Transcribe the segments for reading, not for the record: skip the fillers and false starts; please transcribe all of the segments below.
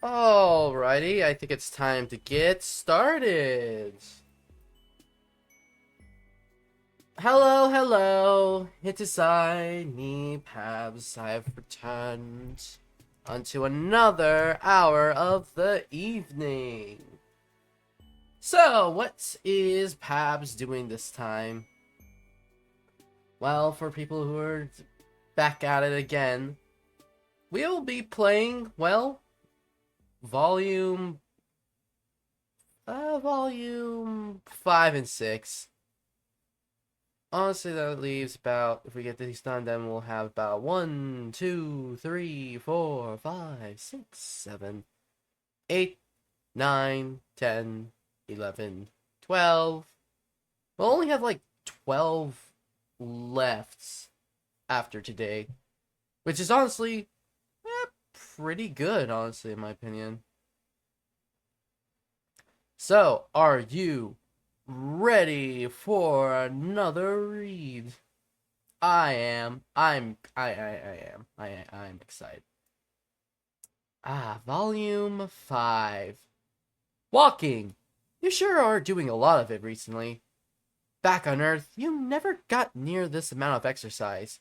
Alrighty, I think it's time to get started. Hello, hello. It is I, Pabs. I have returned unto another hour of the evening. So, what is Pabs doing this time? Well, for people who are back at it again, we'll be playing, well, volume volume 5 and 6. Honestly, that leaves about, if we get these done, then we'll have about 1, 2, 3, 4, 5, 6, 7, 8, 9, 10, 11, 12. We'll only have like 12 left after today, which is honestly pretty good, honestly, in my opinion. So, are you ready for another read? I am. I'm excited. Volume 5. Walking. You sure are doing a lot of it recently. Back on Earth, you never got near this amount of exercise.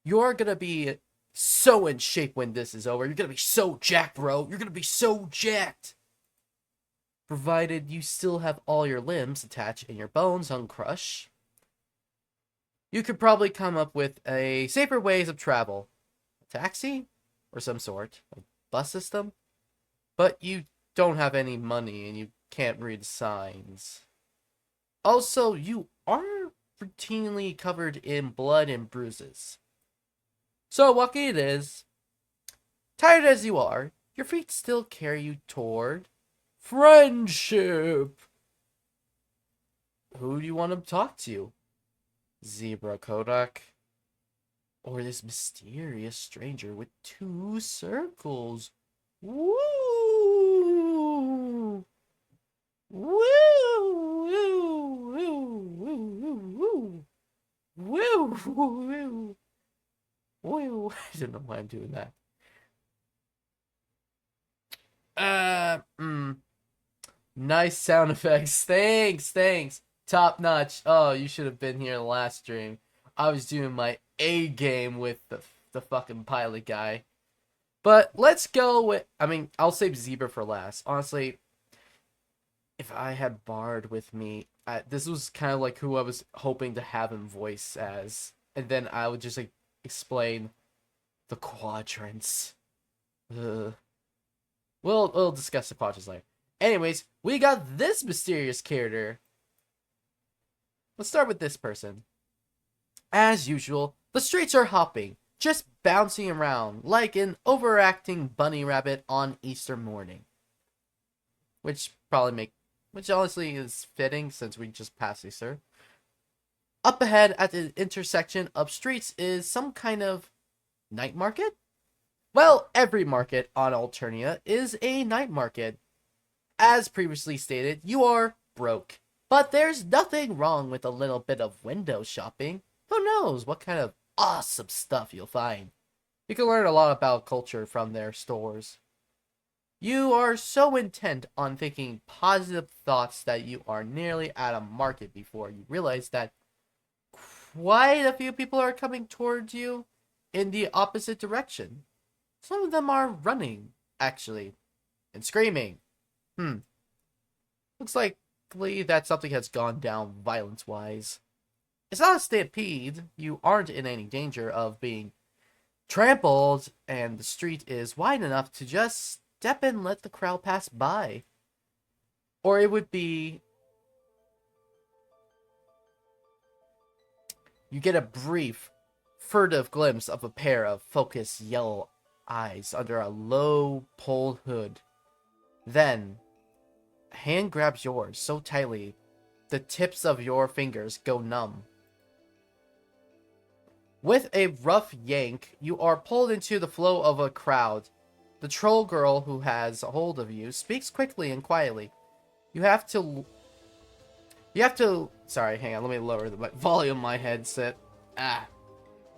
You're gonna be so in shape when this is over. You're gonna be so jacked, bro. You're gonna be so jacked. Provided you still have all your limbs attached and your bones uncrushed. You could probably come up with a safer ways of travel. A taxi? Or some sort. A bus system? But you don't have any money and you can't read signs. Also, you are routinely covered in blood and bruises. So walking it is. Tired as you are, your feet still carry you toward friendship. Who do you want to talk to? Zebra Kodak? Or this mysterious stranger with 2 circles? Woo! Woo! Woo! Woo! Woo! Woo! Woo! Woo! I don't know why I'm doing that. Nice sound effects. Thanks. Top notch. Oh, you should have been here the last stream. I was doing my A game with the fucking pilot guy. But let's go with, I'll save Zebra for last. Honestly, if I had Bard with me, this was kind of like who I was hoping to have him voice as. And then I would just like explain the quadrants. We'll discuss the quadrants later. Anyways, we got this mysterious character. Let's start with this person. As usual, the streets are hopping, just bouncing around like an overacting bunny rabbit on Easter morning. Which honestly is fitting since we just passed Easter. Up ahead at the intersection of streets is some kind of night market? Well, every market on Alternia is a night market. As previously stated, you are broke. But there's nothing wrong with a little bit of window shopping. Who knows what kind of awesome stuff you'll find. You can learn a lot about culture from their stores. You are so intent on thinking positive thoughts that you are nearly at a market before you realize that quite a few people are coming towards you in the opposite direction. Some of them are running, actually, and screaming. Looks likely that something has gone down violence-wise. It's not a stampede. You aren't in any danger of being trampled, and the street is wide enough to just step and let the crowd pass by. Or it would be... You get a brief, furtive glimpse of a pair of focused yellow eyes under a low-pulled hood. Then, a hand grabs yours so tightly, the tips of your fingers go numb. With a rough yank, you are pulled into the flow of a crowd. The troll girl who has a hold of you speaks quickly and quietly. You have to... Sorry, hang on, let me lower the volume of my headset.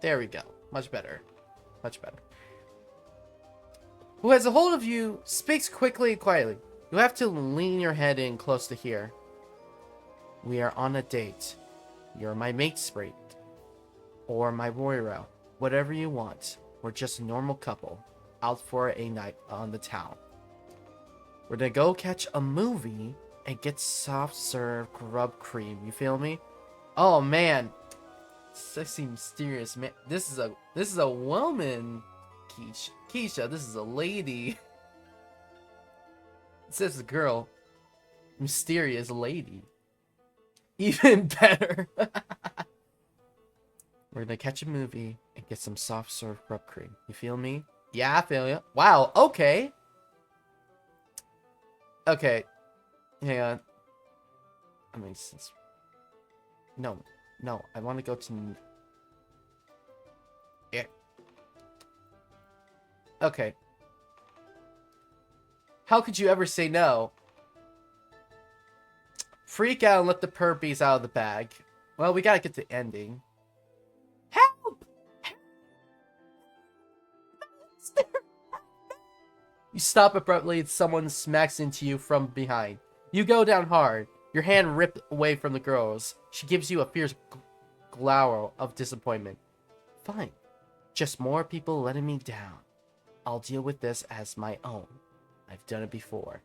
There we go. Much better. who has a hold of you, speaks quickly and quietly. You have to lean your head in close to hear. We are on a date. You're my mate sprite. Or my warrior. Whatever you want. We're just a normal couple. Out for a night on the town. We're gonna go catch a movie and get soft serve grub cream. You feel me? Oh man. Sexy mysterious man. This is a woman. Keisha, this is a lady. It says a girl. Mysterious lady. Even better. We're gonna catch a movie and get some soft serve grub cream. You feel me? Yeah, I feel you. Wow, okay. Okay. Hang on. I mean, since... No, I want to go to... Yeah. Okay. How could you ever say no? Freak out and let the purpies out of the bag. Well, we gotta get the ending. Help! You stop abruptly and someone smacks into you from behind. You go down hard, your hand ripped away from the girl's. She gives you a fierce glower of disappointment. Fine. Just more people letting me down. I'll deal with this as my own. I've done it before.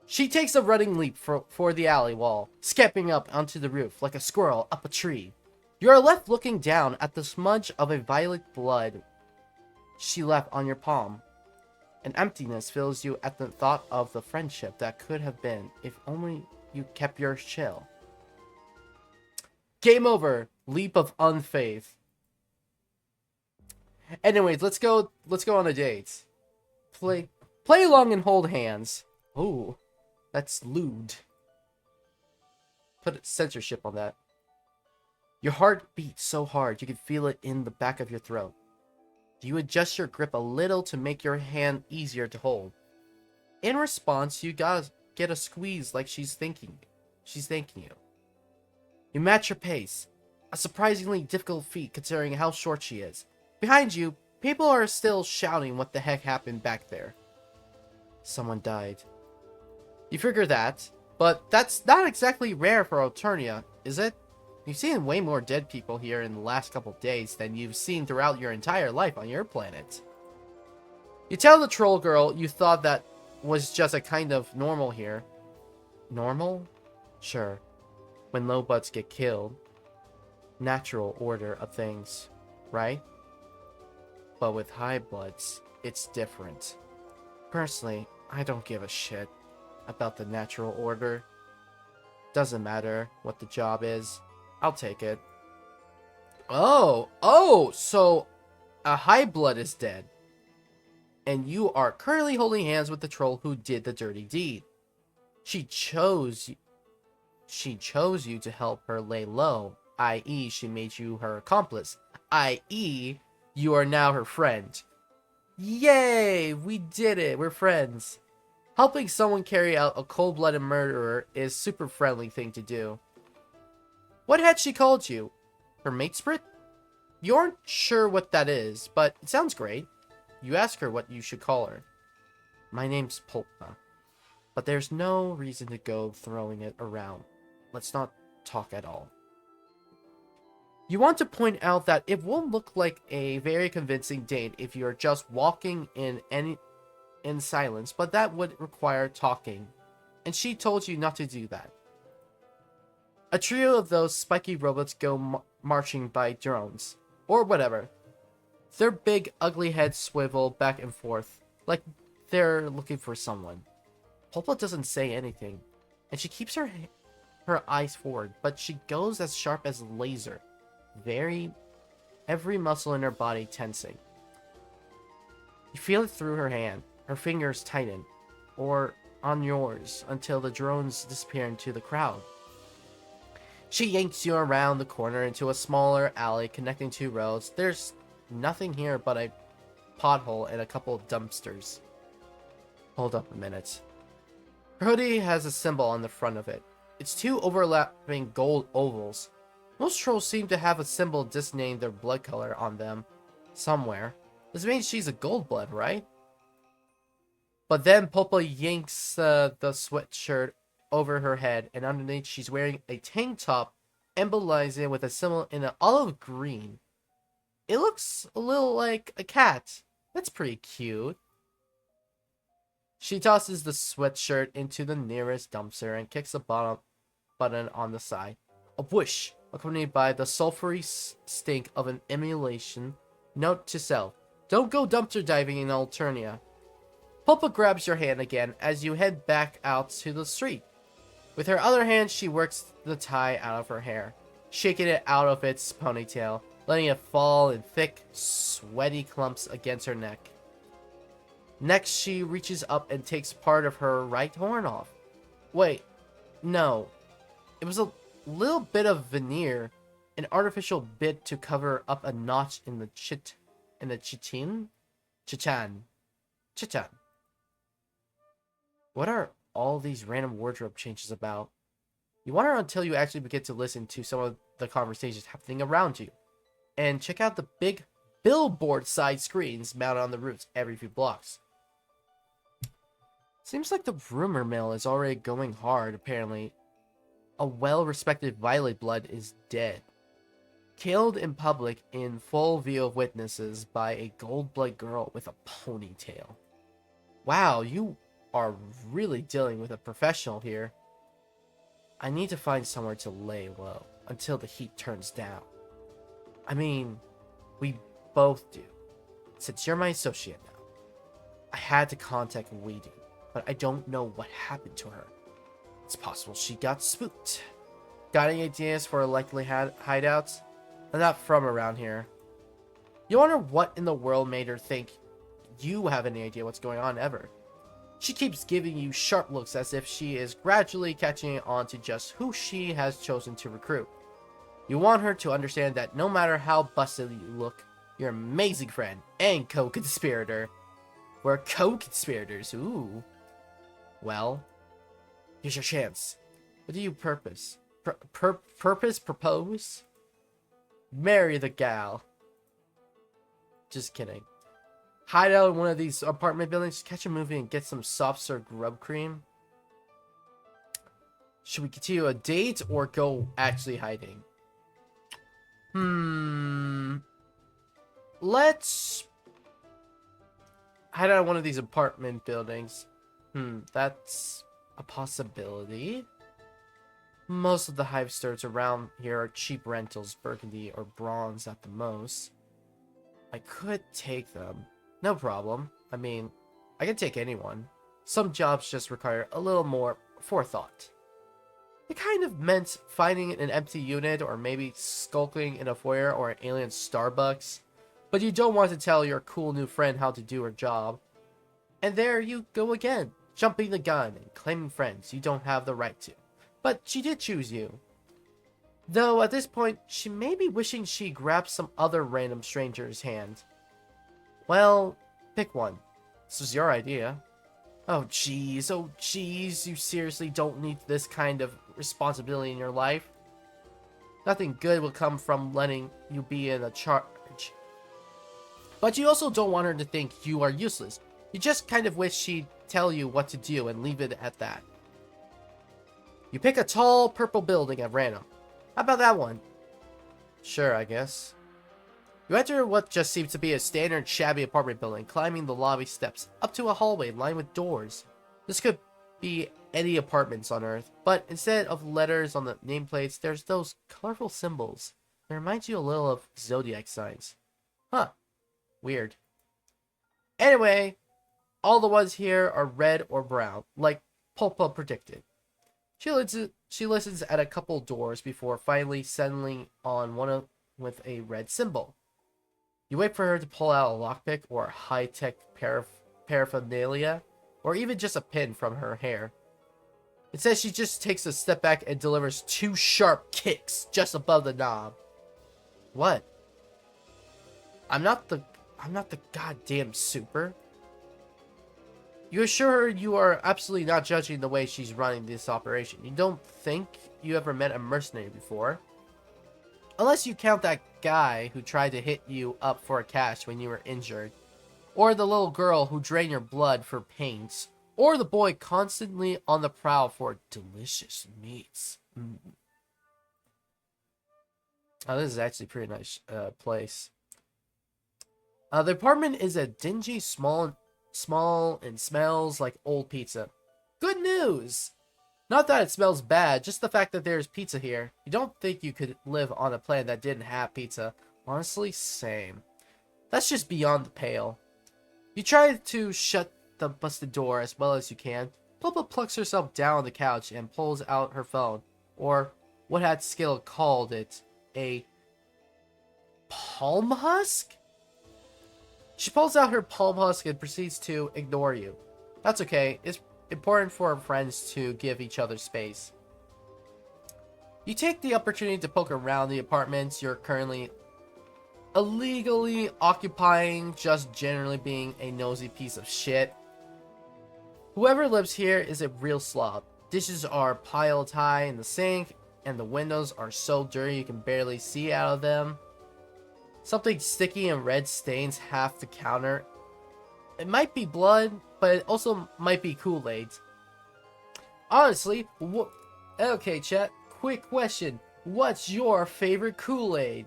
She takes a running leap for the alley wall, skipping up onto the roof like a squirrel up a tree. You are left looking down at the smudge of a violet blood she left on your palm. An emptiness fills you at the thought of the friendship that could have been if only you kept your chill. Game over. Leap of unfaith. Anyways, let's go on a date. Play along and hold hands. Ooh, that's lewd. Put censorship on that. Your heart beats so hard you can feel it in the back of your throat. You adjust your grip a little to make your hand easier to hold. In response, you gotta get a squeeze like she's thanking you. You match your pace, a surprisingly difficult feat considering how short she is. Behind you, people are still shouting what the heck happened back there. Someone died. You figure that, but that's not exactly rare for Alternia, is it? You've seen way more dead people here in the last couple days than you've seen throughout your entire life on your planet. You tell the troll girl you thought that was just a kind of normal here. Normal? Sure. When low buds get killed. Natural order of things, right? But with high bloods, it's different. Personally, I don't give a shit about the natural order. Doesn't matter what the job is. I'll take it. Oh, so a high blood is dead. And you are currently holding hands with the troll who did the dirty deed. She chose you to help her lay low, i.e. she made you her accomplice, i.e. you are now her friend. Yay! We did it! We're friends. Helping someone carry out a cold-blooded murderer is super friendly thing to do. What had she called you? Her mate sprit? You aren't sure what that is, but it sounds great. You ask her what you should call her. My name's Pulpa, but there's no reason to go throwing it around. Let's not talk at all. You want to point out that it won't look like a very convincing date if you're just walking in silence, but that would require talking, and she told you not to do that. A trio of those spiky robots go marching by drones, or whatever. Their big, ugly heads swivel back and forth, like they're looking for someone. Pulpa doesn't say anything, and she keeps her eyes forward, but she goes as sharp as a laser, every muscle in her body tensing. You feel it through her hand, her fingers tighten, or on yours, until the drones disappear into the crowd. She yanks you around the corner into a smaller alley connecting two roads. There's nothing here but a pothole and a couple of dumpsters. Hold up a minute. Her hoodie has a symbol on the front of it. It's two overlapping gold ovals. Most trolls seem to have a symbol designating their blood color on them somewhere. This means she's a gold blood, right? But then Popo yanks the sweatshirt over her head, and underneath she's wearing a tank top embolizing with a symbol in an olive green. It looks a little like a cat. That's pretty cute. She tosses the sweatshirt into the nearest dumpster and kicks the button on the side. A whoosh, accompanied by the sulfury stink of an emulation. Note to self: don't go dumpster diving in Alternia. Pulpa grabs your hand again as you head back out to the street. With her other hand, she works the tie out of her hair, shaking it out of its ponytail, letting it fall in thick, sweaty clumps against her neck. Next, she reaches up and takes part of her right horn off. Wait, no. It was a little bit of veneer, an artificial bit to cover up a notch in the chichan. What are all these random wardrobe changes about? You wonder until you actually begin to listen to some of the conversations happening around you. And check out the big billboard-side screens mounted on the roofs every few blocks. Seems like the rumor mill is already going hard, apparently. A well-respected Violet Blood is dead. Killed in public in full view of witnesses by a gold-blood girl with a ponytail. Wow, you are really dealing with a professional here. I need to find somewhere to lay low until the heat turns down. I mean, we both do, since you're my associate now. I had to contact Weedy, but I don't know what happened to her. It's possible she got spooked. Got any ideas for likely hideouts? I'm not from around here. You wonder what in the world made her think you have any idea what's going on ever. She keeps giving you sharp looks as if she is gradually catching on to just who she has chosen to recruit. You want her to understand that no matter how busted you look, you're an amazing friend and co-conspirator. We're co-conspirators, ooh. Well, here's your chance. What do you propose? Marry the gal. Just kidding. Hide out in one of these apartment buildings, catch a movie, and get some soft serve grub cream. Should we continue a date or go actually hiding? Let's hide out in one of these apartment buildings. That's a possibility. Most of the hive stores around here are cheap rentals, burgundy or bronze at the most. I could take them. No problem. I mean, I can take anyone. Some jobs just require a little more forethought. It kind of meant finding an empty unit or maybe skulking in a foyer or an alien Starbucks. But you don't want to tell your cool new friend how to do her job. And there you go again, jumping the gun and claiming friends you don't have the right to. But she did choose you. Though at this point, she may be wishing she grabbed some other random stranger's hand. Well, pick one. This was your idea. Oh jeez, you seriously don't need this kind of responsibility in your life? Nothing good will come from letting you be in a charge. But you also don't want her to think you are useless. You just kind of wish she'd tell you what to do and leave it at that. You pick a tall purple building at random. How about that one? Sure, I guess. You enter what just seems to be a standard shabby apartment building, climbing the lobby steps up to a hallway lined with doors. This could be any apartments on Earth, but instead of letters on the nameplates, there's those colorful symbols. It reminds you a little of zodiac signs. Huh. Weird. Anyway, all the ones here are red or brown, like Pulpa predicted. She listens at a couple doors before finally settling on one with a red symbol. You wait for her to pull out a lockpick or high-tech paraphernalia, or even just a pin from her hair. Instead, she just takes a step back and delivers 2 sharp kicks just above the knob. What? I'm not the goddamn super. You assure her you are absolutely not judging the way she's running this operation. You don't think you ever met a mercenary before. Unless you count that guy who tried to hit you up for cash when you were injured. or the little girl who drained your blood for paints, or the boy constantly on the prowl for delicious meats. Oh, this is actually a pretty nice place. The apartment is a dingy, small, and smells like old pizza. Good news! Not that it smells bad, just the fact that there's pizza here. You don't think you could live on a planet that didn't have pizza. Honestly, same. That's just beyond the pale. You try to shut the busted door as well as you can. Pulpa plucks herself down on the couch and pulls out her phone, or what had Skill called it, a palm husk? She pulls out her palm husk and proceeds to ignore you. That's okay. It's important for our friends to give each other space. You take the opportunity to poke around the apartments you're currently illegally occupying, just generally being a nosy piece of shit. Whoever lives here is a real slob. Dishes are piled high in the sink, and the windows are so dirty you can barely see out of them. Something sticky and red stains half the counter. It might be blood, but it also might be Kool-Aid. Honestly, okay, chat. Quick question. What's your favorite Kool-Aid?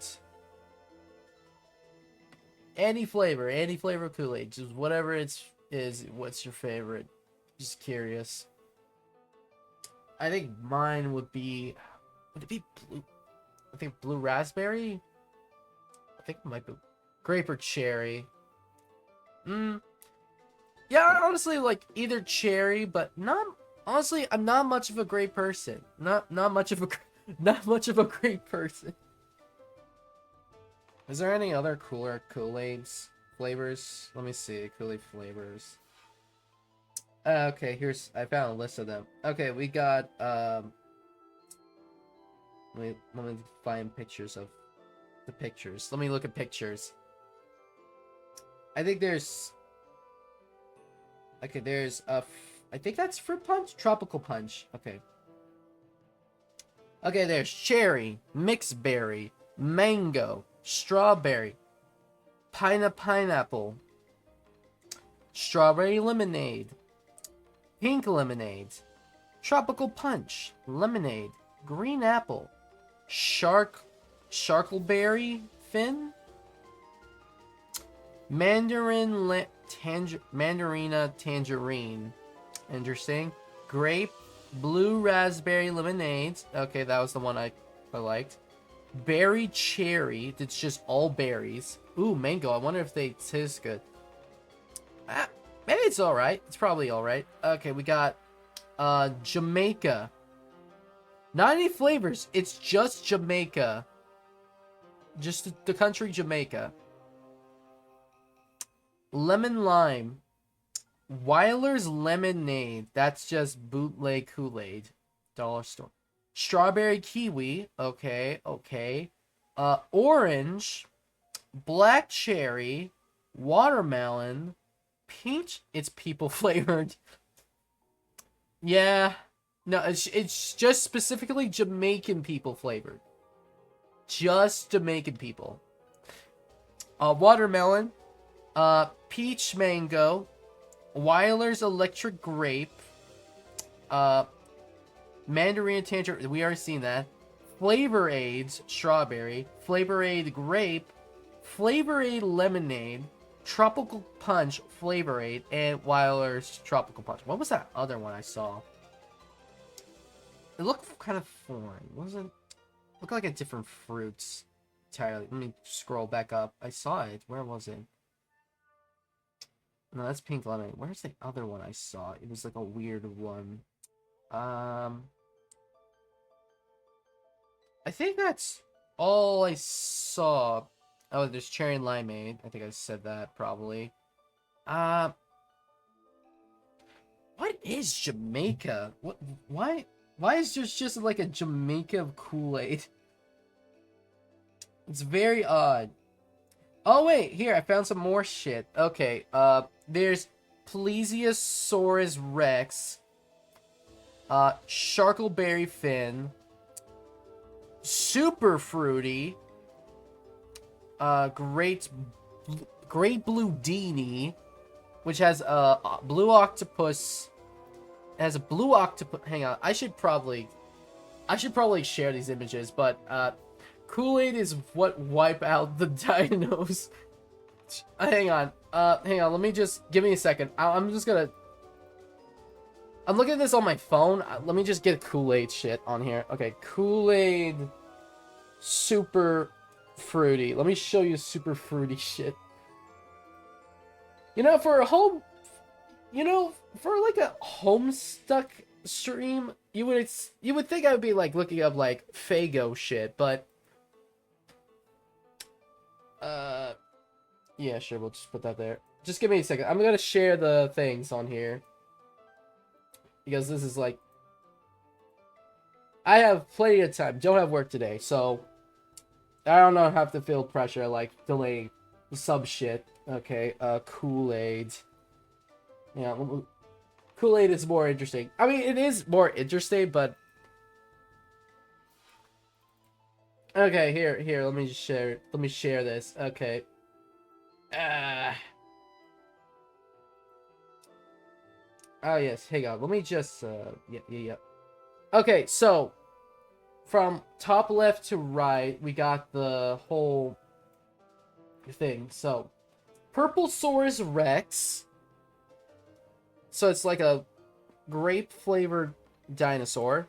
Any flavor of Kool-Aid. Just whatever it is, what's your favorite? Just curious. I think mine would be... Would it be blue? I think blue raspberry? I think it might be grape or cherry. Yeah, honestly, like either cherry, but not. Honestly, I'm not much of a grape person. Not much of a grape person. Is there any other cooler Kool-Aids flavors? Let me see Kool-Aid flavors. Okay, I found a list of them. Okay, we got let me find pictures of the pictures. Let me look at pictures. I think there's I think that's fruit punch, tropical punch. Okay, there's cherry, mixed berry, mango, strawberry, pineapple, strawberry lemonade, pink lemonade, tropical punch, lemonade, green apple, sharkleberry fin, mandarina tangerine, interesting, grape, blue raspberry lemonade. Okay, that was the one I liked. Berry cherry, it's just all berries. Ooh, mango, I wonder if they taste good. Maybe it's alright. It's probably alright. Okay, we got Jamaica. Not any flavors. It's just Jamaica. Just the country Jamaica. Lemon lime. Weiler's lemonade. That's just bootleg Kool-Aid. Dollar store. Strawberry kiwi. Okay. Orange. Black cherry. Watermelon. Peach. It's people flavored. Yeah. No, it's just specifically Jamaican people flavored. Just Jamaican people. Watermelon. Peach mango. Weiler's electric grape. Mandarin tangerine. We already seen that. Flavor Aids strawberry. Flavor Aid grape. Flavor Aid lemonade. Tropical punch Flavor Aid, and Weiler's tropical punch. What was that other one I saw? It looked kind of foreign. Looked like a different fruits entirely. Let me scroll back up. I saw it. Where was it? No, that's pink lemonade. Where's the other one I saw? It was like a weird one. I think that's all I saw. Oh, there's cherry and limeade. I think I said that probably. What is Jamaica? Why is there just like a Jamaica of Kool-Aid? It's very odd. Oh wait, here I found some more shit. Okay, there's Plesiosaurus Rex, Sharkleberry Fin, Super Fruity, Great Blue Dini, which has a blue octopus. It has a blue octopus. Hang on, I should probably share these images, but Kool-Aid is what wipe out the dinos. Hang on, let me just give me a second. I'm looking at this on my phone. Let me just get Kool-Aid shit on here. Okay, Kool-Aid super fruity. Let me show you super fruity shit. You know, for a home, for like a Homestuck stream, you would think I would be like looking up like Fago shit, but yeah, sure, we'll just put that there. Just give me a second. I'm gonna share the things on here because this is like, I have plenty of time. Don't have work today, so I don't know, have to feel pressure like delaying sub shit. Okay, Kool-Aid. Yeah, Kool-Aid is more interesting. I mean, it is more interesting, but okay, here, let me just share. Let me share this. Okay. Oh yes, hang on. Let me just yeah. Okay, so from top left to right, we got the whole thing. So, Purplesaurus Rex. So it's like a grape flavored dinosaur.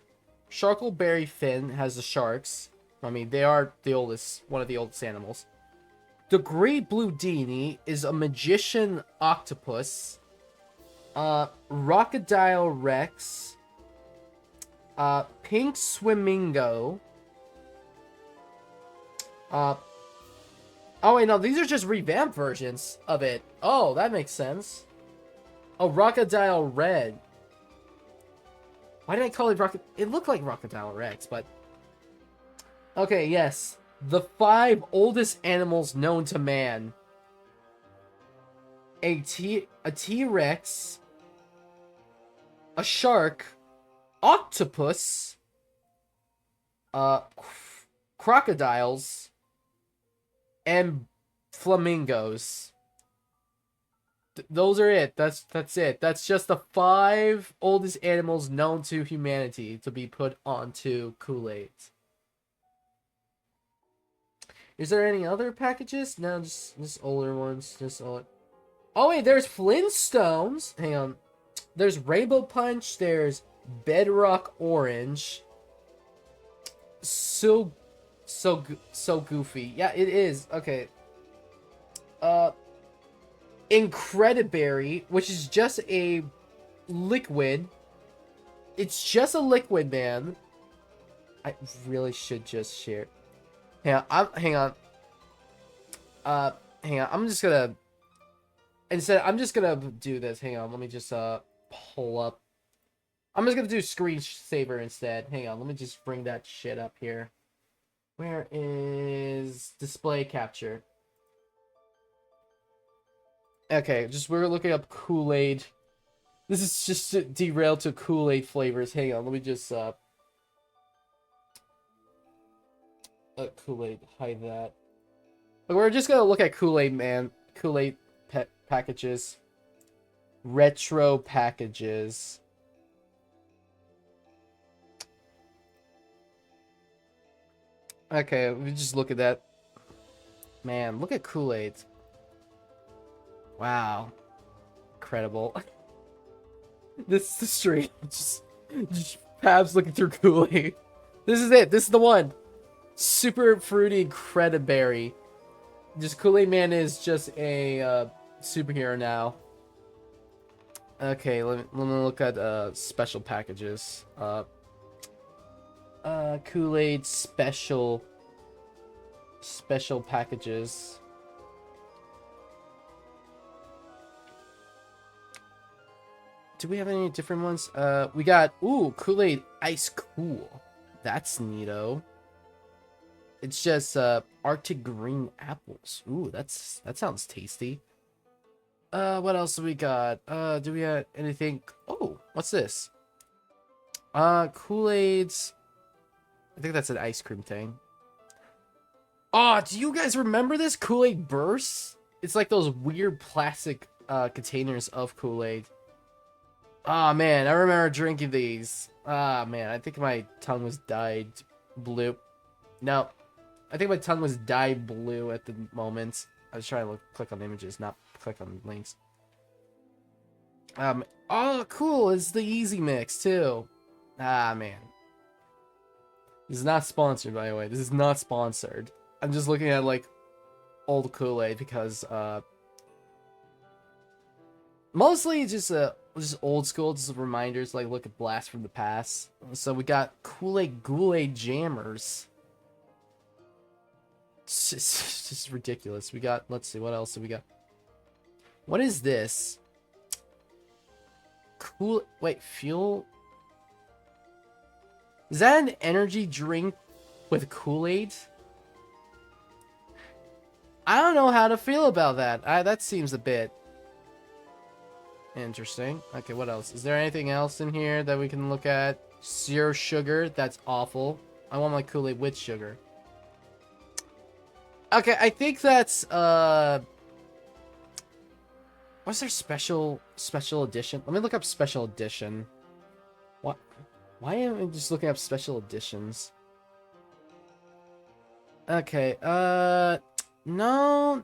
Sharkleberry Fin has the sharks. I mean, they are the oldest, one of the oldest animals. The Great Blue Dini is a magician octopus. Crocodile Rex. Pink Swimingo. Oh wait, no, these are just revamped versions of it. Oh, that makes sense. Oh, Crocodile Red. Why did I call it Rocket? It looked like Crocodile Rex, but okay, yes. The 5 oldest animals known to man. A T-Rex, a shark, octopus, crocodiles, and flamingos. Those are it. That's it. That's just the 5 oldest animals known to humanity to be put onto Kool-Aid. Is there any other packages? No, just older ones. Just old. Oh wait, there's Flintstones. Hang on. There's Rainbow Punch. There's Bedrock Orange. So goofy. Yeah, it is. Okay. Incrediberry, which is just a liquid. It's just a liquid, man. I really should just share. Hang on. Hang on. I'm just gonna do this. Hang on. Let me just pull up. I'm just gonna do screensaver instead. Hang on. Let me just bring that shit up here. Where is display capture? Okay, we're looking up Kool-Aid. This is just derailed to Kool-Aid flavors. Hang on, let me just Kool-Aid, hide that. But we're just gonna look at Kool-Aid, man. Kool-Aid packages. Retro packages. Okay, let me just look at that. Man, look at Kool-Aid. Wow. Incredible. This is the stream. Just Pabs looking through Kool-Aid. This is it. This is the one. Super fruity Crediberry. Just Kool-Aid Man is just a superhero now. Okay, let me look at special packages. Kool-Aid special packages. Do we have any different ones? We got Kool-Aid Ice Cool. That's neato. It's just Arctic green apples. Ooh, that sounds tasty. What else do we got? Do we have anything? Oh, what's this? Kool-Aid's. I think that's an ice cream thing. Oh, do you guys remember this Kool-Aid Burst? It's like those weird plastic containers of Kool-Aid. Ah, man, I remember drinking these. Ah, man, I think my tongue was dyed blue. No, I think my tongue was dyed blue at the moment. I was trying to click on images, not click on links. Oh, cool, it's the Easy Mix, too. Ah, man. This is not sponsored, by the way. This is not sponsored. I'm just looking at, like, old Kool-Aid because, mostly just old school, just reminders, like, look at Blast from the Past. So we got Kool-Aid Ghoul-Aid Jammers. It's just ridiculous. We got, let's see, what else do we got? What is this? Wait, fuel? Is that an energy drink with Kool-Aid? I don't know how to feel about that. That seems a bit interesting. Okay, what else? Is there anything else in here that we can look at? Zero sugar. That's awful. I want my Kool-Aid with sugar. Okay, I think that's what's their special edition? Let me look up special edition. What? Why am I just looking up special editions? Okay, no.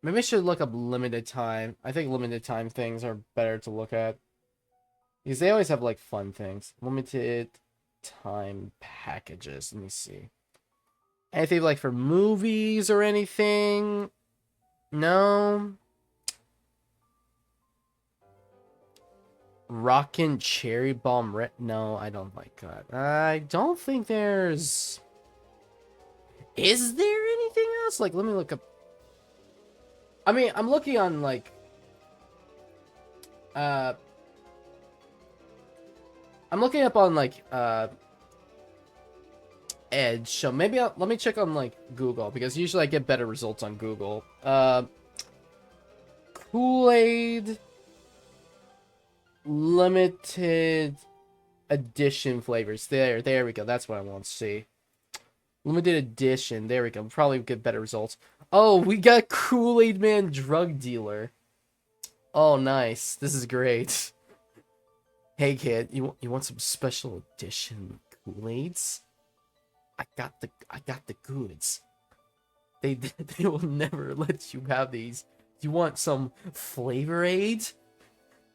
Maybe I should look up limited time. I think limited time things are better to look at. Because they always have, like, fun things. Limited time packages. Let me see. Anything, like, for movies or anything? No. Rockin' Cherry Bomb Red. No, I don't like that. I don't think there's... Is there anything else? Like, let me look up. I mean, I'm looking on, like... I'm looking up on, like, Edge. So maybe let me check on, like, Google. Because usually I get better results on Google. Kool-Aid... Limited edition flavors. There we go. That's what I want to see. Limited edition. There we go. Probably get better results. Oh, we got Kool-Aid Man Drug Dealer. Oh, nice. This is great. Hey, kid, you want some special edition Kool-Aids? I got the goods. They will never let you have these. You want some Flavor Aid?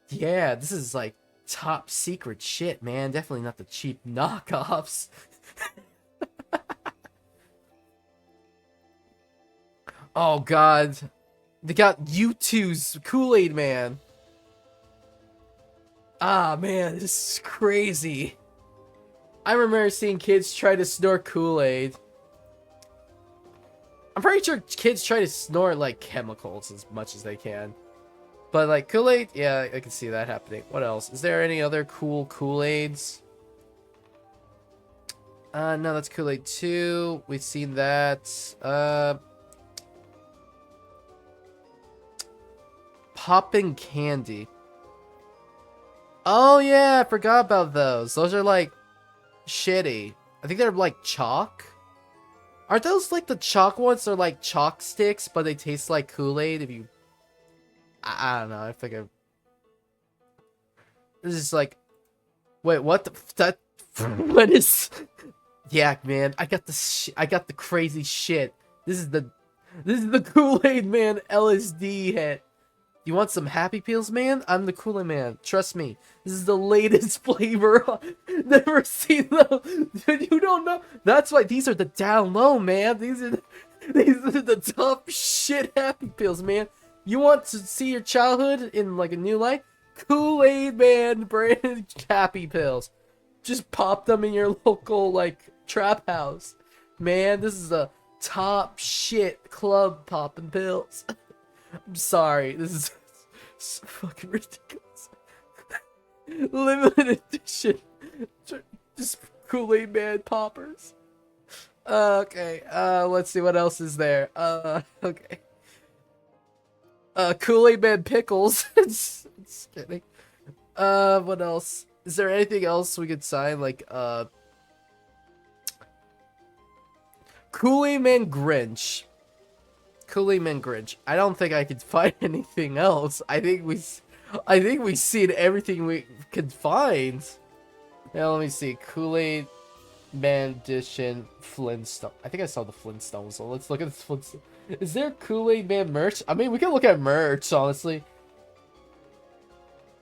Yeah, this is like top secret shit, man. Definitely not the cheap knockoffs. Oh god. They got U2's Kool-Aid Man. Ah man, this is crazy. I remember seeing kids try to snort Kool-Aid. I'm pretty sure kids try to snort like chemicals as much as they can. But, like, Kool-Aid, yeah, I can see that happening. What else? Is there any other cool Kool-Aids? No, that's Kool-Aid 2. We've seen that. Poppin' Candy. Oh, yeah, I forgot about those. Those are, like, shitty. I think they're, like, chalk. Aren't those, like, the chalk ones? They're, like, chalk sticks, but they taste like Kool-Aid if you... I don't know. I think this is like, wait, what that? What is? Yeah, man, I got the crazy shit. This is the Kool-Aid Man LSD hit. You want some Happy Pills, man? I'm the Kool-Aid Man. Trust me. This is the latest flavor. Never seen them. Dude, you don't know. That's why these are the down low, man. These are the top shit Happy Pills, man. You want to see your childhood in, like, a new light? Kool-Aid Man branded Happy Pills. Just pop them in your local, like, trap house. Man, this is a top shit club popping pills. I'm sorry. This is so fucking ridiculous. Limited edition. Just Kool-Aid Man poppers. Okay, let's see what else is there. Okay. Kool-Aid Man pickles. It's kidding. What else? Is there anything else we could sign? Like, Kool-Aid Man Grinch. Kool-Aid Man Grinch. I don't think I could find anything else. I think we've seen everything we could find. Now let me see. Kool-Aid Man Edition Flintstone. I think I saw the Flintstones. So let's look at this Flintstone. Is there Kool-Aid Man merch? I mean, we can look at merch, honestly.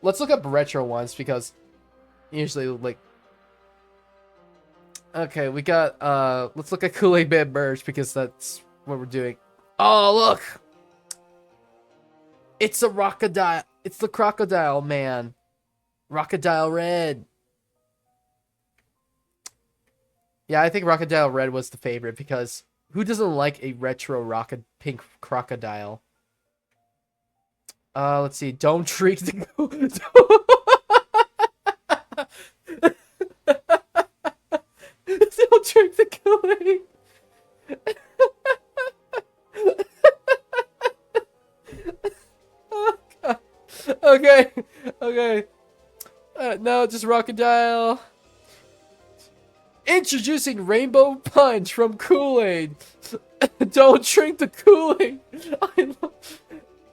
Let's look up retro ones because usually like. Okay, we got let's look at Kool-Aid Man merch because that's what we're doing. Oh, look! It's a crocodile. It's the Crocodile Man. Crocodile Red. Yeah, I think Crocodile Red was the favorite because who doesn't like a retro pink crocodile? Let's see. Don't drink the Don't drink the Kool-Aid. Oh, God. Okay. Okay. No, just Crocodile. Introducing Rainbow Punch from Kool-Aid. Don't drink the Kool-Aid.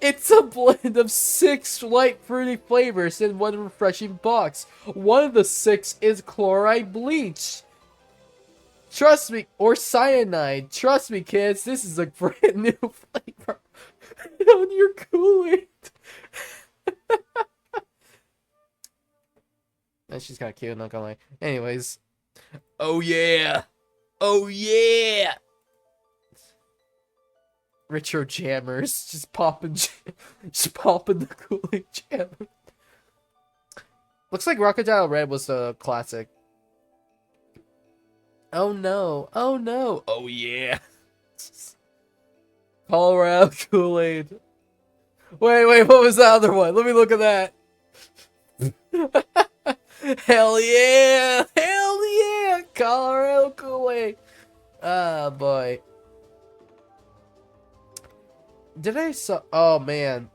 It's a blend of 6 light fruity flavors in one refreshing box. One of the 6 is chloride bleach. Trust me, or cyanide. Trust me, kids, this is a brand new flavor on your Kool-Aid. And she's kind of cute, not gonna lie. Anyways. Oh yeah! Oh yeah! Retro jammers, just popping the Kool-Aid jammer. Looks like Crocodile Red was a classic. Oh no! Oh no! Oh yeah! Colorado Kool-Aid. Wait, what was the other one? Let me look at that. Hell yeah! Hell yeah! Colorado Kool-Aid. Ah, boy. Did I saw? Oh man.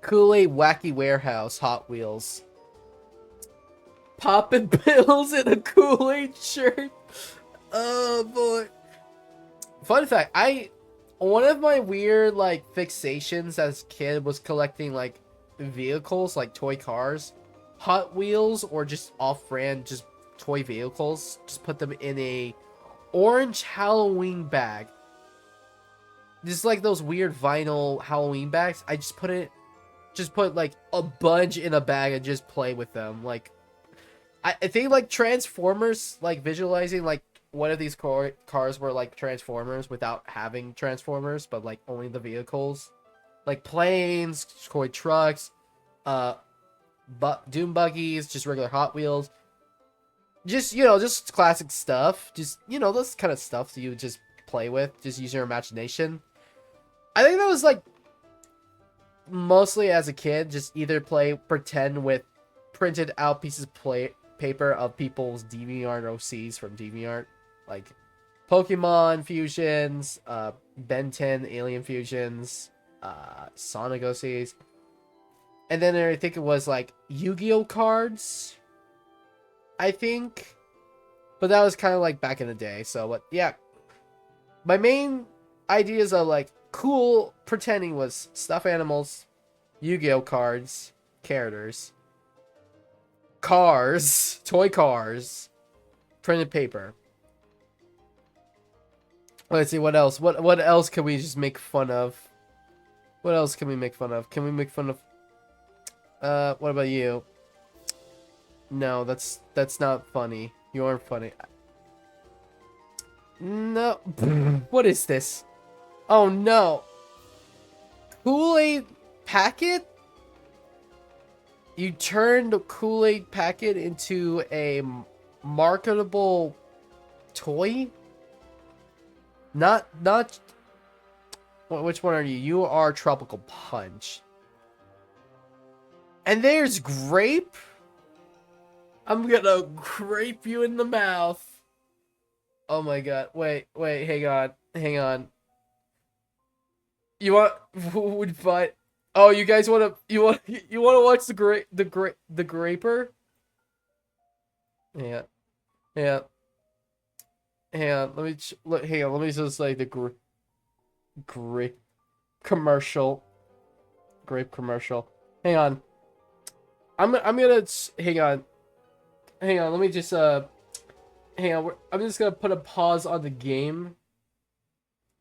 Kool-Aid Wacky Warehouse Hot Wheels. Poppin' pills in a Kool-Aid shirt. Oh boy. Fun fact, one of my weird like fixations as a kid was collecting like vehicles, like toy cars, Hot Wheels, or just off-brand just toy vehicles. Just put them in a orange Halloween bag. Just like those weird vinyl Halloween bags. I just put like a bunch in a bag and just play with them. Like, I think like Transformers, like visualizing like one of these cars were like Transformers without having Transformers, but like only the vehicles. Like planes, toy trucks, Doom buggies, just regular Hot Wheels. Just, just classic stuff. Just, this kind of stuff that you would just play with. Just use your imagination. I think that was like mostly as a kid, just either pretend with printed out pieces of paper of people's DeviantArt OCs from DeviantArt, like Pokemon fusions, Ben 10 Alien fusions, Sonic OCs, and then I think it was like Yu-Gi-Oh cards, I think, but that was kind of like back in the day. So, but yeah, my main ideas of like cool pretending was stuffed animals, Yu-Gi-Oh cards, characters, cars, toy cars, printed paper. Let's see what else. What else can we just make fun of? What else can we make fun of? Can we make fun of? What about you? No, that's not funny. You aren't funny. No. What is this? Oh no. Kool-Aid packet? You turned the Kool-Aid packet into a marketable toy? Not which one are you? You are Tropical Punch. And there's Grape. I'm gonna grape you in the mouth. Oh my god. Wait, hang on. You want who would fight? Oh, you guys want to watch the Graper? Yeah. Yeah. Hang on, let me just like the Grape commercial. Grape commercial. Hang on. I'm gonna hang on. Hang on. Let me just hang on. I'm just gonna put a pause on the game.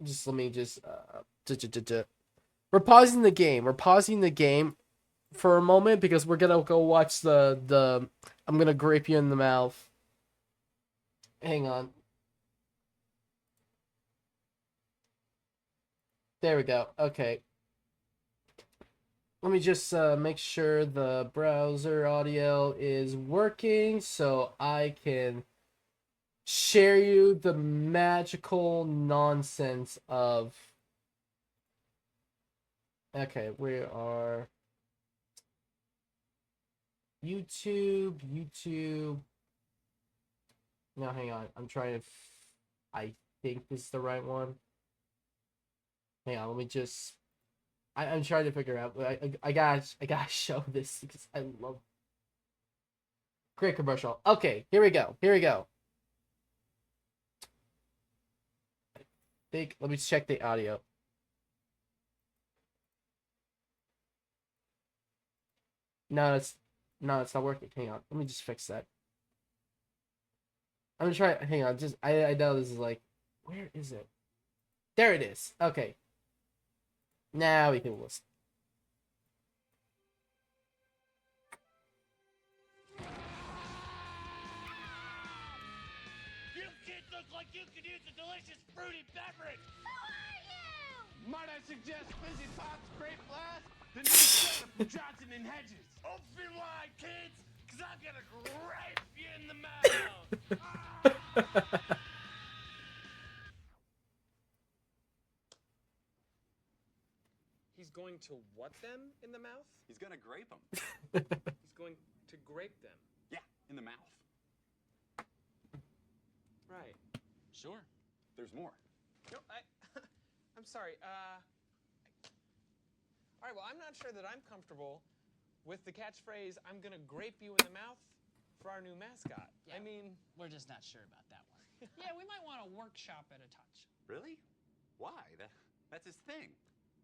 Just let me just we're pausing the game. We're pausing the game for a moment because we're gonna go watch the I'm gonna grape you in the mouth. Hang on. There we go. Okay. Let me just make sure the browser audio is working so I can share you the magical nonsense of... Okay, we are... YouTube. No, hang on. I'm trying to... I think this is the right one. Hang on, let me just... I'm trying to figure out. I gotta show this because I love... Great commercial. Okay, here we go. Let me check the audio. No, it's not working. Hang on. Let me just fix that. I'm gonna try. Hang on. Just I know this is like, where is it? There it is. Okay. Now we can listen. You kids look like you could use a delicious fruity beverage. Who are you? Might I suggest Fizzy Pop's Grape Blast? The new soda from Johnson and Hedges. Open wide, kids, because I'm gonna grape you in the mouth. He's going to what them in the mouth? He's gonna grape them. He's going to grape them. Yeah, in the mouth. Right. Sure. There's more. No, I'm sorry. All right, well, I'm not sure that I'm comfortable with the catchphrase, I'm gonna grape you in the mouth for our new mascot. Yeah, I mean... We're just not sure about that one. Yeah, we might want to workshop it a touch. Really? Why? That's his thing.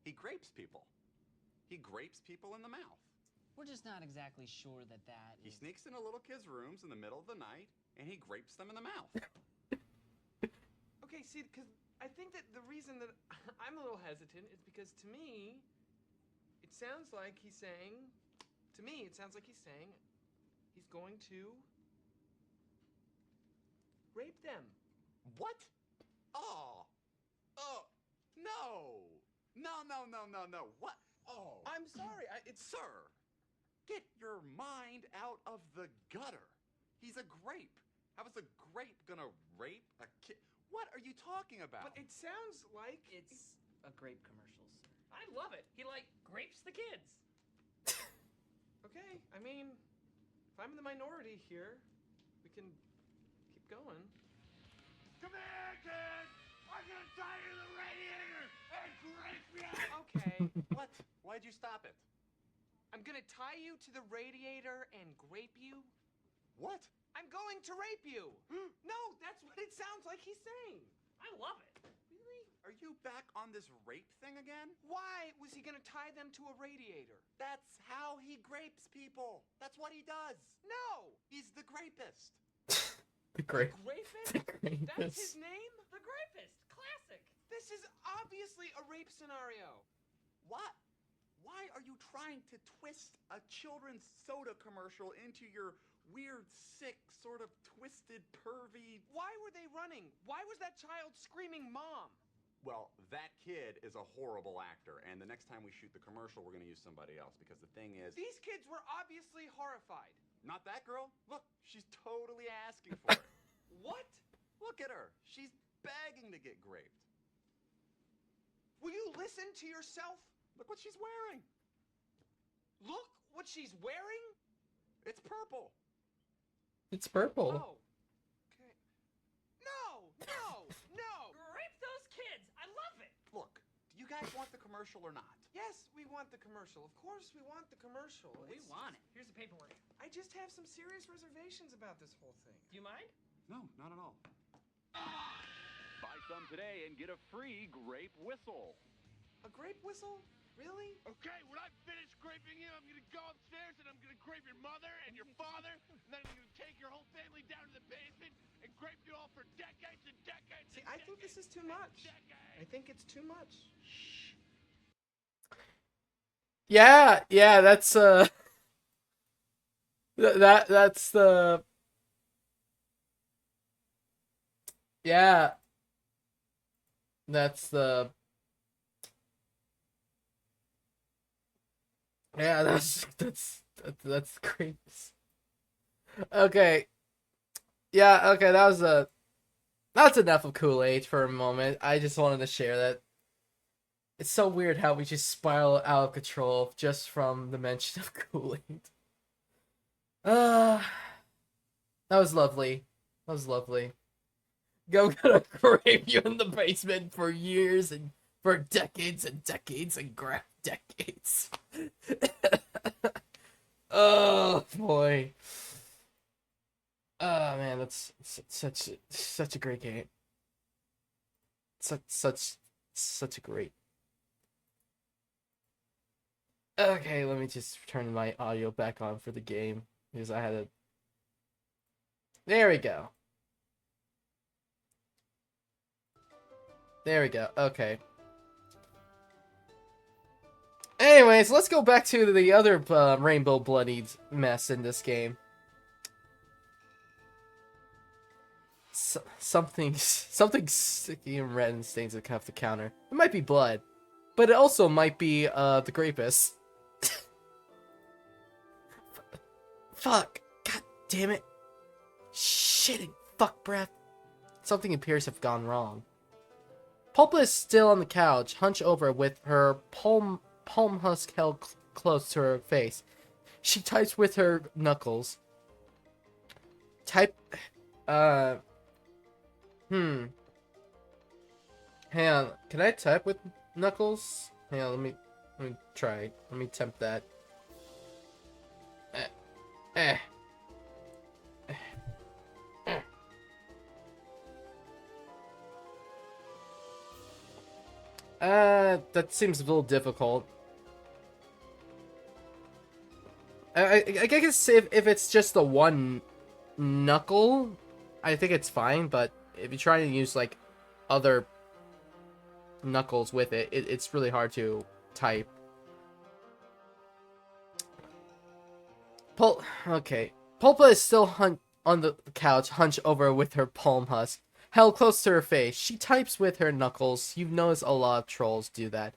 He grapes people. He grapes people in the mouth. We're just not exactly sure that He sneaks into little kids' rooms in the middle of the night, and he grapes them in the mouth. Okay, see, because I think that the reason that I'm a little hesitant is because to me, it sounds like he's saying he's going to rape them. What? Oh. No. No. What? Oh. I'm sorry. Sir, get your mind out of the gutter. He's a grape. How is a grape gonna rape a kid? What are you talking about? But it sounds like it's a grape commercial, sir. I love it. He grapes the kids. Okay, I mean, if I'm in the minority here, we can keep going. Come here, kids. I'm gonna tie you to the radiator and grape you. Okay. What? Why'd you stop it? I'm gonna tie you to the radiator and grape you. What? I'm going to rape you. No, that's what it sounds like he's saying. I love it. Really? Are you back on this rape thing again? Why was he gonna tie them to a radiator? That's how he grapes people. That's what he does. No! He's the grapist. The grape. Grapist? The grapist. That's his name? The Grapist. Classic. This is obviously a rape scenario. What? Why are you trying to twist a children's soda commercial into your weird, sick, sort of twisted, pervy... Why were they running? Why was that child screaming mom? Well, that kid is a horrible actor, and the next time we shoot the commercial, we're going to use somebody else, because the thing is... These kids were obviously horrified. Not that girl. Look, she's totally asking for it. What? Look at her. She's begging to get graped. Will you listen to yourself? Look what she's wearing. Look what she's wearing? It's purple. It's purple. Oh. Okay. No! Grape those kids. I love it. Look, do you guys want the commercial or not? Yes, we want the commercial. Of course we want the commercial. We want it. Here's the paperwork. I just have some serious reservations about this whole thing. Do you mind? No, not at all. Buy some some today and get a free grape whistle. A grape whistle? Really? Okay, when I finish graping you, I'm gonna go upstairs and I'm gonna grape your mother and your father, and then I'm gonna take your whole family down to the basement and grape you all for decades and decades. See, I think this is too much. I think it's too much. Yeah, that's that's the yeah. That's the yeah, that's great. Okay. Yeah, okay, that's enough of Kool-Aid for a moment. I just wanted to share that. It's so weird how we just spiral out of control just from the mention of Kool-Aid. Uh, that was lovely. That was lovely. I'm gonna grave you in the basement for years and for decades and decades and decades. Oh boy. Oh man, that's such a great game. Such a great. Okay, let me just turn my audio back on for the game because I had a. There we go. There we go. Okay. Anyways, let's go back to the other rainbow bloodied mess in this game. Something sticky and red and stains the cup the counter. It might be blood, but it also might be the Grapus. Fuck! God damn it! Shitting fuck breath. Something appears to have gone wrong. Pulpa is still on the couch, hunched over with her palm husk held close to her face. She types with her knuckles. Hang on, can I type with knuckles? Hang on, let me try. Let me attempt that. That seems a little difficult. I guess if it's just the one knuckle, I think it's fine, but if you try to use, like, other knuckles with it, it's really hard to type. Okay. Pulpa is still on the couch, hunched over with her palm husk held close to her face. She types with her knuckles. You've noticed a lot of trolls do that.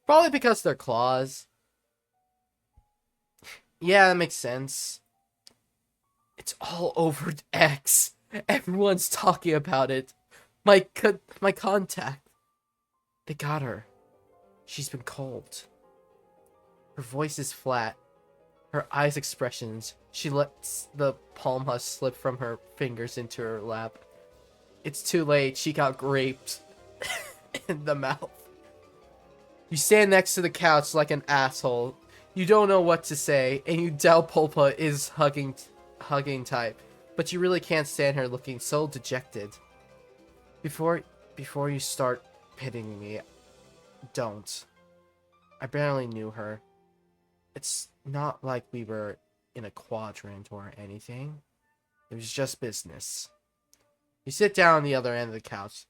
Probably because they're claws. Yeah, that makes sense. It's all over X. Everyone's talking about it. My contact. They got her. She's been cold. Her voice is flat. Her eyes expressions. She lets the palm husk slip from her fingers into her lap. It's too late. She got graped in the mouth. You stand next to the couch like an asshole. You don't know what to say, and you doubt Pulpa is hugging type, but you really can't stand her looking so dejected. Before you start pitying me, don't. I barely knew her. It's not like we were in a quadrant or anything. It was just business. You sit down on the other end of the couch,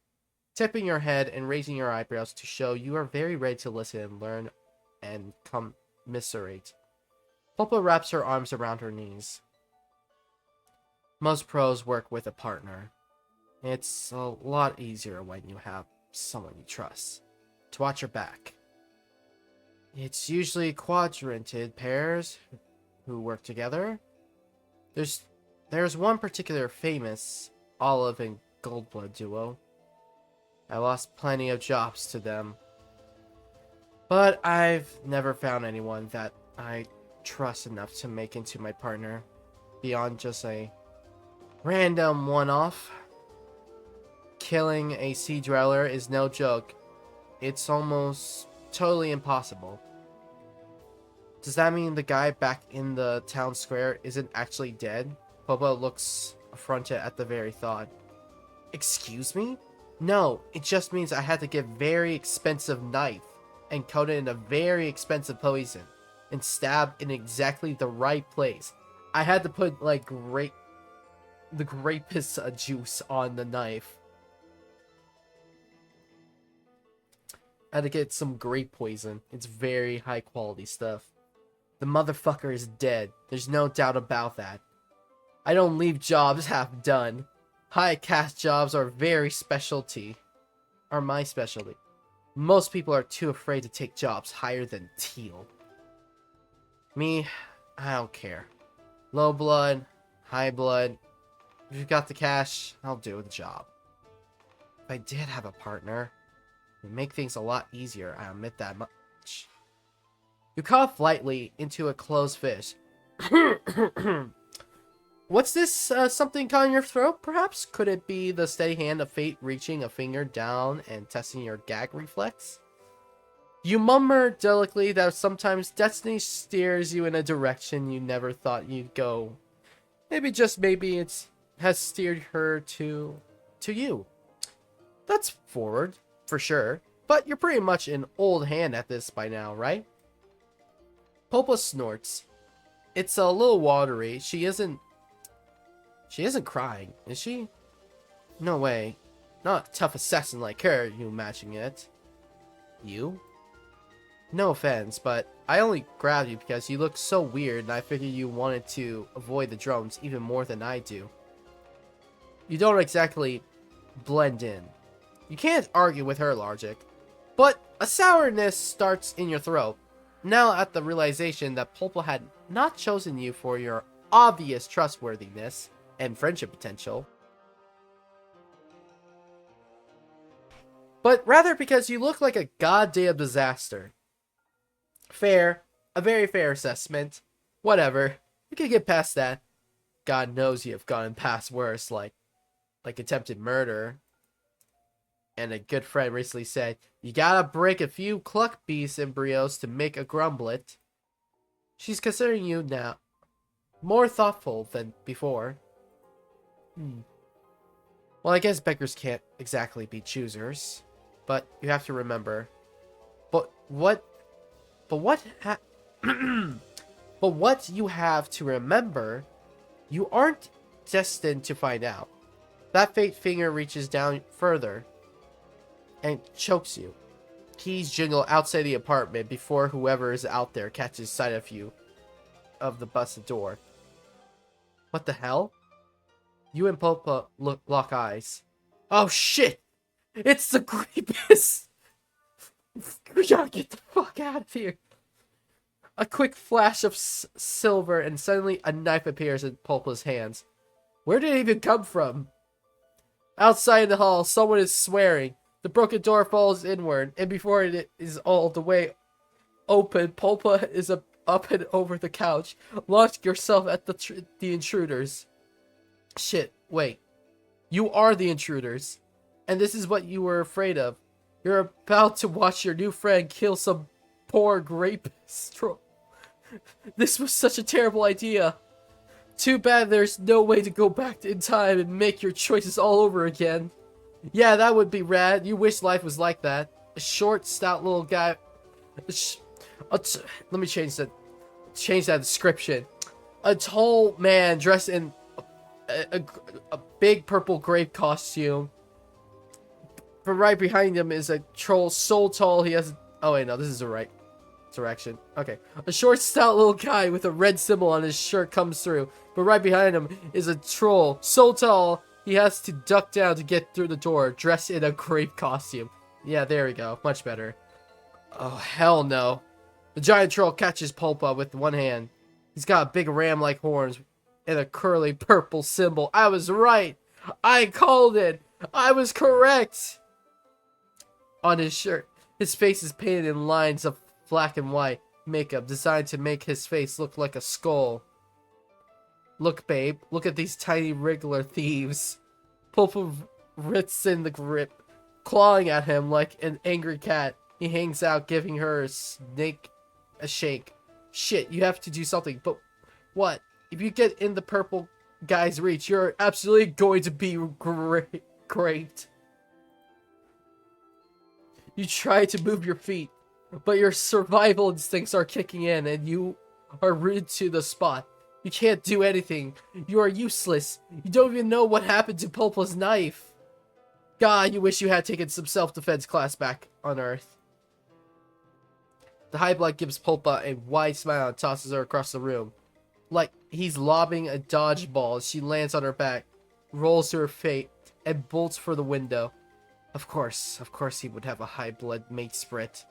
tipping your head and raising your eyebrows to show you are very ready to listen and learn and commiserate. Pulpa wraps her arms around her knees. Most pros work with a partner. It's a lot easier when you have someone you trust to watch your back. It's usually quadranted pairs who work together. There's one particular famous Olive and Goldblood duo. I lost plenty of jobs to them, but I've never found anyone that I trust enough to make into my partner beyond just a random one-off. Killing a sea dweller is no joke. It's almost totally impossible. Does that mean the guy back in the town square isn't actually dead? Pulpa looks affronted at the very thought. Excuse me? No, it just means I had to get very expensive knife and coat it in a very expensive poison and stab in exactly the right place. I had to put like the grapes juice on the knife. I had to get some grape poison. It's very high quality stuff. The motherfucker is dead. There's no doubt about that. I don't leave jobs half done. High cash jobs are my specialty. Most people are too afraid to take jobs higher than teal. Me, I don't care. Low blood, high blood. If you've got the cash, I'll do the job. If I did have a partner, it would make things a lot easier, I admit that much. You cough lightly into a closed fist. What's this, something caught in your throat, perhaps? Could it be the steady hand of fate reaching a finger down and testing your gag reflex? You murmur delicately that sometimes destiny steers you in a direction you never thought you'd go. Maybe, just maybe, it has steered her to you. That's forward, for sure, but you're pretty much an old hand at this by now, right? Popa snorts. It's a little watery. She isn't crying, is she? No way. Not a tough assassin like her, you imagine it. You? No offense, but I only grabbed you because you look so weird and I figured you wanted to avoid the drones even more than I do. You don't exactly blend in. You can't argue with her logic. But a sourness starts in your throat. Now at the realization that Pulpa had not chosen you for your obvious trustworthiness and friendship potential, but rather because you look like a goddamn disaster. Fair. A very fair assessment. Whatever. We can get past that. God knows you have gotten past worse, like attempted murder. And a good friend recently said, you gotta break a few cluck beast embryos to make a grumblet. She's considering you now more thoughtful than before. Well, I guess beggars can't exactly be choosers. But you have to remember. But what you have to remember, you aren't destined to find out. That fate finger reaches down further and chokes you. Keys jingle outside the apartment before whoever is out there catches sight of you, of the busted door. What the hell? You and Popa lock eyes. Oh shit! It's the Grapist! We gotta get the fuck out of here. A quick flash of silver and suddenly a knife appears in Pulpa's hands. Where did it even come from? Outside in the hall, someone is swearing. The broken door falls inward, and before it is all the way open, Pulpa is up and over the couch. Launch yourself at the intruders. Shit, wait. You are the intruders. And this is what you were afraid of. You're about to watch your new friend kill some poor grapist troll. This was such a terrible idea. Too bad there's no way to go back in time and make your choices all over again. Yeah, that would be rad. You wish life was like that. A short, stout little guy. Let me change that description. A tall man dressed in a big purple grape costume. But right behind him is a troll so tall he has... Oh wait, no, this is the right direction. Okay. A short, stout little guy with a red symbol on his shirt comes through. But right behind him is a troll so tall he has to duck down to get through the door, dressed in a grape costume. Yeah, there we go. Much better. Oh, hell no. The giant troll catches Pulpa with one hand. He's got big ram-like horns and a curly purple symbol. I was right. I called it. I was correct. On his shirt, his face is painted in lines of black and white makeup designed to make his face look like a skull. Look, babe. Look at these tiny regular thieves. Pulpa wrists in the grip, clawing at him like an angry cat. He hangs out, giving her a shake. Shit, you have to do something. But what? If you get in the purple guy's reach, you're absolutely going to be great. You try to move your feet, but your survival instincts are kicking in and you are rooted to the spot. You can't do anything. You are useless. You don't even know what happened to Pulpa's knife. God, you wish you had taken some self-defense class back on Earth. The High Blood gives Pulpa a wide smile and tosses her across the room. Like he's lobbing a dodgeball as she lands on her back, rolls to her feet, and bolts for the window. Of course he would have a High Blood mate sprint.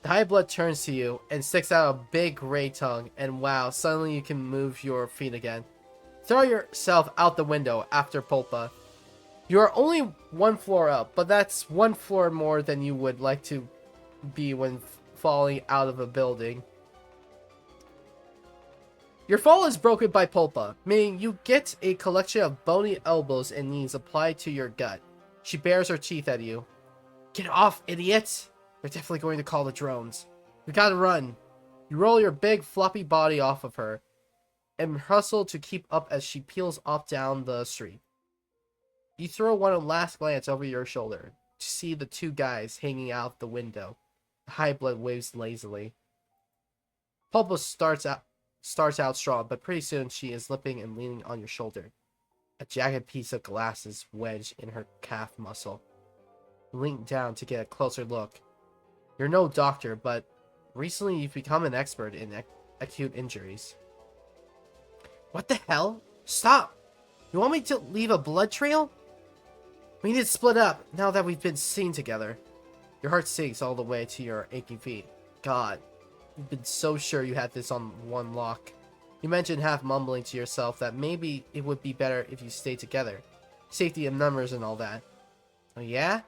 The High Blood turns to you and sticks out a big gray tongue, and wow, suddenly you can move your feet again. Throw yourself out the window after Pulpa. You are only one floor up, but that's one floor more than you would like to be when falling out of a building. Your fall is broken by Pulpa, meaning you get a collection of bony elbows and knees applied to your gut. She bares her teeth at you. Get off, idiot! They're definitely going to call the drones. We gotta run. You roll your big floppy body off of her and hustle to keep up as she peels off down the street. You throw one last glance over your shoulder to see the two guys hanging out the window. The High Blood waves lazily. Pulpa starts out strong, but pretty soon she is lipping and leaning on your shoulder. A jagged piece of glass is wedged in her calf muscle. You lean down to get a closer look. You're no doctor, but recently you've become an expert in acute injuries. What the hell? Stop! You want me to leave a blood trail? We need to split up now that we've been seen together. Your heart sinks all the way to your aching feet. God, you've been so sure you had this on one lock. You mentioned half mumbling to yourself that maybe it would be better if you stayed together. Safety in numbers and all that. Oh yeah?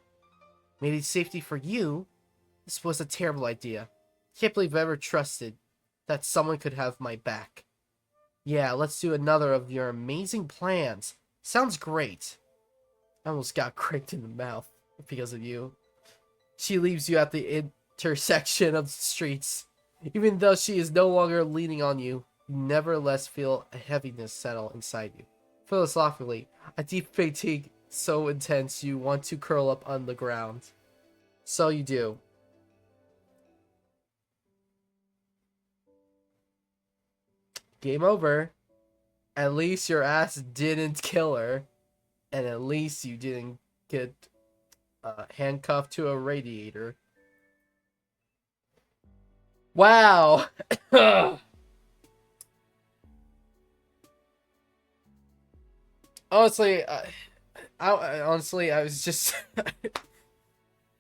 Maybe safety for you? This was a terrible idea. Can't believe I ever trusted that someone could have my back. Yeah, let's do another of your amazing plans. Sounds great. I almost got cricked in the mouth because of you. She leaves you at the intersection of the streets. Even though she is no longer leaning on you, you nevertheless feel a heaviness settle inside you. Philosophically, a deep fatigue so intense you want to curl up on the ground. So you do. Game over. At least your ass didn't kill her. And at least you didn't get handcuffed to a radiator. Wow. Honestly, I was just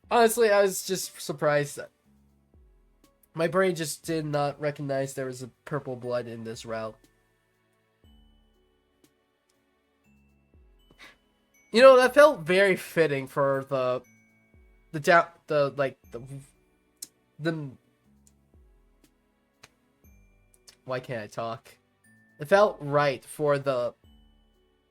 honestly, I was just surprised that my brain just did not recognize there was a purple blood in this route. You know, that felt very fitting for the why can't I talk? It felt right for the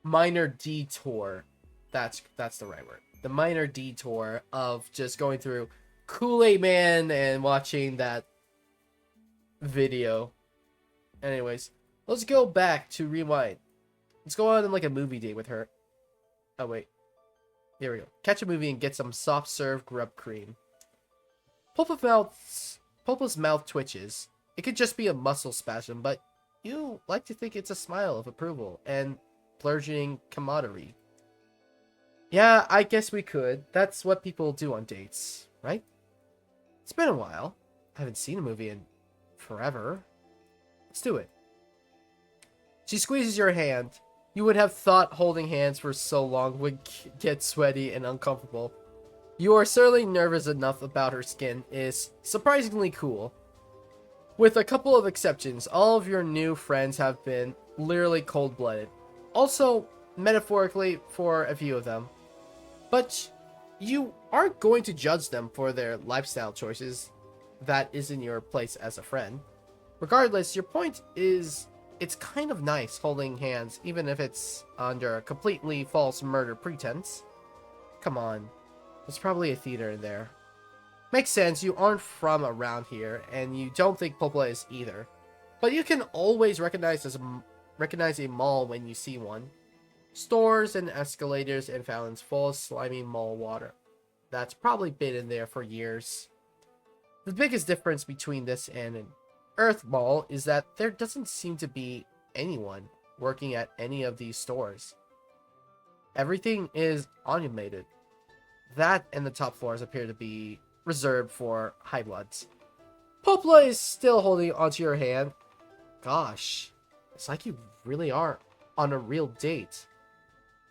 minor detour. That's the right word. The minor detour of just going through Kool-Aid Man and watching that video. Anyways, let's go back to rewind. Let's go on like a movie date with her. Oh wait, here we go. Catch a movie and get some soft serve grub cream. Pulpa's mouth twitches. It could just be a muscle spasm, but you like to think it's a smile of approval and burgeoning camaraderie. Yeah, I guess we could. That's what people do on dates, right? It's been a while. I haven't seen a movie in forever. Let's do it. She squeezes your hand. You would have thought holding hands for so long would get sweaty and uncomfortable. You are certainly nervous enough about her skin is surprisingly cool. With a couple of exceptions, all of your new friends have been literally cold-blooded. Also, metaphorically for a few of them. But you aren't going to judge them for their lifestyle choices. That isn't your place as a friend. Regardless, your point is it's kind of nice holding hands, even if it's under a completely false murder pretense. Come on, there's probably a theater in there. Makes sense, you aren't from around here, and you don't think Pulpa is either. But you can always recognize a mall when you see one. Stores and escalators and fountains full of slimy mall water. that's probably been in there for years. The biggest difference between this and an Earth Mall is that there doesn't seem to be anyone working at any of these stores. Everything is automated. That and the top floors appear to be reserved for high bloods. Popla is still holding onto your hand. Gosh, it's like you really are on a real date.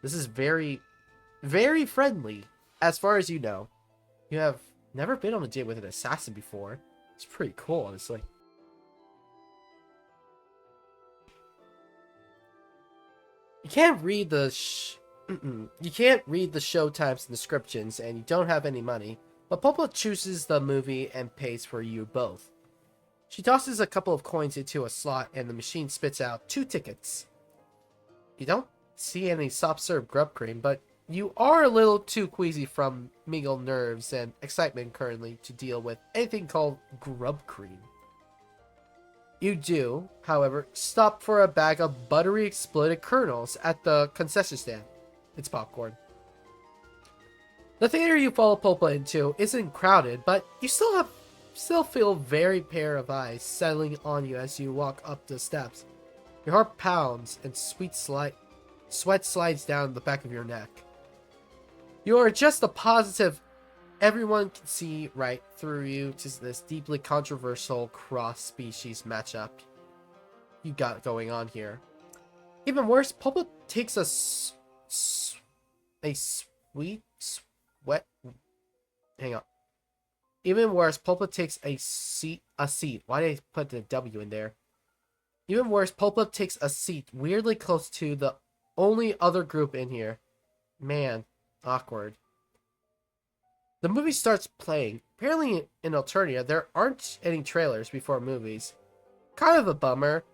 This is very, very friendly. As far as you know, you have never been on a date with an assassin before. It's pretty cool, honestly. You can't read the you can't read the show times and descriptions, and you don't have any money. But Popla chooses the movie and pays for you both. She tosses a couple of coins into a slot, and the machine spits out 2 tickets. You don't see any soft serve grub cream, but you are a little too queasy from mingled nerves and excitement currently to deal with anything called grub cream. You do, however, stop for a bag of buttery exploded kernels at the concession stand. It's popcorn. The theater you follow Popla into isn't crowded, but you still feel very pair of eyes settling on you as you walk up the steps. Your heart pounds and sweat slides down the back of your neck. You are just a positive everyone can see right through you to this deeply controversial cross-species matchup you got going on here. Even worse, Popla takes a sweet sweat. Hang on. Even worse, Popla takes a seat. Why did I put the W in there? Even worse, Popla takes a seat weirdly close to the only other group in here. Man, awkward. The movie starts playing. Apparently in Alternia, there aren't any trailers before movies. Kind of a bummer.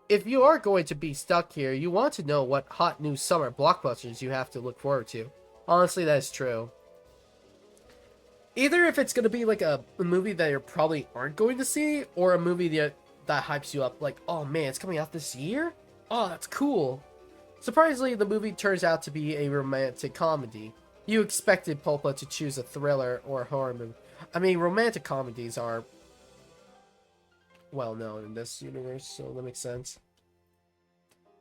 If you are going to be stuck here, you want to know what hot new summer blockbusters you have to look forward to. Honestly, that is true. Either if it's going to be like a movie that you probably aren't going to see, or a movie that hypes you up like, oh man, it's coming out this year? Oh, that's cool. Surprisingly, the movie turns out to be a romantic comedy. You expected Popla to choose a thriller or a horror movie. I mean, romantic comedies are well known in this universe, so that makes sense.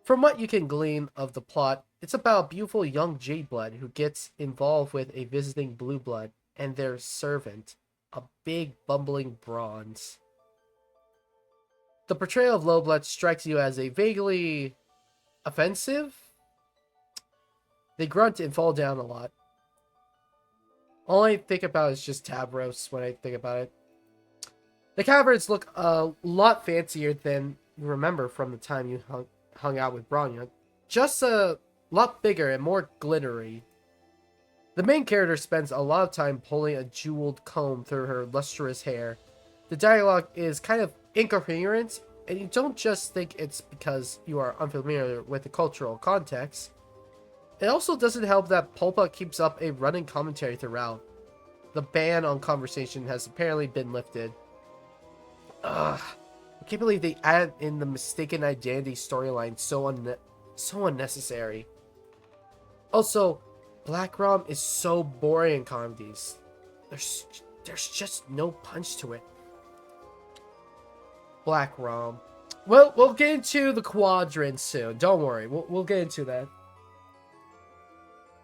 From what you can glean of the plot, it's about a beautiful young Jade Blood who gets involved with a visiting Blue Blood and their servant, a big bumbling bronze. The portrayal of Low Blood strikes you as a vaguely offensive. They grunt and fall down a lot. All I think about is just Tabros when I think about it. The caverns look a lot fancier than you remember from the time you hung out with Bronya. Just a lot bigger and more glittery. The main character spends a lot of time pulling a jeweled comb through her lustrous hair. The dialogue is kind of incoherent, and you don't just think it's because you are unfamiliar with the cultural context. It also doesn't help that Popla keeps up a running commentary throughout. The ban on conversation has apparently been lifted. Ugh. I can't believe they added in the mistaken identity storyline so unnecessary. Also, Black Rom is so boring in comedies. There's just no punch to it. Black Rom. Well, we'll get into the quadrants soon. Don't worry. We'll get into that.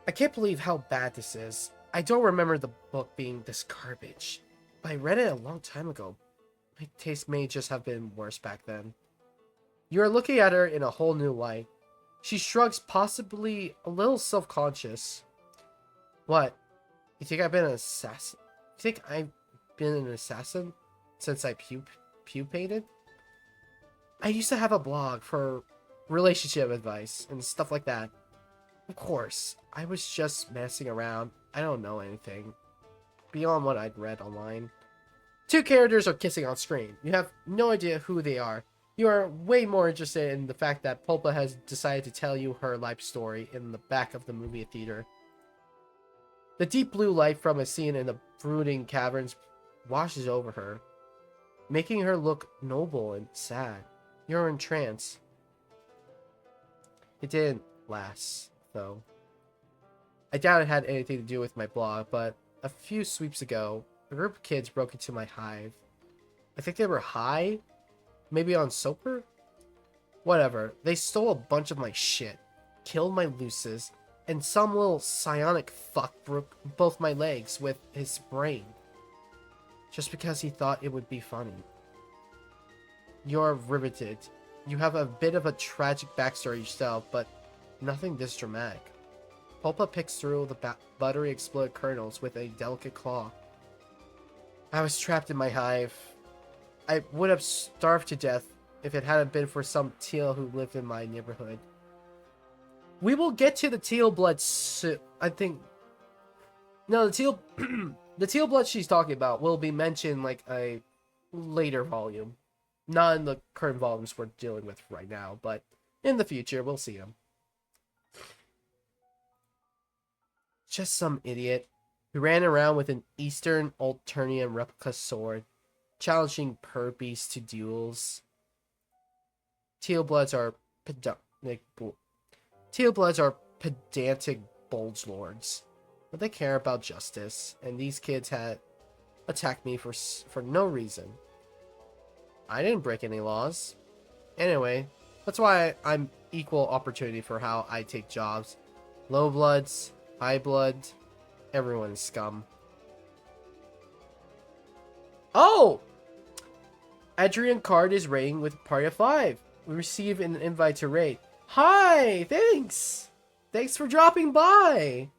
I can't believe how bad this is. I don't remember the book being this garbage, but I read it a long time ago. My taste may just have been worse back then. You are looking at her in a whole new light. She shrugs, possibly a little self-conscious. What? You think I've been an assassin? You think I've been an assassin since I pupated? I used to have a blog for relationship advice and stuff like that. Of course, I was just messing around. I don't know anything beyond what I'd read online. 2 characters are kissing on screen. You have no idea who they are. You are way more interested in the fact that Popla has decided to tell you her life story in the back of the movie theater. The deep blue light from a scene in the brooding caverns washes over her, making her look noble and sad. You're in trance. It didn't last, though. I doubt it had anything to do with my blog, but a few sweeps ago, a group of kids broke into my hive. I think they were high? Maybe on sober? Whatever. They stole a bunch of my shit, killed my luces, and some little psionic fuck broke both my legs with his brain. Just because he thought it would be funny. You're riveted. You have a bit of a tragic backstory yourself, but nothing this dramatic. Pulpa picks through the buttery exploded kernels with a delicate claw. I was trapped in my hive. I would have starved to death if it hadn't been for some teal who lived in my neighborhood. We will get to the teal blood soon. I think... No, the teal... the teal blood she's talking about will be mentioned like a later volume. Not in the current volumes we're dealing with right now, but in the future, we'll see them. Just some idiot who ran around with an Eastern Alternian replica sword, challenging Purbeast to duels. Teal bloods are pedantic bulge lords, but they care about justice, and these kids had attacked me for no reason. I didn't break any laws. Anyway, that's why I'm equal opportunity for how I take jobs. Low bloods, high blood, everyone's scum. Oh! Adrian card is raiding with party of 5. We receive an invite to raid. Hi! Thanks! Thanks for dropping by!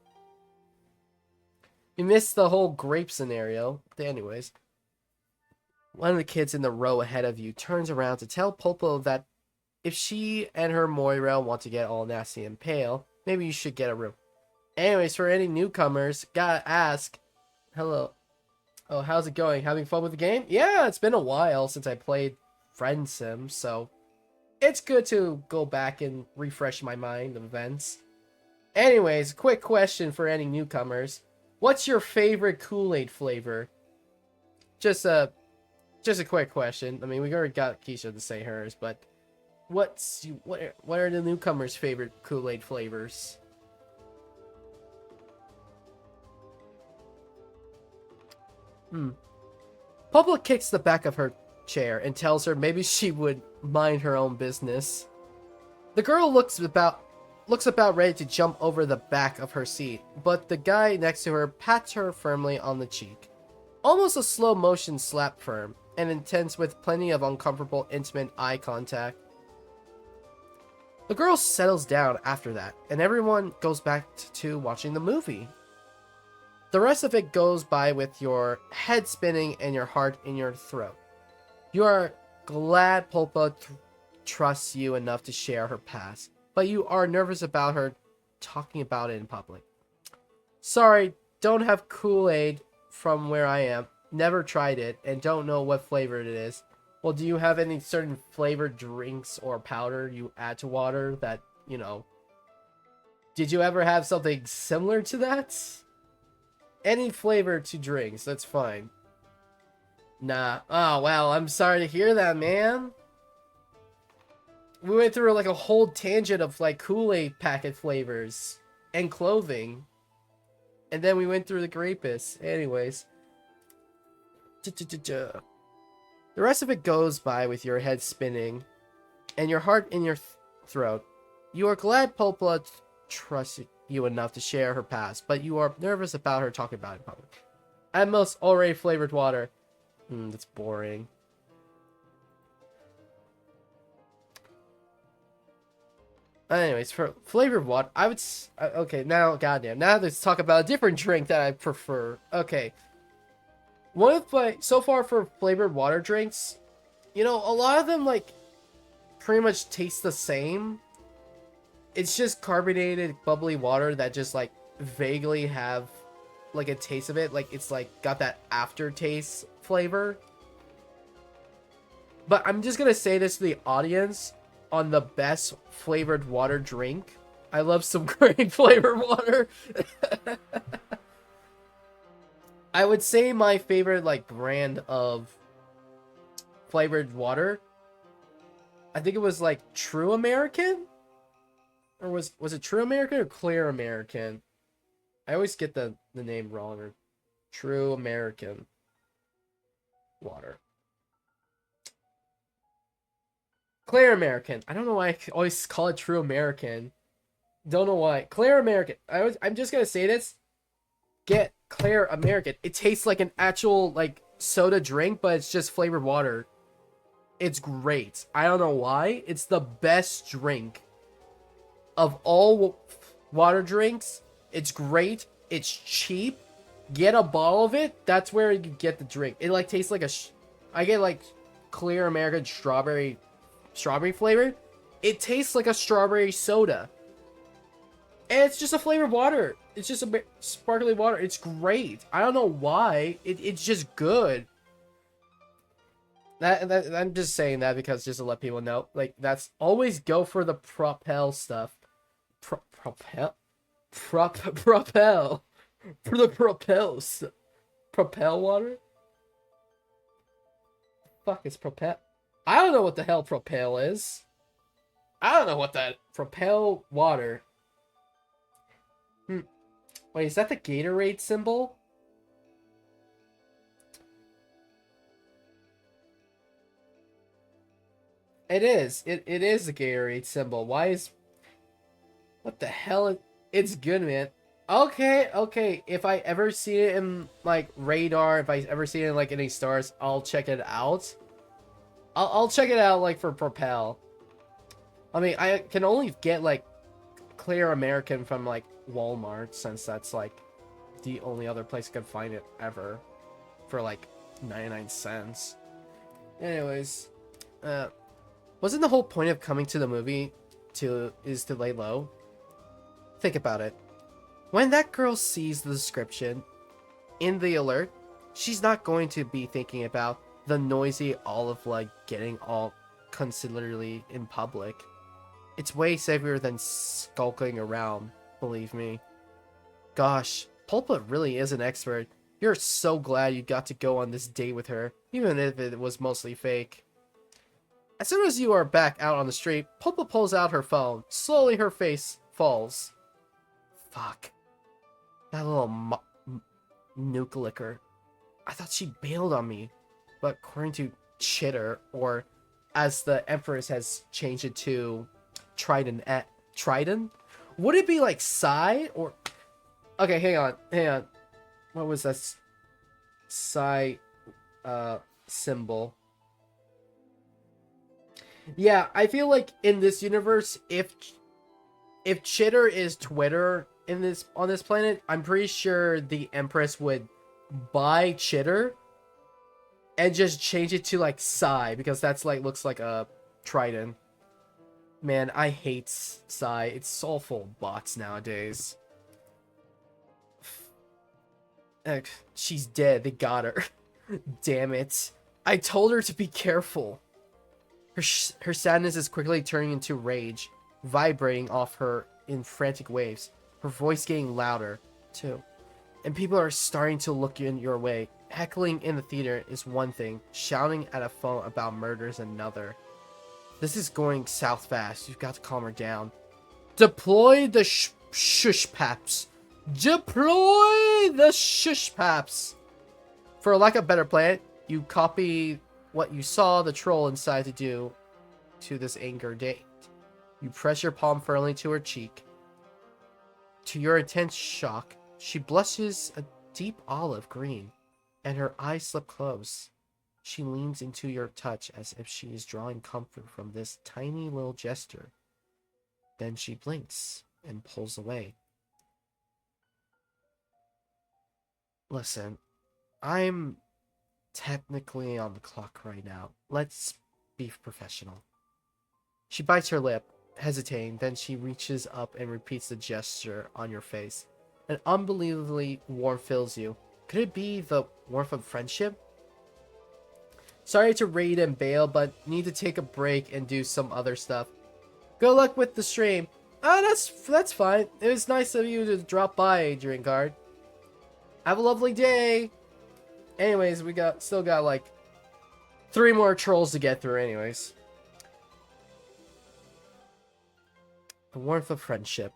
You missed the whole grape scenario. Anyways. One of the kids in the row ahead of you turns around to tell Pulpo that if she and her Moira want to get all nasty and pale, maybe you should get a room. Anyways, for any newcomers, gotta ask, hello. Oh, how's it going? Having fun with the game? Yeah, it's been a while since I played Friendsim, so it's good to go back and refresh my mind of events. Anyways, quick question for any newcomers. What's your favorite Kool-Aid flavor? Just a quick question. I mean, we already got Keisha to say hers, but what are the newcomers' favorite Kool-Aid flavors? Pulpa kicks the back of her chair and tells her maybe she would mind her own business. The girl looks about ready to jump over the back of her seat, but the guy next to her pats her firmly on the cheek. Almost a slow motion slap firm, and intense with plenty of uncomfortable intimate eye contact. The girl settles down after that, and everyone goes back to watching the movie. The rest of it goes by with your head spinning and your heart in your throat. You are glad Pulpa trusts you enough to share her past, but you are nervous about her talking about it in public. Sorry, don't have Kool-Aid from where I am. Never tried it and don't know what flavor it is. Well, do you have any certain flavored drinks or powder you add to water that, you know... Did you ever have something similar to that? Any flavor to drinks, that's fine. Nah. Oh, well, I'm sorry to hear that, man. We went through like a whole tangent of like Kool-Aid packet flavors and clothing. And then we went through the Grapes. Anyways. The rest of it goes by with your head spinning and your heart in your throat. You are glad Pulpa trusts you enough to share her past, but you are nervous about her talking about it in public. At most, already flavored water. That's boring. Anyways, for flavored water, I would... okay, now, goddamn. Now let's talk about a different drink that I prefer. Okay. One of my... So far for flavored water drinks, you know, a lot of them, like, pretty much taste the same. It's just carbonated, bubbly water that just, like, vaguely have, like, a taste of it. Like, it's, like, got that aftertaste flavor. But I'm just gonna say this to the audience on the best flavored water drink. I love some grape flavored water. I would say my favorite, like, brand of flavored water, I think it was, like, True American? Or was it True American or Clear American? I always get the name wrong. Or True American water. Clear American. I don't know why I always call it True American. Don't know why. Clear American. I'm just gonna say this. Get Clear American. It tastes like an actual like soda drink, but it's just flavored water. It's great. I don't know why. It's the best drink of all water drinks. It's great. It's cheap. Get a bottle of it. That's where you get the drink. It like tastes like I get like Clear American strawberry flavored. It tastes like a strawberry soda. And it's just a flavored water. It's just a sparkly water. It's great. I don't know why. It's just good. That I'm just saying that because just to let people know. Like, that's always go for the propel stuff. Propel? Propel. For the propels. Propel water? Fuck is propel? I don't know what the hell propel is. I don't know what that propel water. Wait, is that the Gatorade symbol? It is. It is the Gatorade symbol. Why is... What the hell? It's good, man. Okay. If I ever see it in, like, radar, if I ever see it in, like, any stars, I'll check it out. I'll check it out, like, for Propel. I mean, I can only get, like, Clear American from, like, Walmart, since that's, like, the only other place I could find it ever. For, like, 99 cents. Anyways, wasn't the whole point of coming to the movie to lay low? Think about it. When that girl sees the description in the alert, she's not going to be thinking about the noisy olive leg getting all considerably in public. It's way safer than skulking around, believe me. Gosh, Pulpa really is an expert. You're so glad you got to go on this date with her, even if it was mostly fake. As soon as you are back out on the street, Pulpa pulls out her phone. Slowly her face falls. Fuck. That little nuke licker. I thought she bailed on me. But according to Chitter, or as the Empress has changed it to Trident. Trident? Would it be like Psy or... Okay, hang on. What was that Psy symbol? Yeah, I feel like in this universe, if Chitter is Twitter on this planet, I'm pretty sure the Empress would buy Chitter and just change it to like Psy, because that's like looks like a trident. Man, I hate Psy. It's so full of bots nowadays. She's dead. They got her. Damn it. I told her to be careful. Her sadness is quickly turning into rage, vibrating off her in frantic waves. Her voice getting louder, too. And people are starting to look in your way. Heckling in the theater is one thing. Shouting at a phone about murder is another. This is going south fast. You've got to calm her down. Deploy the shush paps. Deploy the shush paps. For lack of a better plan, you copy what you saw the troll inside to do to this anger date. You press your palm firmly to her cheek. To your intense shock, she blushes a deep olive green, and her eyes slip close. She leans into your touch as if she is drawing comfort from this tiny little gesture. Then she blinks and pulls away. Listen, I'm technically on the clock right now. Let's be professional. She bites her lip, hesitating, then she reaches up and repeats the gesture on your face. An unbelievably warmth fills you. Could it be the warmth of friendship? Sorry to raid and bail, but need to take a break and do some other stuff. Good luck with the stream. That's fine. It was nice of you to drop by, Drinkard. Have a lovely day. Anyways, we still got like 3 more trolls to get through anyways. The warmth of friendship.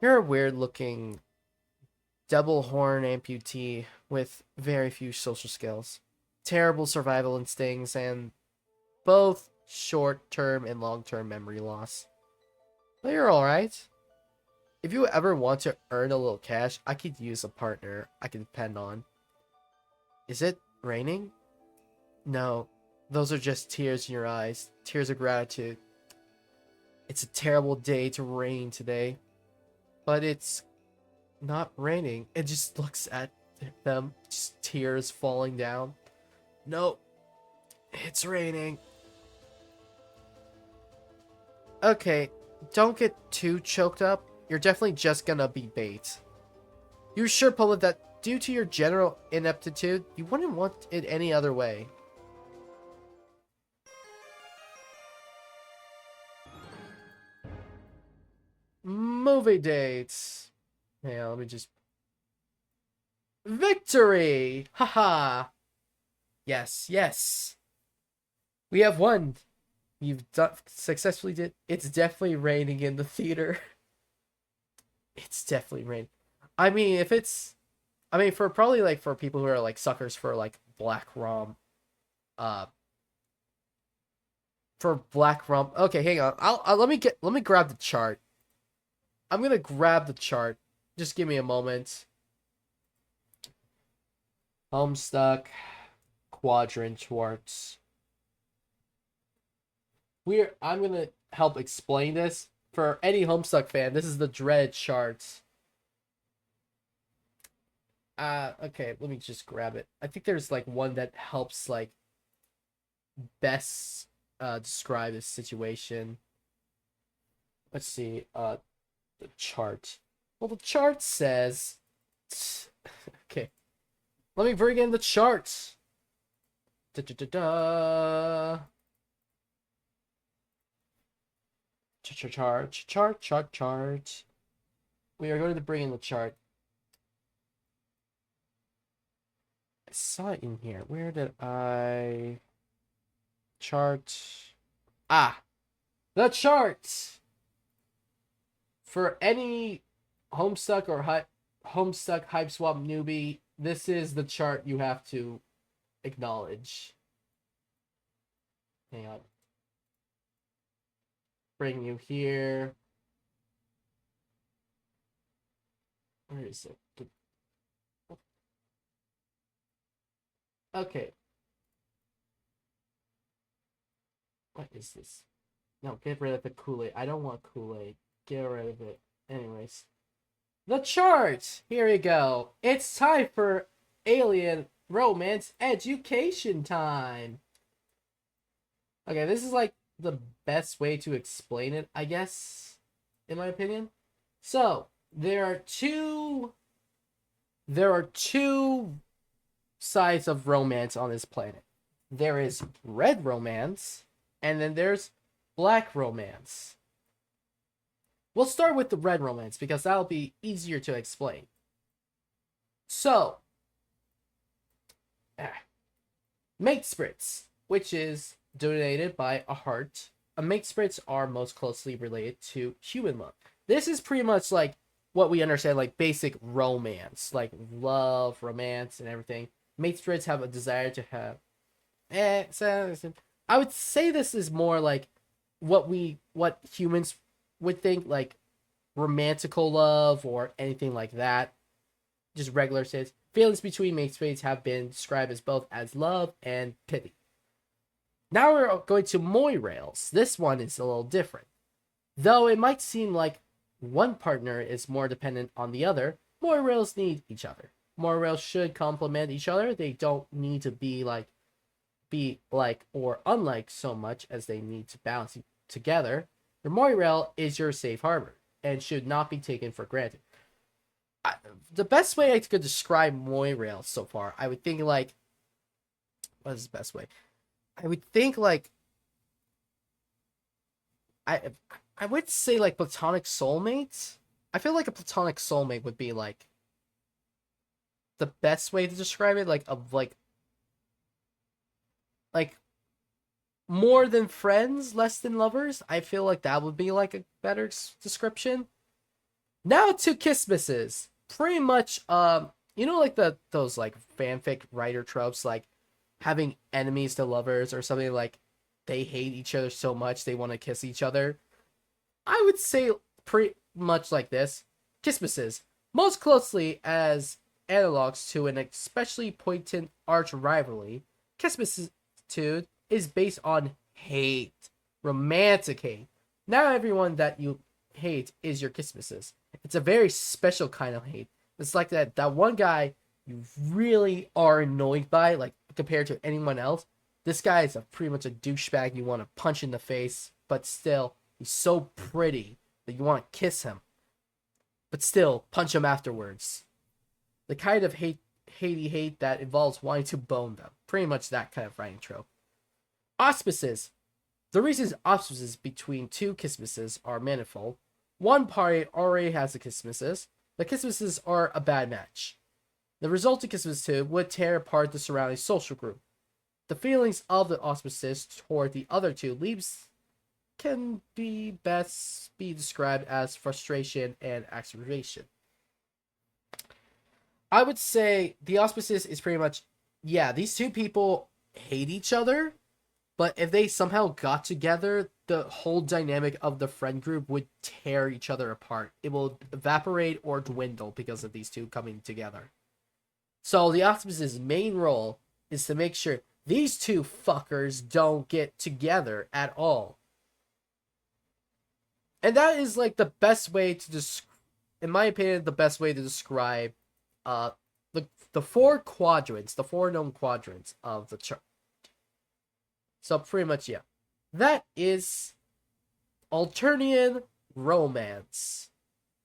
You're a weird looking double horn amputee with very few social skills, terrible survival instincts, and both short-term and long-term memory loss. But you're alright. If you ever want to earn a little cash, I could use a partner I can depend on. Is it raining? No, those are just tears in your eyes. Tears of gratitude. It's a terrible day to rain today. But it's not raining. It just looks at them. Just tears falling down. No, it's raining. Okay, don't get too choked up. You're definitely just gonna be bait. You're sure, Pola, that due to your general ineptitude, you wouldn't want it any other way. Movie dates. Yeah, let me just... Victory! Haha! Yes, yes. We have won. You've successfully did. It's definitely raining in the theater. It's definitely raining. I mean, if it's... I mean, for probably, like, for people who are, like, suckers for, like, black rom. For black rom... Okay, hang on. Let me grab the chart. I'm gonna grab the chart. Just give me a moment. Homestuck. Quadrant charts. I'm gonna help explain this. For any Homestuck fan, this is the dreaded charts. Okay, let me just grab it. I think there's like one that helps like best describe this situation. Let's see, the chart. Well, the chart says okay. Let me bring in the charts. Da da da da. Chart. We are going to bring in the chart. I saw it in here. Where did I... Chart... Ah! The chart! For any Homestuck or Homestuck Hiveswap newbie, this is the chart you have to acknowledge. Hang on. Bring you here. Where is it? Okay. What is this? No, get rid of the Kool-Aid. I don't want Kool-Aid. Get rid of it. Anyways. The chart! Here we go. It's time for Alien Romance Education time. Okay, this is like the best way to explain it, I guess, in my opinion. So, there are two sides of romance on this planet. There is red romance, and then there's black romance. We'll start with the red romance because that'll be easier to explain. So, mate spritz, which is donated by a heart. Mate spritz are most closely related to human love. This is pretty much like what we understand, like basic romance, like love, romance, and everything. Mate spritz have a desire to have. I would say this is more like what humans would think, like romantical love or anything like that. Just regular sense. Feelings between mate spritz have been described as both as love and pity. Now we're going to Moy Rails. This one is a little different. Though it might seem like one partner is more dependent on the other, Moy Rails need each other. Moy Rails should complement each other. They don't need to be like or unlike so much as they need to balance together. The Moy Rail is your safe harbor and should not be taken for granted. The best way I could describe Moy Rails so far, I would think like, what is the best way? I would think like I would say like platonic soulmates. I feel like a platonic soulmate would be like the best way to describe it, like more than friends, less than lovers. I feel like that would be like a better description. Now to Kissmasses. pretty much like those like fanfic writer tropes, like having enemies to lovers or something, like they hate each other so much they want to kiss each other. I would say pretty much like this. Kisses, most closely as analogs to an especially poignant arch rivalry, Kisses is based on hate, romantic hate. Not everyone that you hate is your Kisses. It's a very special kind of hate. It's like that one guy you really are annoyed by, like compared to anyone else. This guy is pretty much a douchebag you want to punch in the face, but still, he's so pretty that you want to kiss him, but still punch him afterwards. The kind of hate that involves wanting to bone them. Pretty much that kind of writing trope. Auspices. The reasons auspices between two Kisses are manifold. One party already has the Kisses. The Kisses are a bad match. The resulting Kisses would tear apart the surrounding social group. The feelings of the auspices toward the other two leaves can best be described as frustration and exacerbation. I would say the auspices is pretty much, yeah, these two people hate each other, but if they somehow got together, the whole dynamic of the friend group would tear each other apart. It will evaporate or dwindle because of these two coming together. So the auspices' main role is to make sure these two fuckers don't get together at all. And that is like the best way to in my opinion, the best way to describe the four quadrants, the four known quadrants of the chart. So pretty much, yeah. That is Alternian romance.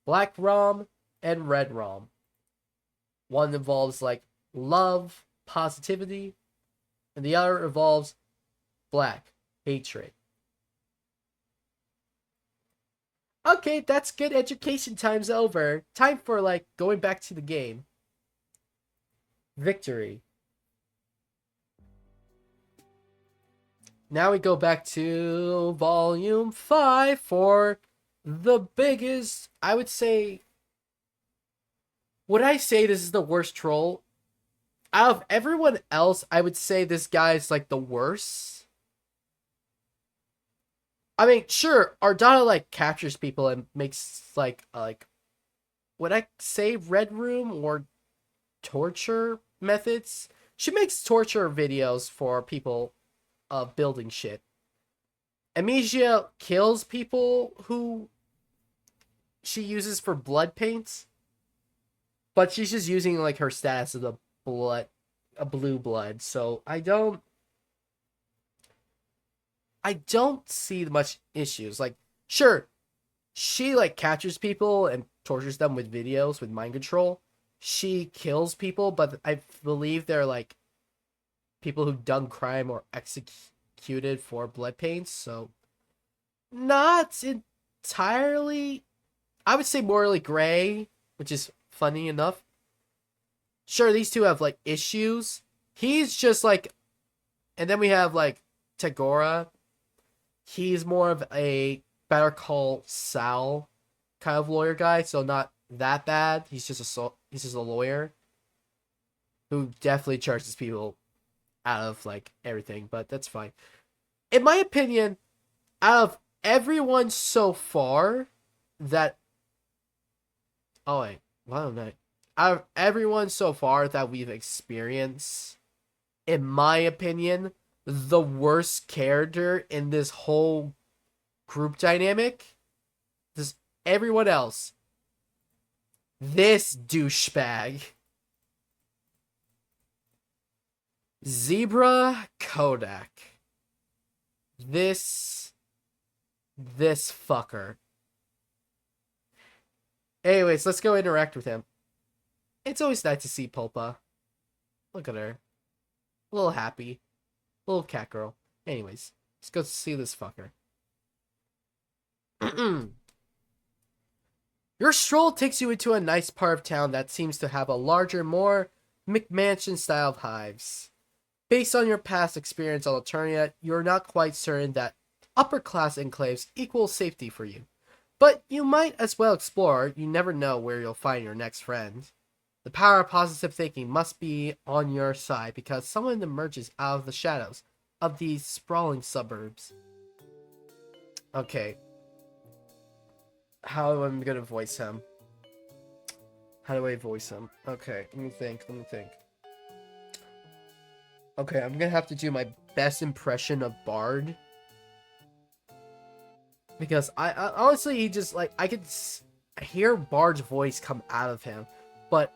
Black rom and red rom. One involves like love, positivity, and the other involves black, hatred. Okay, that's good. Education time's over. Time for like going back to the game. Victory. Now we go back to volume 5 for the biggest, I would say, would I say this is the worst troll? Out of everyone else, I would say this guy's like the worst. I mean, sure, Ardana like captures people and makes like would I say red room or torture methods? She makes torture videos for people building shit. Amicia kills people who she uses for blood paints, but she's just using like her status of a blue blood. So I don't see much issues. Like, sure, she like captures people and tortures them with videos with mind control. She kills people, but I believe they're like people who've done crime or executed for blood paints. So not entirely, I would say morally gray, which is funny enough. Sure, these two have like issues. He's just like, and then we have like Tagora. He's more of a Better Call Saul kind of lawyer guy, so not that bad. He's just a lawyer who definitely charges people out of like everything, but that's fine. In my opinion, out of everyone so far that out of everyone so far that we've experienced, in my opinion, the worst character in this whole group dynamic is everyone else. This douchebag. Zebra Kodak. This fucker. Anyways, let's go interact with him. It's always nice to see Pulpa. Look at her. A little happy. Little cat girl. Anyways, let's go see this fucker. Your stroll takes you into a nice part of town that seems to have a larger, more McMansion-style hives. Based on your past experience on Eternia, you're not quite certain that upper-class enclaves equal safety for you. But you might as well explore. You never know where you'll find your next friend. The power of positive thinking must be on your side because someone emerges out of the shadows of these sprawling suburbs. Okay. How am I gonna voice him? How do I voice him? Okay, let me think. Okay, I'm gonna have to do my best impression of Bard. Because I honestly, he just, like, I could hear Bard's voice come out of him. But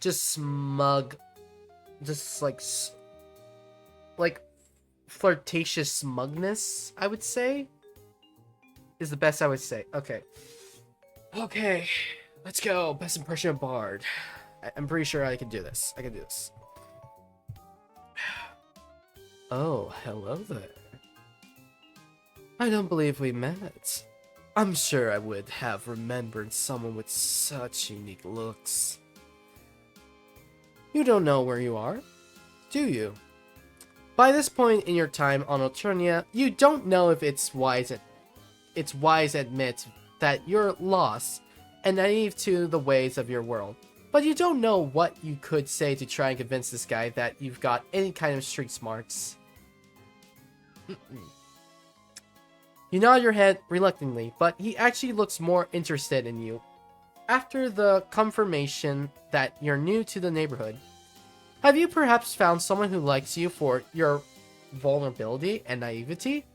just smug, just like flirtatious smugness, I would say, is the best I would say. Okay, let's go. Best impression of Bard. I'm pretty sure I can do this. Oh, hello there. I don't believe we met. I'm sure I would have remembered someone with such unique looks. You don't know where you are, do you? By this point in your time on Alternia, you don't know if it's wise to admit that you're lost and naive to the ways of your world. But you don't know what you could say to try and convince this guy that you've got any kind of street smarts. You nod your head reluctantly, but he actually looks more interested in you. After the confirmation that you're new to the neighborhood, have you perhaps found someone who likes you for your vulnerability and naivety?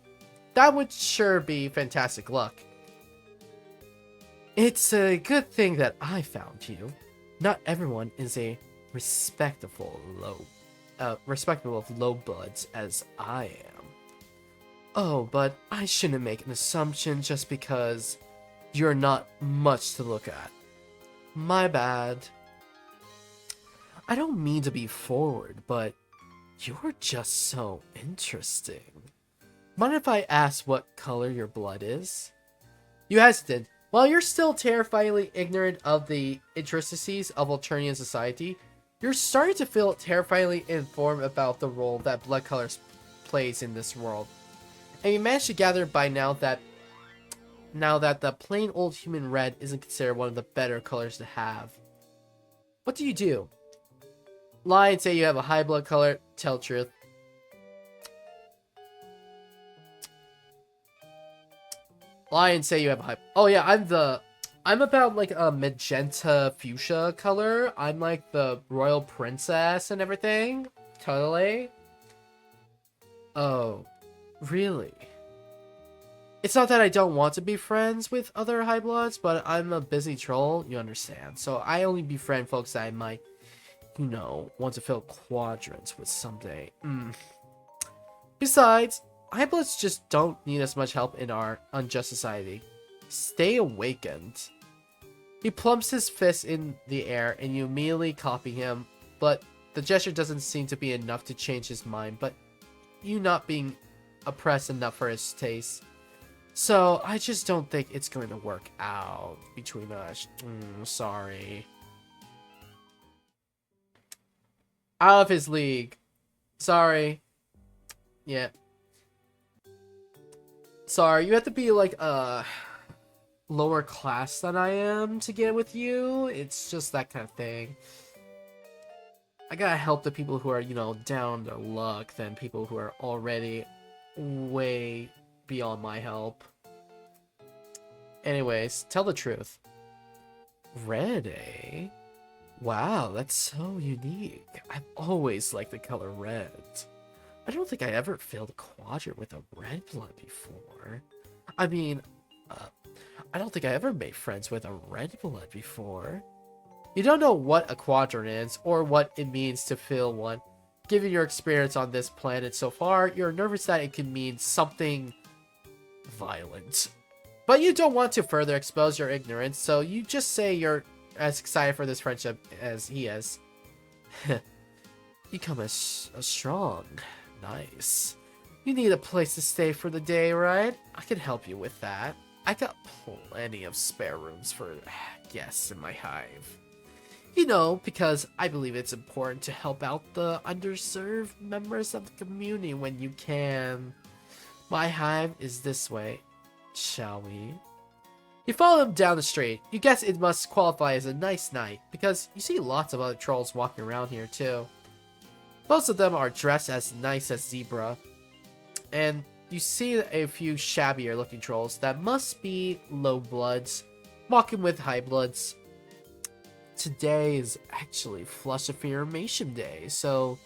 That would sure be fantastic luck. It's a good thing that I found you. Not everyone is a respectable of low bloods as I am. Oh, but I shouldn't make an assumption just because you're not much to look at. My bad. I don't mean to be forward, but you're just so interesting. Mind if I ask what color your blood is? You hesitate. While you're still terrifyingly ignorant of the intricacies of Alternian society, you're starting to feel terrifyingly informed about the role that blood colors plays in this world. And you managed to gather by now that the plain old human red isn't considered one of the better colors to have. What do you do? Lie and say you have a high blood color, tell truth. Lie and say you have a high... Oh yeah, I'm about like a magenta fuchsia color. I'm like the royal princess and everything. Totally. Oh, really? It's not that I don't want to be friends with other high bloods, but I'm a busy troll, you understand. So I only befriend folks that I might, you know, want to fill quadrants with someday. Besides, high bloods just don't need as much help in our unjust society. Stay awakened. He plumps his fist in the air and you immediately copy him, but the gesture doesn't seem to be enough to change his mind, but you not being oppressed enough for his taste. So, I just don't think it's going to work out between us. Sorry. Out of his league. Sorry. Yeah. Sorry, you have to be like lower class than I am to get with you. It's just that kind of thing. I gotta help the people who are, you know, down their luck than people who are already way beyond my help. Anyways, tell the truth. Red, eh? Wow, that's so unique. I've always liked the color red. I don't think I ever filled a quadrant with a red blood before. I mean, I don't think I ever made friends with a red blood before. You don't know what a quadrant is or what it means to fill one. Given your experience on this planet so far, you're nervous that it could mean something violent. But you don't want to further expose your ignorance, so you just say you're as excited for this friendship as he is. You come as strong. Nice. You need a place to stay for the day, right? I can help you with that. I got plenty of spare rooms for guests in my hive. You know, because I believe it's important to help out the underserved members of the community when you can. My hive is this way. Shall we? You follow them down the street. You guess it must qualify as a nice night, because you see lots of other trolls walking around here too. Most of them are dressed as nice as Zebra, and you see a few shabbier looking trolls that must be low bloods, walking with high bloods. Today is actually Flush Affirmation Day, so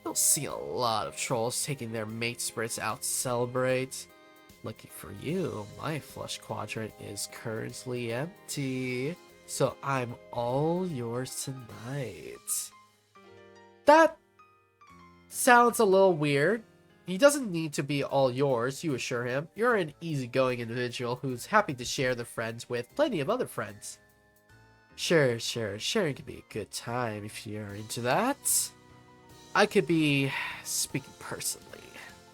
you'll see a lot of trolls taking their mate spirits out to celebrate. Lucky for you, my flush quadrant is currently empty, so I'm all yours tonight. That sounds a little weird. He doesn't need to be all yours, you assure him. You're an easygoing individual who's happy to share the friends with plenty of other friends. Sure, sharing can be a good time if you're into that. I could be speaking personally,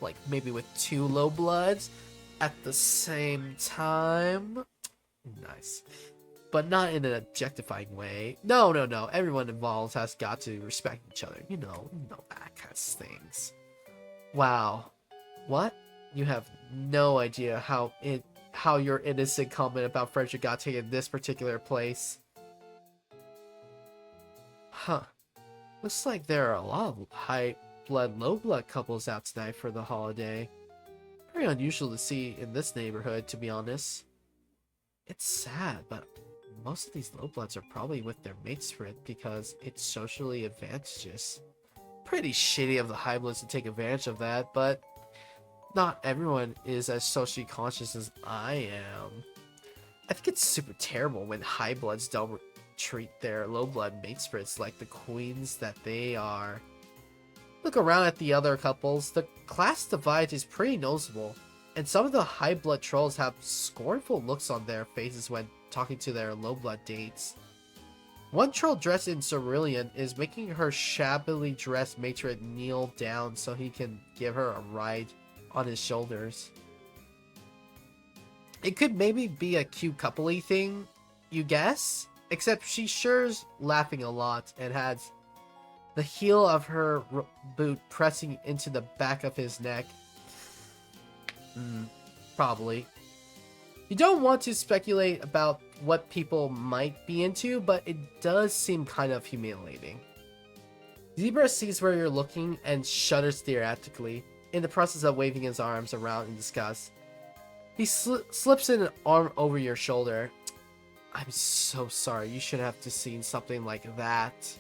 like maybe with 2 low bloods at the same time. Nice. But not in an objectifying way. No. Everyone involved has got to respect each other. You know that kind of things. Wow. What? You have no idea how your innocent comment about friendship got taken in this particular place. Huh. Looks like there are a lot of high blood, low blood couples out tonight for the holiday. Very unusual to see in this neighborhood, to be honest. It's sad, but most of these low bloods are probably with their mate spirit because it's socially advantageous. Pretty shitty of the high bloods to take advantage of that, but not everyone is as socially conscious as I am. I think it's super terrible when high bloods don't treat their low blood mate spirits like the queens that they are. Look around at the other couples. The class divide is pretty noticeable, and some of the high blood trolls have scornful looks on their faces when talking to their low blood dates. One troll dressed in cerulean is making her shabbily dressed matron kneel down so he can give her a ride on his shoulders. It could maybe be a cute coupley thing, you guess? Except she sure's laughing a lot and has the heel of her boot pressing into the back of his neck. Probably. You don't want to speculate about what people might be into, but it does seem kind of humiliating. Zebra sees where you're looking and shudders theatrically, in the process of waving his arms around in disgust. He slips in an arm over your shoulder. I'm so sorry, you shouldn't have to seen something like that.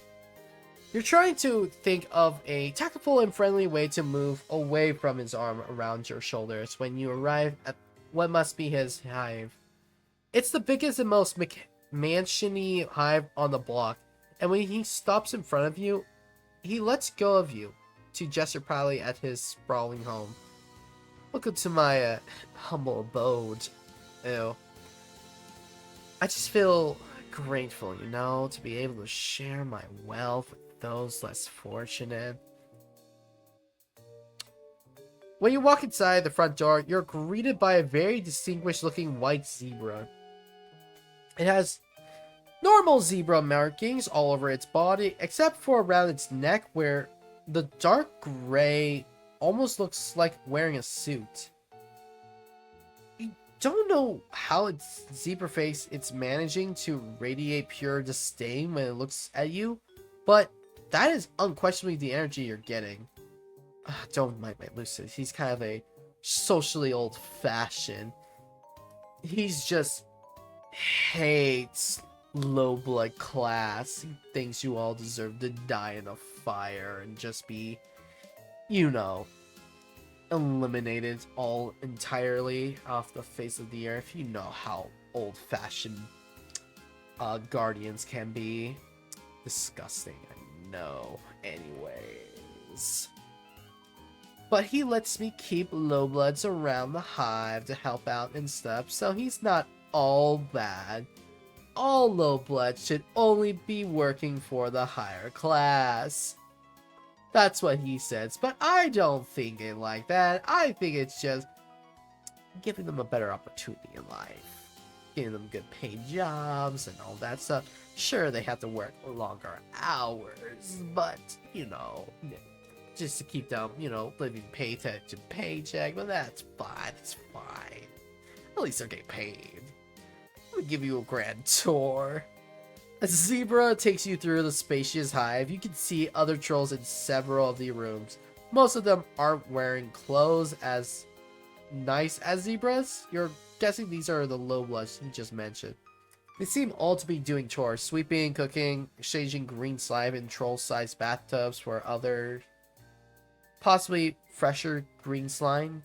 You're trying to think of a tactful and friendly way to move away from his arm around your shoulders when you arrive at what must be his hive. It's the biggest and most mansiony hive on the block, and when he stops in front of you, he lets go of you to gesture proudly at his sprawling home. Welcome to my humble abode. Ew. I just feel grateful, to be able to share my wealth with those less fortunate. When you walk inside the front door, you're greeted by a very distinguished looking white zebra. It has normal zebra markings all over its body, except for around its neck where the dark gray almost looks like wearing a suit. You don't know how its zebra face it's managing to radiate pure disdain when it looks at you, but that is unquestionably the energy you're getting. Don't mind my lucid. He's kind of a socially old-fashioned. He's just hates low blood class. He thinks you all deserve to die in a fire and just be, eliminated all entirely off the face of the earth. You know how old-fashioned guardians can be. Disgusting, I know. Anyways. But he lets me keep low bloods around the hive to help out and stuff, so he's not all bad. All low bloods should only be working for the higher class. That's what he says, but I don't think it like that. I think it's just giving them a better opportunity in life. Giving them good paid jobs and all that stuff. Sure, they have to work longer hours, but, just to keep them, living paycheck to paycheck, but that's fine. It's fine. At least they're getting paid. me give you a grand tour. As Zebra takes you through the spacious hive, you can see other trolls in several of the rooms. Most of them aren't wearing clothes as nice as Zebra's. You're guessing these are the low bloods you just mentioned. They seem all to be doing chores, sweeping, cooking, exchanging green slime in troll-sized bathtubs for other, possibly fresher green slime.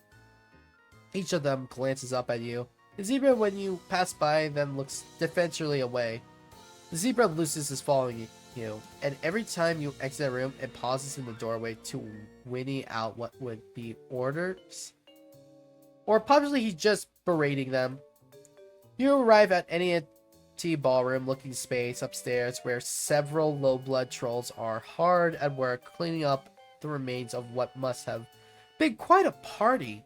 Each of them glances up at you. The zebra, when you pass by them, looks defensively away. The zebra Lucius is following you, and every time you exit a room, it pauses in the doorway to whinny out what would be orders. Or possibly he's just berating them. You arrive at any empty ballroom-looking space upstairs where several low-blood trolls are hard at work cleaning up the remains of what must have been quite a party.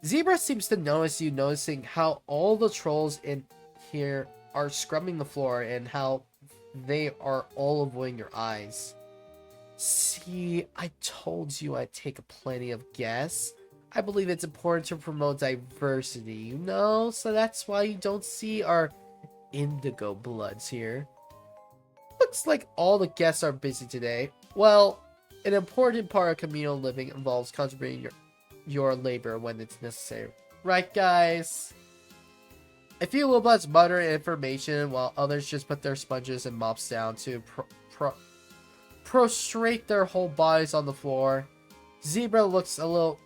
Zebra seems to notice you, noticing how all the trolls in here are scrubbing the floor and how they are all avoiding your eyes. See, I told you I'd take plenty of guests. I believe it's important to promote diversity, you know? So that's why you don't see our indigo bloods here. Looks like all the guests are busy today. Well, an important part of communal living involves contributing your labor when it's necessary. Right, guys? A few robots mutter information while others just put their sponges and mops down to prostrate their whole bodies on the floor. Zebra looks a little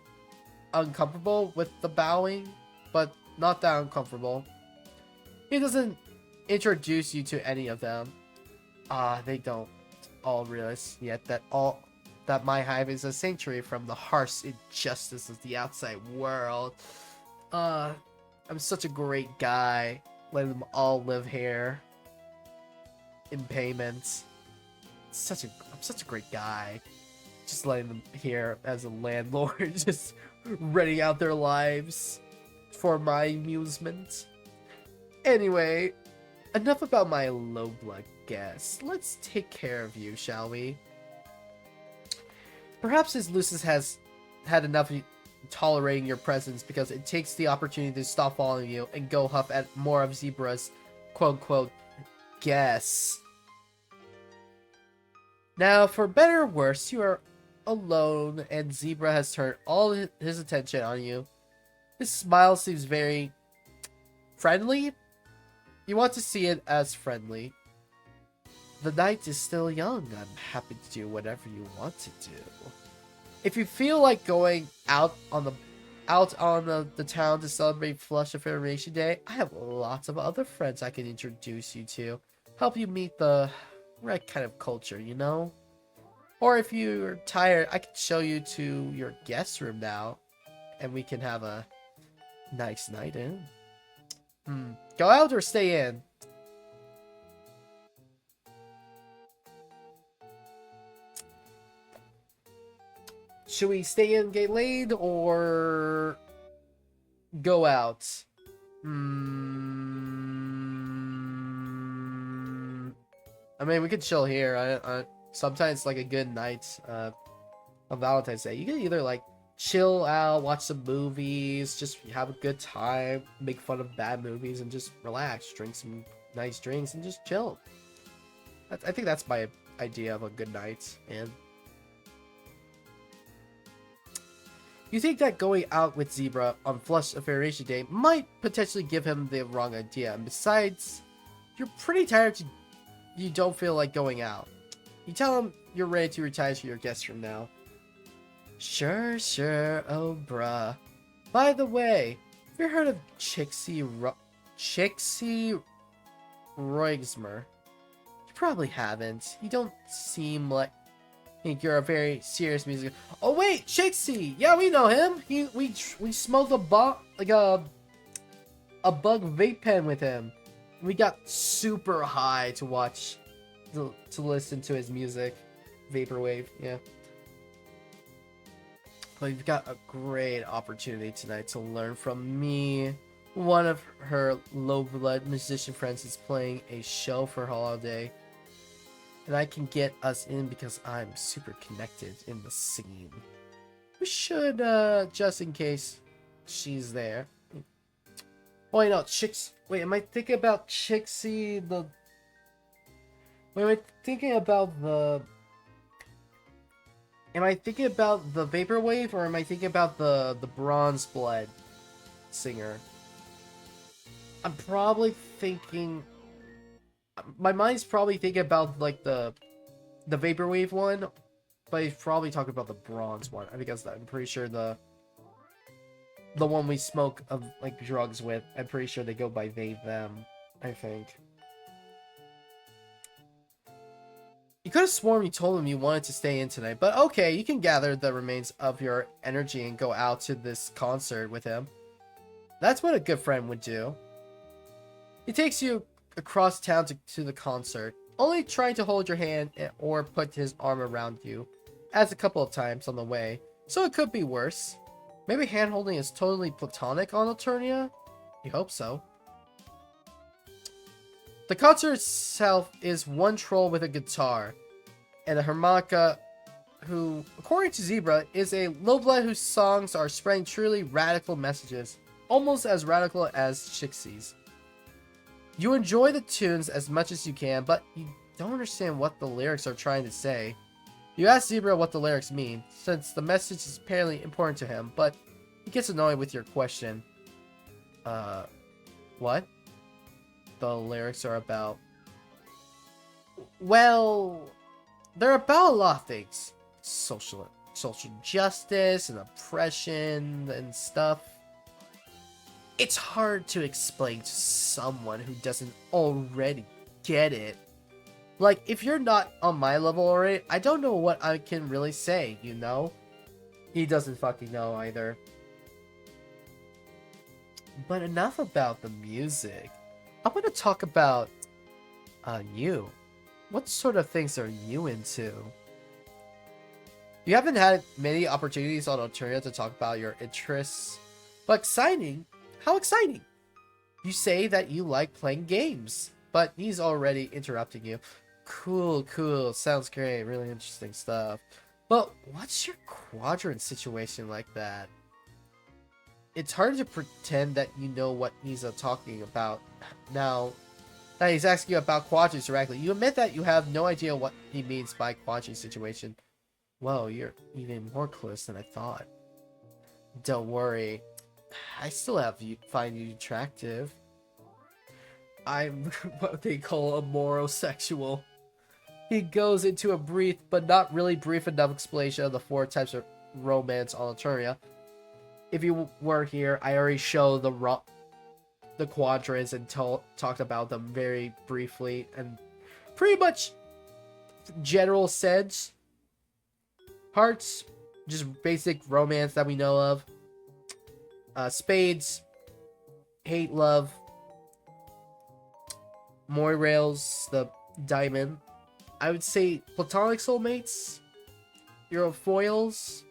uncomfortable with the bowing, but not that uncomfortable. He doesn't introduce you to any of them. They don't all realize yet that my hive is a sanctuary from the harsh injustice of the outside world. I'm such a great guy, letting them all live here in payments. I'm such a great guy, just letting them here as a landlord, just renting out their lives for my amusement. Anyway, enough about my low blood guests. Let's take care of you, shall we? Perhaps his Lucius has had enough of tolerating your presence because it takes the opportunity to stop following you and go huff at more of Zebra's quote-unquote guests. Now, for better or worse, you are alone and Zebra has turned all his attention on you. His smile seems very friendly. You want to see it as friendly. The night is still young. I'm happy to do whatever you want to do. If you feel like going out on the town to celebrate Flush Affirmation Day, I have lots of other friends I can introduce you to. Help you meet the right kind of culture, you know? Or if you're tired, I can show you to your guest room now, and we can have a nice night in. Go out or stay in? Should we stay in, get laid, or go out? I mean, we could chill here. Sometimes, like, a good night on Valentine's Day, you can either, like, chill out, watch some movies, just have a good time, make fun of bad movies, and just relax, drink some nice drinks, and just chill. I think that's my idea of a good night, and you think that going out with Zebra on Flush Affirmation Day might potentially give him the wrong idea, and besides, you're pretty tired, you don't feel like going out. You tell him you're ready to retire to your guest room now. Sure, oh bruh. By the way, have you heard of Chixie Roigsmer? You probably haven't. You don't seem like think you're a very serious music. Oh wait, Chixie! Yeah, we know him. We smoked a bug vape pen with him. We got super high to listen to his music. Vaporwave, yeah. But you've got a great opportunity tonight to learn from me. One of her low-blood musician friends is playing a show for holiday. And I can get us in because I'm super connected in the scene. We should, just in case she's there. Oh, wait, no, Chicks. Wait, am I thinking about Chixie the... Wait, am I thinking about the... Am I thinking about the Vaporwave, or am I thinking about the Bronze Blood singer? I'm probably thinking... My mind's probably thinking about, like, the Vaporwave one, but he's probably talking about the Bronze one. Because I'm pretty sure the one we smoke of, like, drugs with, I'm pretty sure they go by they, them, I think. You could have sworn you told him you wanted to stay in tonight, but okay, you can gather the remains of your energy and go out to this concert with him. That's what a good friend would do. He takes you across town to the concert, only trying to hold your hand or put his arm around you, as a couple of times on the way, so it could be worse. Maybe hand-holding is totally platonic on Alternia? You hope so. The concert itself is one troll with a guitar, and a harmonica who, according to Zebra, is a lowblood whose songs are spreading truly radical messages, almost as radical as Chixie's. You enjoy the tunes as much as you can, but you don't understand what the lyrics are trying to say. You ask Zebra what the lyrics mean, since the message is apparently important to him, but he gets annoyed with your question. What? The lyrics are about... Well, they're about a lot of things. Social justice and oppression and stuff. It's hard to explain to someone who doesn't already get it. Like, if you're not on my level already, I don't know what I can really say, you know? He doesn't fucking know either. But enough about the music. I want to talk about, you. What sort of things are you into? You haven't had many opportunities on Alternia to talk about your interests. But exciting? How exciting! You say that you like playing games, but he's already interrupting you. Cool, cool, sounds great, really interesting stuff. But what's your quadrant situation like that? It's hard to pretend that you know what he's talking about. Now that he's asking you about quadrants directly, you admit that you have no idea what he means by quadrant situation. Whoa, you're even more close than I thought. Don't worry, I still find you attractive. I'm what they call a morosexual. He goes into a brief, but not really brief enough explanation of the 4 types of romance on Alternia. If you were here, I already showed the quadrants and talked about them very briefly and pretty much general sense. Hearts, just basic romance that we know of. Spades, hate, love. Moirails, the diamond. I would say platonic soulmates, your foils,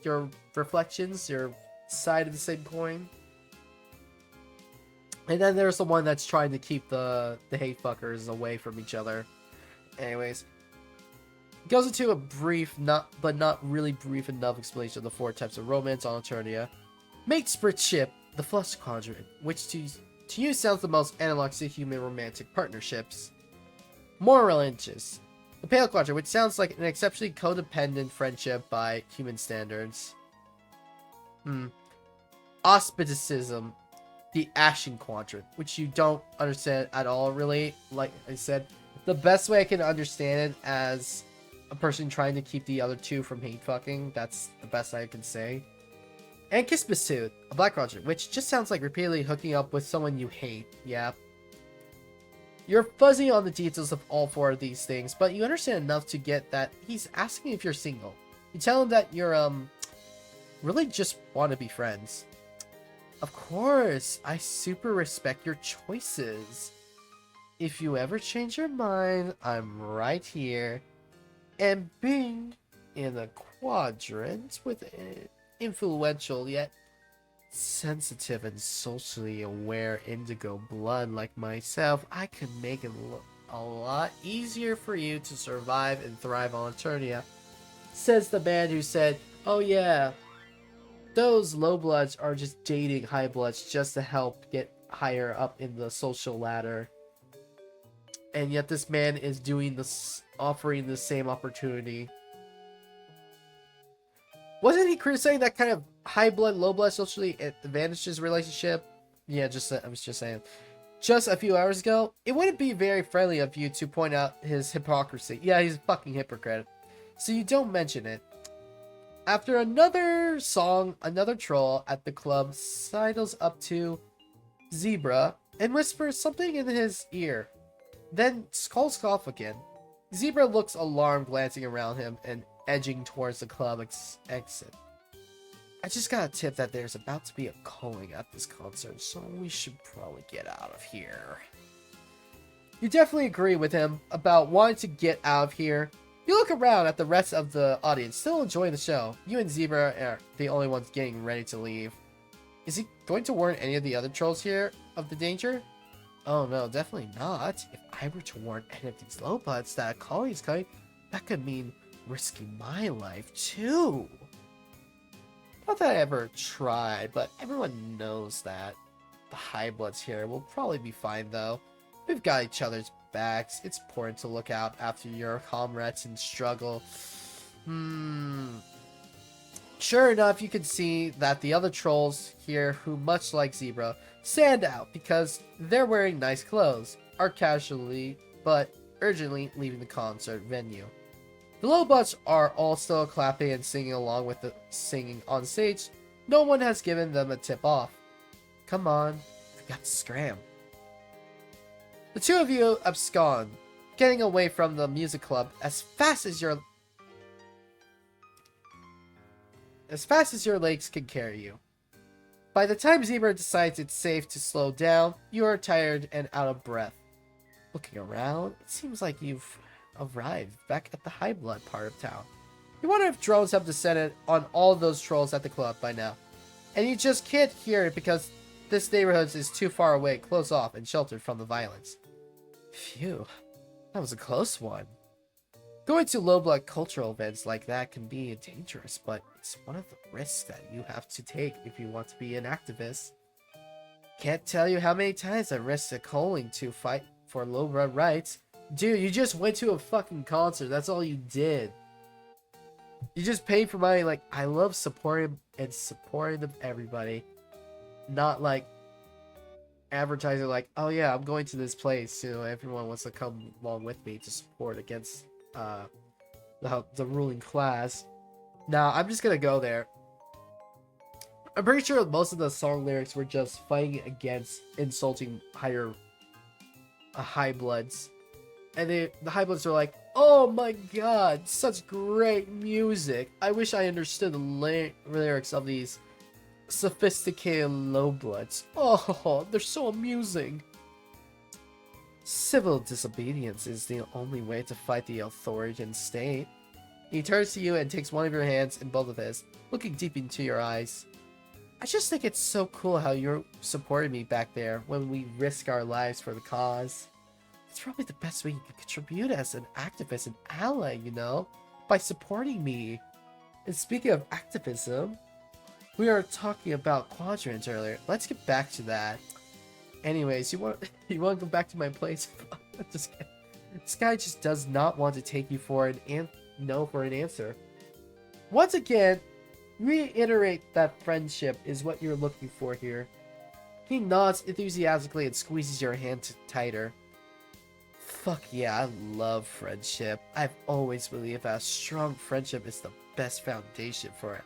your reflections, your side of the same coin. And then there's the one that's trying to keep the hate fuckers away from each other. Anyways, it goes into a brief, but not really brief enough explanation of the 4 types of romance on Alternia. Mate ship, the flush quadrant, which to you sounds the most analog to human romantic partnerships. More religious, the pale quadrant, which sounds like an exceptionally codependent friendship by human standards. Auspicitism, the ashen quadrant, which you don't understand at all, really. Like I said, the best way I can understand it as a person trying to keep the other 2 from hate fucking. That's the best I can say. And kiss pursuit, a black quadrant, which just sounds like repeatedly hooking up with someone you hate. Yeah. You're fuzzy on the details of all 4 of these things, but you understand enough to get that he's asking if you're single. You tell him that you're, really just want to be friends. Of course, I super respect your choices. If you ever change your mind, I'm right here. And being in a quadrant with an influential yet sensitive and socially aware indigo blood like myself, I could make it a lot easier for you to survive and thrive on Alternia. Says the man who said, oh yeah, those low bloods are just dating high bloods just to help get higher up in the social ladder. And yet this man is doing this, offering the same opportunity. Wasn't he criticizing that kind of high blood, low blood socially advantages relationship? Yeah, I was just saying. Just a few hours ago, it wouldn't be very friendly of you to point out his hypocrisy. Yeah, he's a fucking hypocrite. So you don't mention it. After another song, another troll at the club sidles up to Zebra and whispers something in his ear. Then skulks off again. Zebra looks alarmed, glancing around him and edging towards the club exit. I just got a tip that there's about to be a culling at this concert, so we should probably get out of here. You definitely agree with him about wanting to get out of here. You look around at the rest of the audience, still enjoying the show. You and Zebra are the only ones getting ready to leave. Is he going to warn any of the other trolls here of the danger? Oh no, definitely not. If I were to warn any of these low butts that a culling is coming, that could mean risking my life too. Not that I ever tried, but everyone knows that. The high bloods here will probably be fine though. We've got each other's backs. It's important to look out after your comrades in struggle. Sure enough, you can see that the other trolls here, who much like Zebra, stand out because they're wearing nice clothes, are casually but urgently leaving the concert venue. The low butts are all still clapping and singing along with the singing on stage. No one has given them a tip off. Come on, we got to scram. The two of you abscond, getting away from the music club as fast as your legs can carry you. By the time Zebra decides it's safe to slow down, you are tired and out of breath. Looking around, it seems like you've arrived back at the high blood part of town. You wonder if drones have descended on all of those trolls at the club by now. And you just can't hear it because this neighborhood is too far away, closed off, and sheltered from the violence. Phew, that was a close one. Going to low blood cultural events like that can be dangerous, but it's one of the risks that you have to take if you want to be an activist. Can't tell you how many times I risked a culling to fight for low blood rights. Dude, you just went to a fucking concert. That's all you did. You just paid for money. Like, I love supporting everybody. Not like advertising like, oh yeah, I'm going to this place, so everyone wants to come along with me to support against the ruling class. Nah, I'm just gonna go there. I'm pretty sure most of the song lyrics were just fighting against insulting high bloods. And the high bloods are like, oh my god, such great music. I wish I understood the lyrics of these sophisticated low bloods. Oh, they're so amusing. Civil disobedience is the only way to fight the authoritarian state. He turns to you and takes one of your hands in both of his, looking deep into your eyes. I just think it's so cool how you're supporting me back there when we risk our lives for the cause. It's probably the best way you can contribute as an activist and ally, you know, by supporting me. And speaking of activism, we were talking about quadrants earlier. Let's get back to that. Anyways, you want to go back to my place? This guy just does not want to take you for an answer. Once again, reiterate that friendship is what you're looking for here. He nods enthusiastically and squeezes your hand tighter. Fuck yeah, I love friendship. I've always believed that a strong friendship is the best foundation for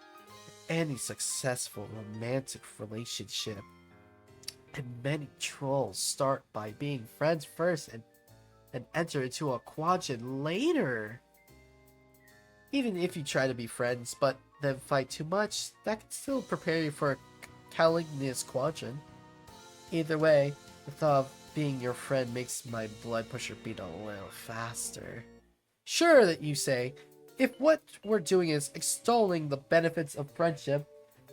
any successful romantic relationship. And many trolls start by being friends first and enter into a quadrant later. Even if you try to be friends but then fight too much, that can still prepare you for a calumnious quadrant. Either way, the thought of being your friend makes my blood pressure beat a little faster. Sure, that you say, if what we're doing is extolling the benefits of friendship,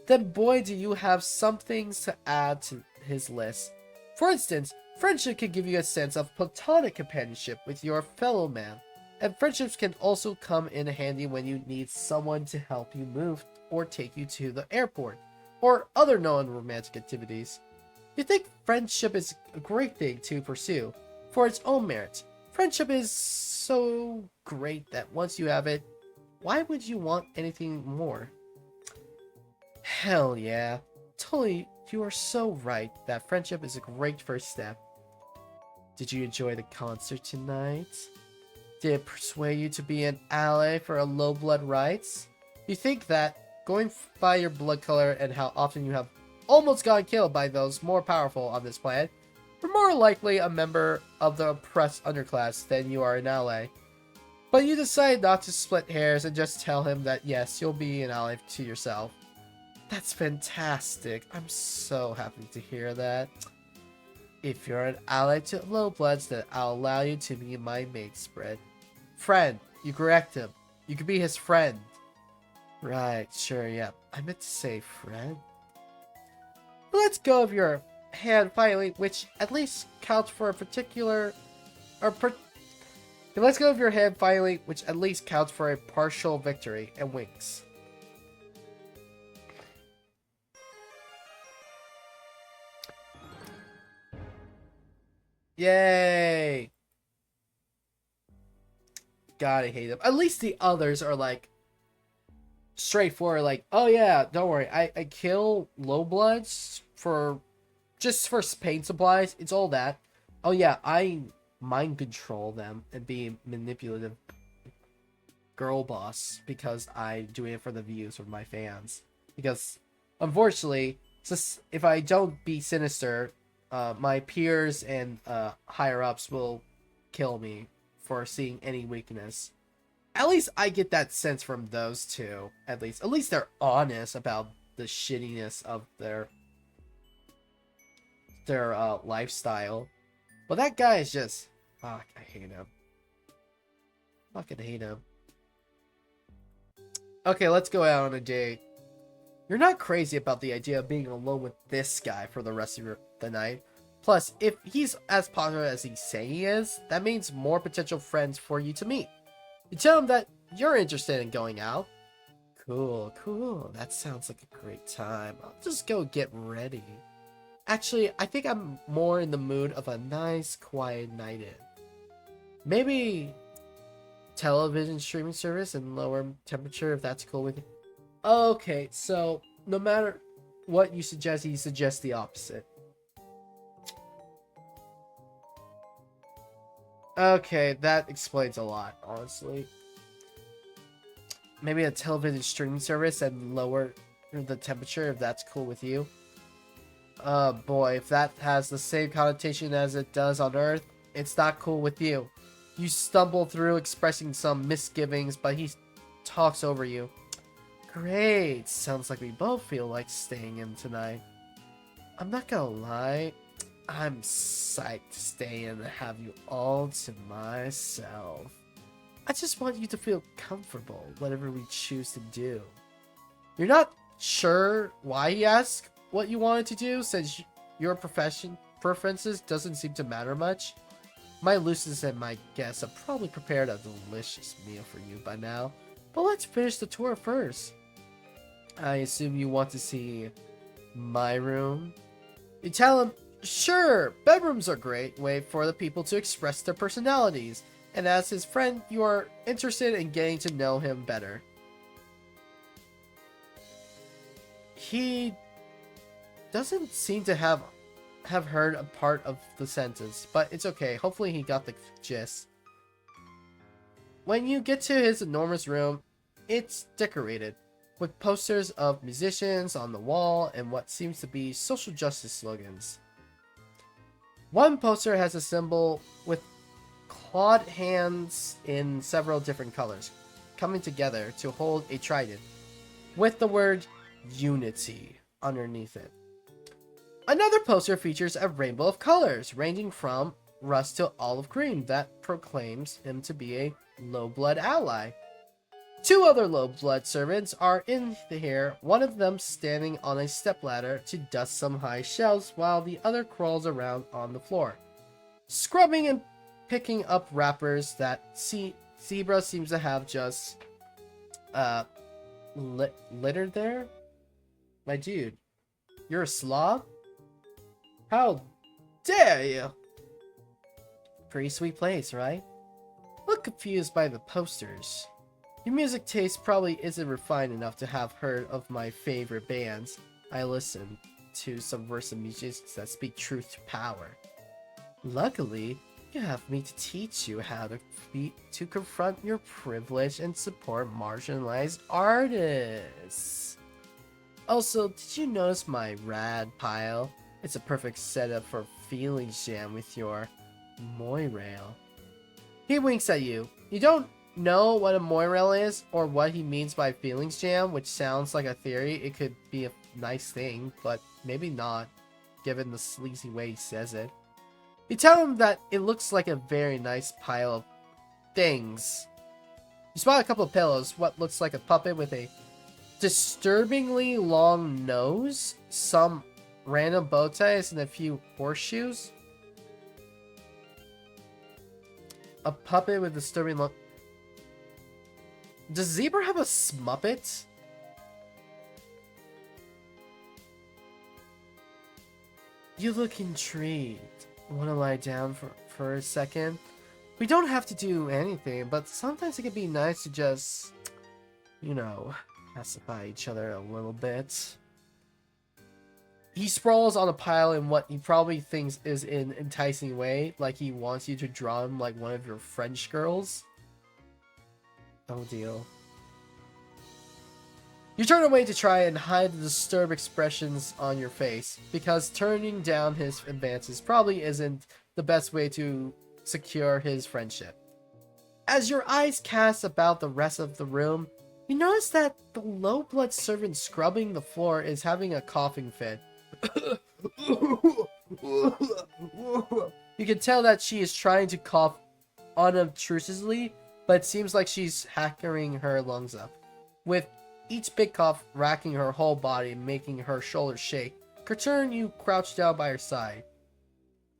then boy do you have some things to add to his list. For instance, friendship can give you a sense of platonic companionship with your fellow man, and friendships can also come in handy when you need someone to help you move or take you to the airport, or other non-romantic activities. You think friendship is a great thing to pursue for its own merits. Friendship is so great that once you have it, why would you want anything more? Hell yeah. Totally, you are so right that friendship is a great first step. Did you enjoy the concert tonight? Did it persuade you to be an ally for a low blood rights? You think that, going by your blood color and how often you have almost gotten killed by those more powerful on this planet, you're more likely a member of the oppressed underclass than you are an ally. But you decide not to split hairs and just tell him that yes, you'll be an ally to yourself. That's fantastic. I'm so happy to hear that. If you're an ally to low bloods, then I'll allow you to be my mate spread. Friend, you correct him. You can be his friend. Right, sure, yeah. I meant to say friend. But let's go of your hand finally, which at least counts for a particular... Let's go of your hand finally, which at least counts for a partial victory, and winks. Yay! God, I hate them. At least the others are like straightforward, like, oh yeah, don't worry, I kill low bloods for just for pain supplies. It's all that. Oh yeah, I mind control them and be manipulative girl boss because I do it for the views of my fans. Because unfortunately, if I don't be sinister, my peers and higher ups will kill me for seeing any weakness. At least I get that sense from those two. At least they're honest about the shittiness of their lifestyle. But that guy is just, fuck, I hate him. Fucking hate him. Okay, let's go out on a date. You're not crazy about the idea of being alone with this guy for the rest of the night. Plus, if he's as popular as he's saying he is, that means more potential friends for you to meet. You tell him that you're interested in going out. Cool, cool. That sounds like a great time. I'll just go get ready. Actually, I think I'm more in the mood of a nice, quiet night in. Maybe television streaming service and lower temperature, if that's cool with you. Okay, so no matter what you suggest, he suggests the opposite. Okay, that explains a lot, honestly. Maybe a television streaming service and lower the temperature, if that's cool with you. Boy, if that has the same connotation as it does on Earth, it's not cool with you. You stumble through expressing some misgivings, but he talks over you. Great, sounds like we both feel like staying in tonight. I'm not gonna lie, I'm psyched to stay in and have you all to myself. I just want you to feel comfortable, whatever we choose to do. You're not sure why he asked what you wanted to do, since your preferences doesn't seem to matter much. My Lucius and my guests have probably prepared a delicious meal for you by now, but let's finish the tour first. I assume you want to see my room? You tell him, sure, bedrooms are a great way for the people to express their personalities, and as his friend, you are interested in getting to know him better. He doesn't seem to have heard a part of the sentence, but it's okay. Hopefully he got the gist. When you get to his enormous room, it's decorated with posters of musicians on the wall and what seems to be social justice slogans. One poster has a symbol with clawed hands in several different colors coming together to hold a trident with the word unity underneath it. Another poster features a rainbow of colors ranging from rust to olive green that proclaims him to be a low blood ally. Two other low blood servants are in here, one of them standing on a stepladder to dust some high shelves while the other crawls around on the floor, scrubbing and picking up wrappers that Zebra seems to have just littered there. My dude, you're a slob? How dare you? Pretty sweet place, right? Look confused by the posters. Your music taste probably isn't refined enough to have heard of my favorite bands. I listen to subversive musicians that speak truth to power. Luckily, you have me to teach you how to confront your privilege and support marginalized artists. Also, did you notice my rad pile? It's a perfect setup for feelings jam with your moirail. He winks at you. You don't know what a moirail is or what he means by feelings jam, which sounds like a theory. It could be a nice thing, but maybe not, given the sleazy way he says it. You tell him that it looks like a very nice pile of things. You spot a couple of pillows, what looks like a puppet with a disturbingly long nose, some random bow ties, and a few horseshoes. A puppet with disturbing long... Does Zebra have a smuppet? You look intrigued. Want to lie down for a second? We don't have to do anything, but sometimes it can be nice to just, you know, pacify each other a little bit. He sprawls on a pile in what he probably thinks is an enticing way, like he wants you to draw him like one of your French girls. Oh deal. You turn away to try and hide the disturbed expressions on your face, because turning down his advances probably isn't the best way to secure his friendship. As your eyes cast about the rest of the room, you notice that the low-blood servant scrubbing the floor is having a coughing fit. You can tell that she is trying to cough unobtrusively, but it seems like she's hackering her lungs up, with each big cough racking her whole body and making her shoulders shake. Return, you crouch down by her side.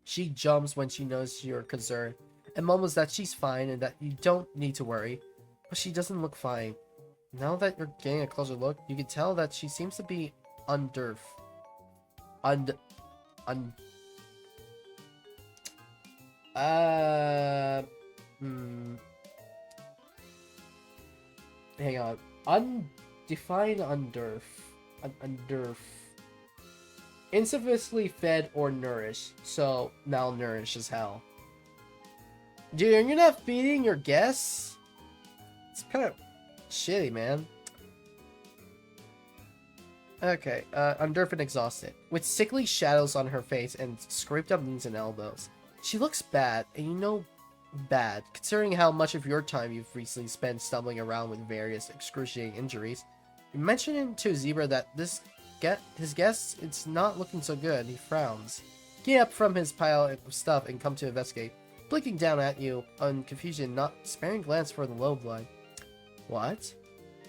She jumps when she knows you're concerned, and mumbles that she's fine and that you don't need to worry, but she doesn't look fine. Now that you're getting a closer look, you can tell that she seems to be hang on. Define underf. Underf. Insufficiently fed or nourished, so malnourished as hell. Dude, you're not feeding your guests? It's kind of shitty, man. Okay, underf and exhausted, with sickly shadows on her face and scraped up knees and elbows. She looks bad, and you know bad, considering how much of your time you've recently spent stumbling around with various excruciating injuries. You mention to Zebra that his guest, it's not looking so good. He frowns. Get up from his pile of stuff and come to investigate, blinking down at you in confusion, not sparing glance for the low blood. What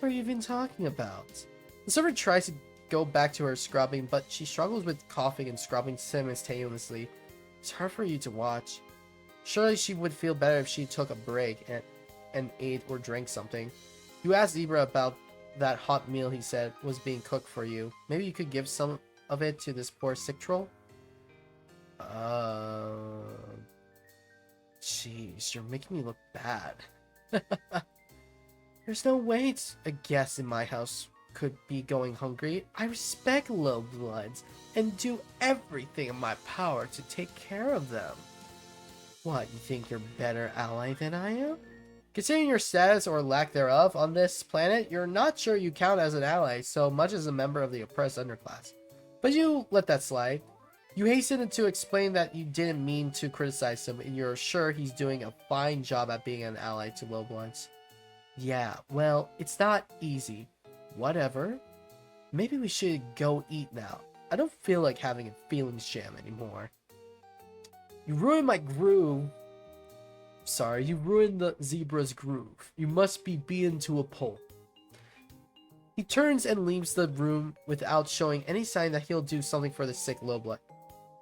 are you even talking about? The servant tries to go back to her scrubbing, but she struggles with coughing and scrubbing simultaneously. It's hard for you to watch. Surely she would feel better if she took a break and ate or drank something. You asked Zebra about that hot meal he said was being cooked for you. Maybe you could give some of it to this poor sick troll? Jeez, you're making me look bad. There's no way a guest in my house could be going hungry. I respect low bloods and do everything in my power to take care of them. What, you think you're a better ally than I am? Considering your status or lack thereof on this planet, you're not sure you count as an ally so much as a member of the oppressed underclass. But you let that slide. You hasten to explain that you didn't mean to criticize him and you're sure he's doing a fine job at being an ally to lowbloods. Yeah, well, it's not easy. Whatever. Maybe we should go eat now. I don't feel like having a feelings jam anymore. You ruined my groove. Sorry, you ruined the zebra's groove. You must be beaten to a pulp. He turns and leaves the room without showing any sign that he'll do something for the sick lowblood.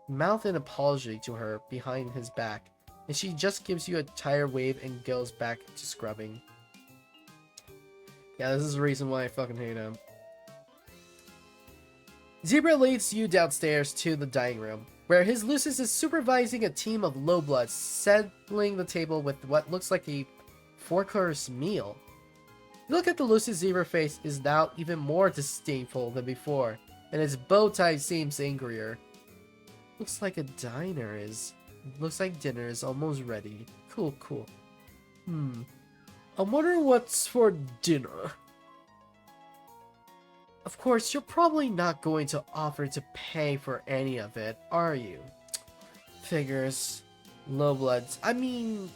Mouth an apology to her behind his back, and she just gives you a tired wave and goes back to scrubbing. Yeah, this is the reason why I fucking hate him. Zebra leads you downstairs to the dining room. where his Lucius is supervising a team of lowbloods, settling the table with what looks like a 4-course meal. You look at the Lucius zebra face is now even more disdainful than before, and his bow tie seems angrier. Looks like dinner is almost ready. Cool. I wonder what's for dinner. Of course, you're probably not going to offer to pay for any of it, are you? Figures. Lowbloods. I mean,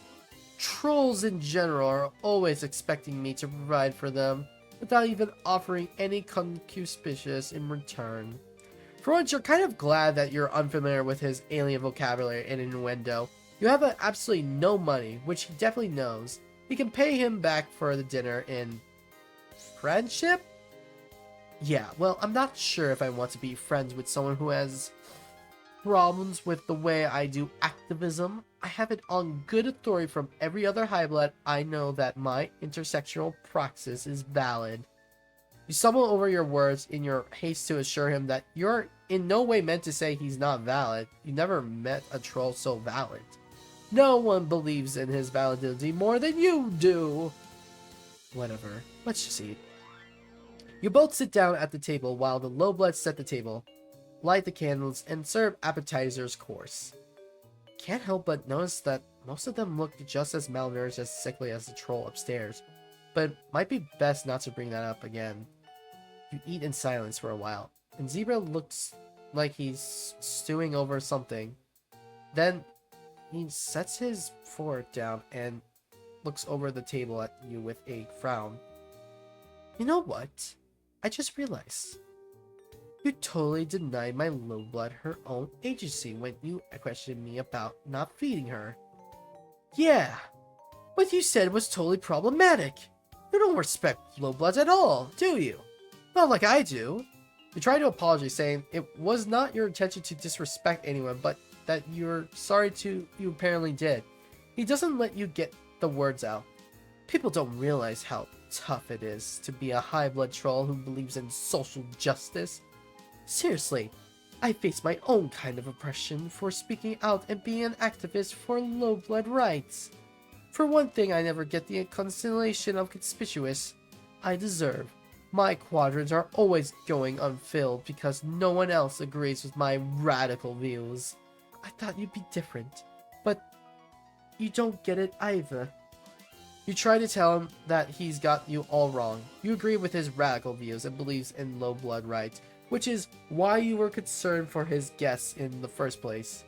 trolls in general are always expecting me to provide for them, without even offering any concupiscence in return. For once, you're kind of glad that you're unfamiliar with his alien vocabulary and innuendo. You have absolutely no money, which he definitely knows. You can pay him back for the dinner in friendship? Yeah, well, I'm not sure if I want to be friends with someone who has problems with the way I do activism. I have it on good authority from every other highblood I know that my intersectional praxis is valid. You stumble over your words in your haste to assure him that you're in no way meant to say he's not valid. You never met a troll so valid. No one believes in his validity more than you do. Whatever, let's just eat. You both sit down at the table while the lowbloods set the table, light the candles, and serve appetizers course. Can't help but notice that most of them look just as malnourished as sickly as the troll upstairs, but it might be best not to bring that up again. You eat in silence for a while, and Zebra looks like he's stewing over something. Then he sets his fork down and looks over the table at you with a frown. You know what? I just realized. You totally denied my lowblood her own agency when you questioned me about not feeding her. Yeah, what you said was totally problematic. You don't respect lowbloods at all, do you? Not like I do. You tried to apologize, saying it was not your intention to disrespect anyone, but that you're sorry you apparently did. He doesn't let you get the words out. People don't realize how tough it is to be a high-blood troll who believes in social justice. Seriously, I face my own kind of oppression for speaking out and being an activist for low-blood rights. For one thing, I never get the constellation of conspicuous I deserve. My quadrants are always going unfilled because no one else agrees with my radical views. I thought you'd be different, but you don't get it either. You try to tell him that he's got you all wrong. You agree with his radical views and believes in low blood rights, which is why you were concerned for his guests in the first place.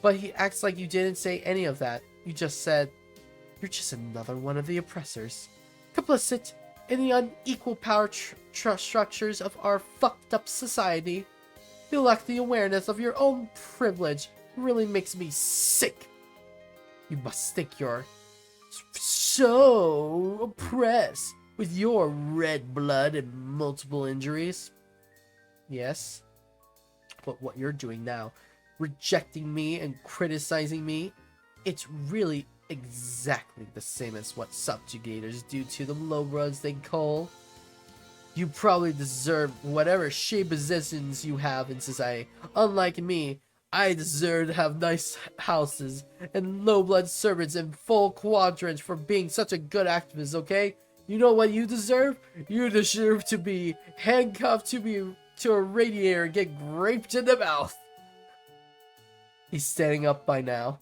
But he acts like you didn't say any of that. You just said, you're just another one of the oppressors, complicit in the unequal power structures of our fucked up society. You lack the awareness of your own privilege. It really makes me sick. You must think you're so oppressed with your red blood and multiple injuries. Yes, but what you're doing now, rejecting me and criticizing me, it's really exactly the same as what subjugators do to the lowbloods they call. You probably deserve whatever shame positions you have in society. Unlike me, I deserve to have nice houses and low-blood servants in full quadrants for being such a good activist, okay? You know what you deserve? You deserve to be handcuffed to a radiator and get graped in the mouth. He's standing up by now,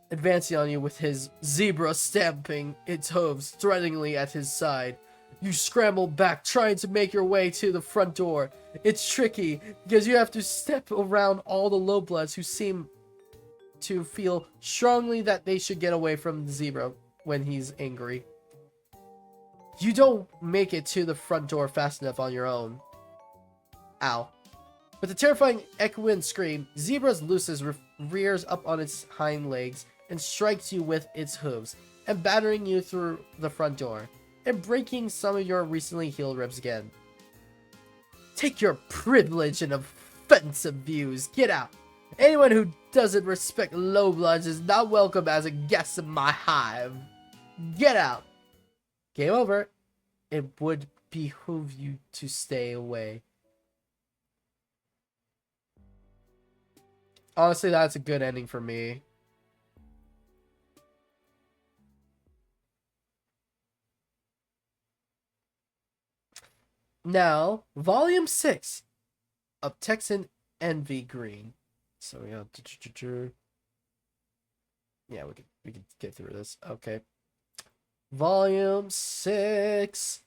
advancing on you with his zebra stamping its hooves threateningly at his side. You scramble back, trying to make your way to the front door. It's tricky, because you have to step around all the lowbloods who seem to feel strongly that they should get away from the zebra when he's angry. You don't make it to the front door fast enough on your own. Ow. With a terrifying echoing scream, Zebra's Lucis rears up on its hind legs and strikes you with its hooves, and battering you through the front door, and breaking some of your recently healed ribs again. Take your privilege and offensive views. Get out. Anyone who doesn't respect lowbloods is not welcome as a guest in my hive. Get out. Game over. It would behoove you to stay away. Honestly, that's a good ending for me. Now, Volume 6 of Texan Envy Green. So we got... Yeah, we can get through this. Okay. Volume 6.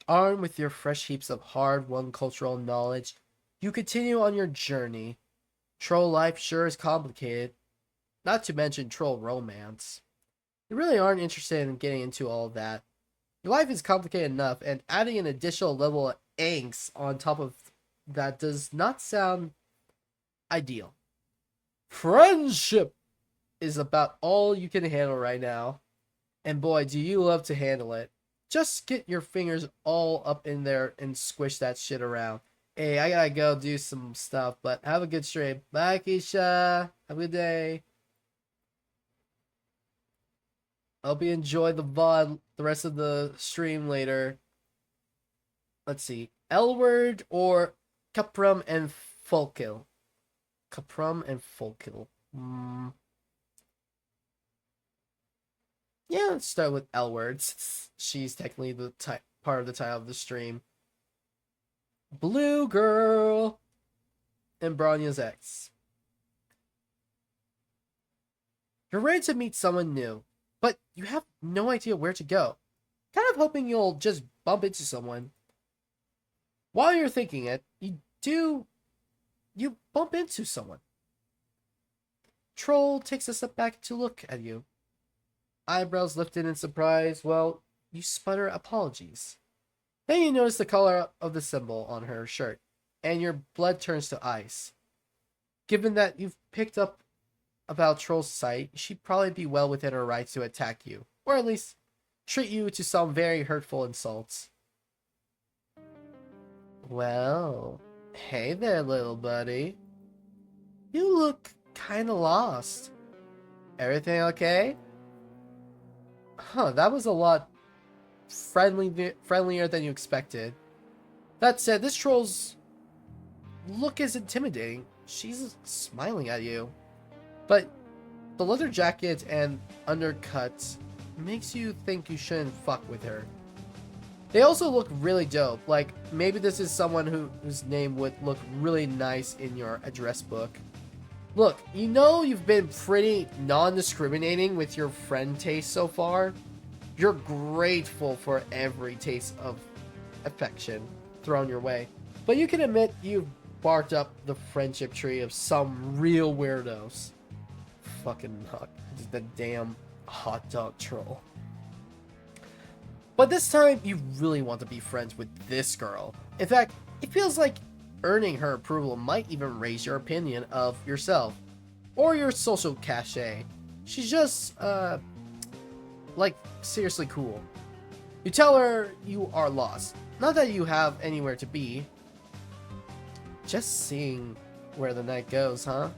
Armed with your fresh heaps of hard-won cultural knowledge, you continue on your journey. Troll life sure is complicated, not to mention troll romance. You really aren't interested in getting into all of that. Your life is complicated enough, and adding an additional level of angst on top of that does not sound ideal. Friendship is about all you can handle right now. And boy, do you love to handle it. Just get your fingers all up in there and squish that shit around. Hey, I gotta go do some stuff, but have a good stream. Bye, Keisha. Have a good day. Hope you enjoy the VOD, the rest of the stream later. Let's see. Elward or Caprum and Folkil? Caprum and Folkil. Yeah, let's start with Elward. She's technically the part of the title of the stream. Blue Girl and Bronya's ex. You're ready to meet someone new, but you have no idea where to go. Kind of hoping you'll just bump into someone. While you're thinking it, you bump into someone. Troll takes a step back to look at you. Eyebrows lifted in surprise. Well, you sputter apologies. Then you notice the color of the symbol on her shirt, and your blood turns to ice. Given that you've picked up about Troll's sight, she'd probably be well within her rights to attack you, or at least treat you to some very hurtful insults. Well, hey there, little buddy. You look kinda lost. Everything okay? Huh, that was a lot friendlier than you expected. That said, this troll's look is intimidating. She's smiling at you. But the leather jacket and undercuts makes you think you shouldn't fuck with her. They also look really dope. Like, maybe this is someone whose name would look really nice in your address book. Look, you know you've been pretty non-discriminating with your friend taste so far. You're grateful for every taste of affection thrown your way. But you can admit you've barked up the friendship tree of some real weirdos. Fucking the damn hot dog troll. But this time, you really want to be friends with this girl. In fact, it feels like earning her approval might even raise your opinion of yourself. Or your social cachet. She's just, like, seriously cool. You tell her you are lost. Not that you have anywhere to be. Just seeing where the night goes, huh?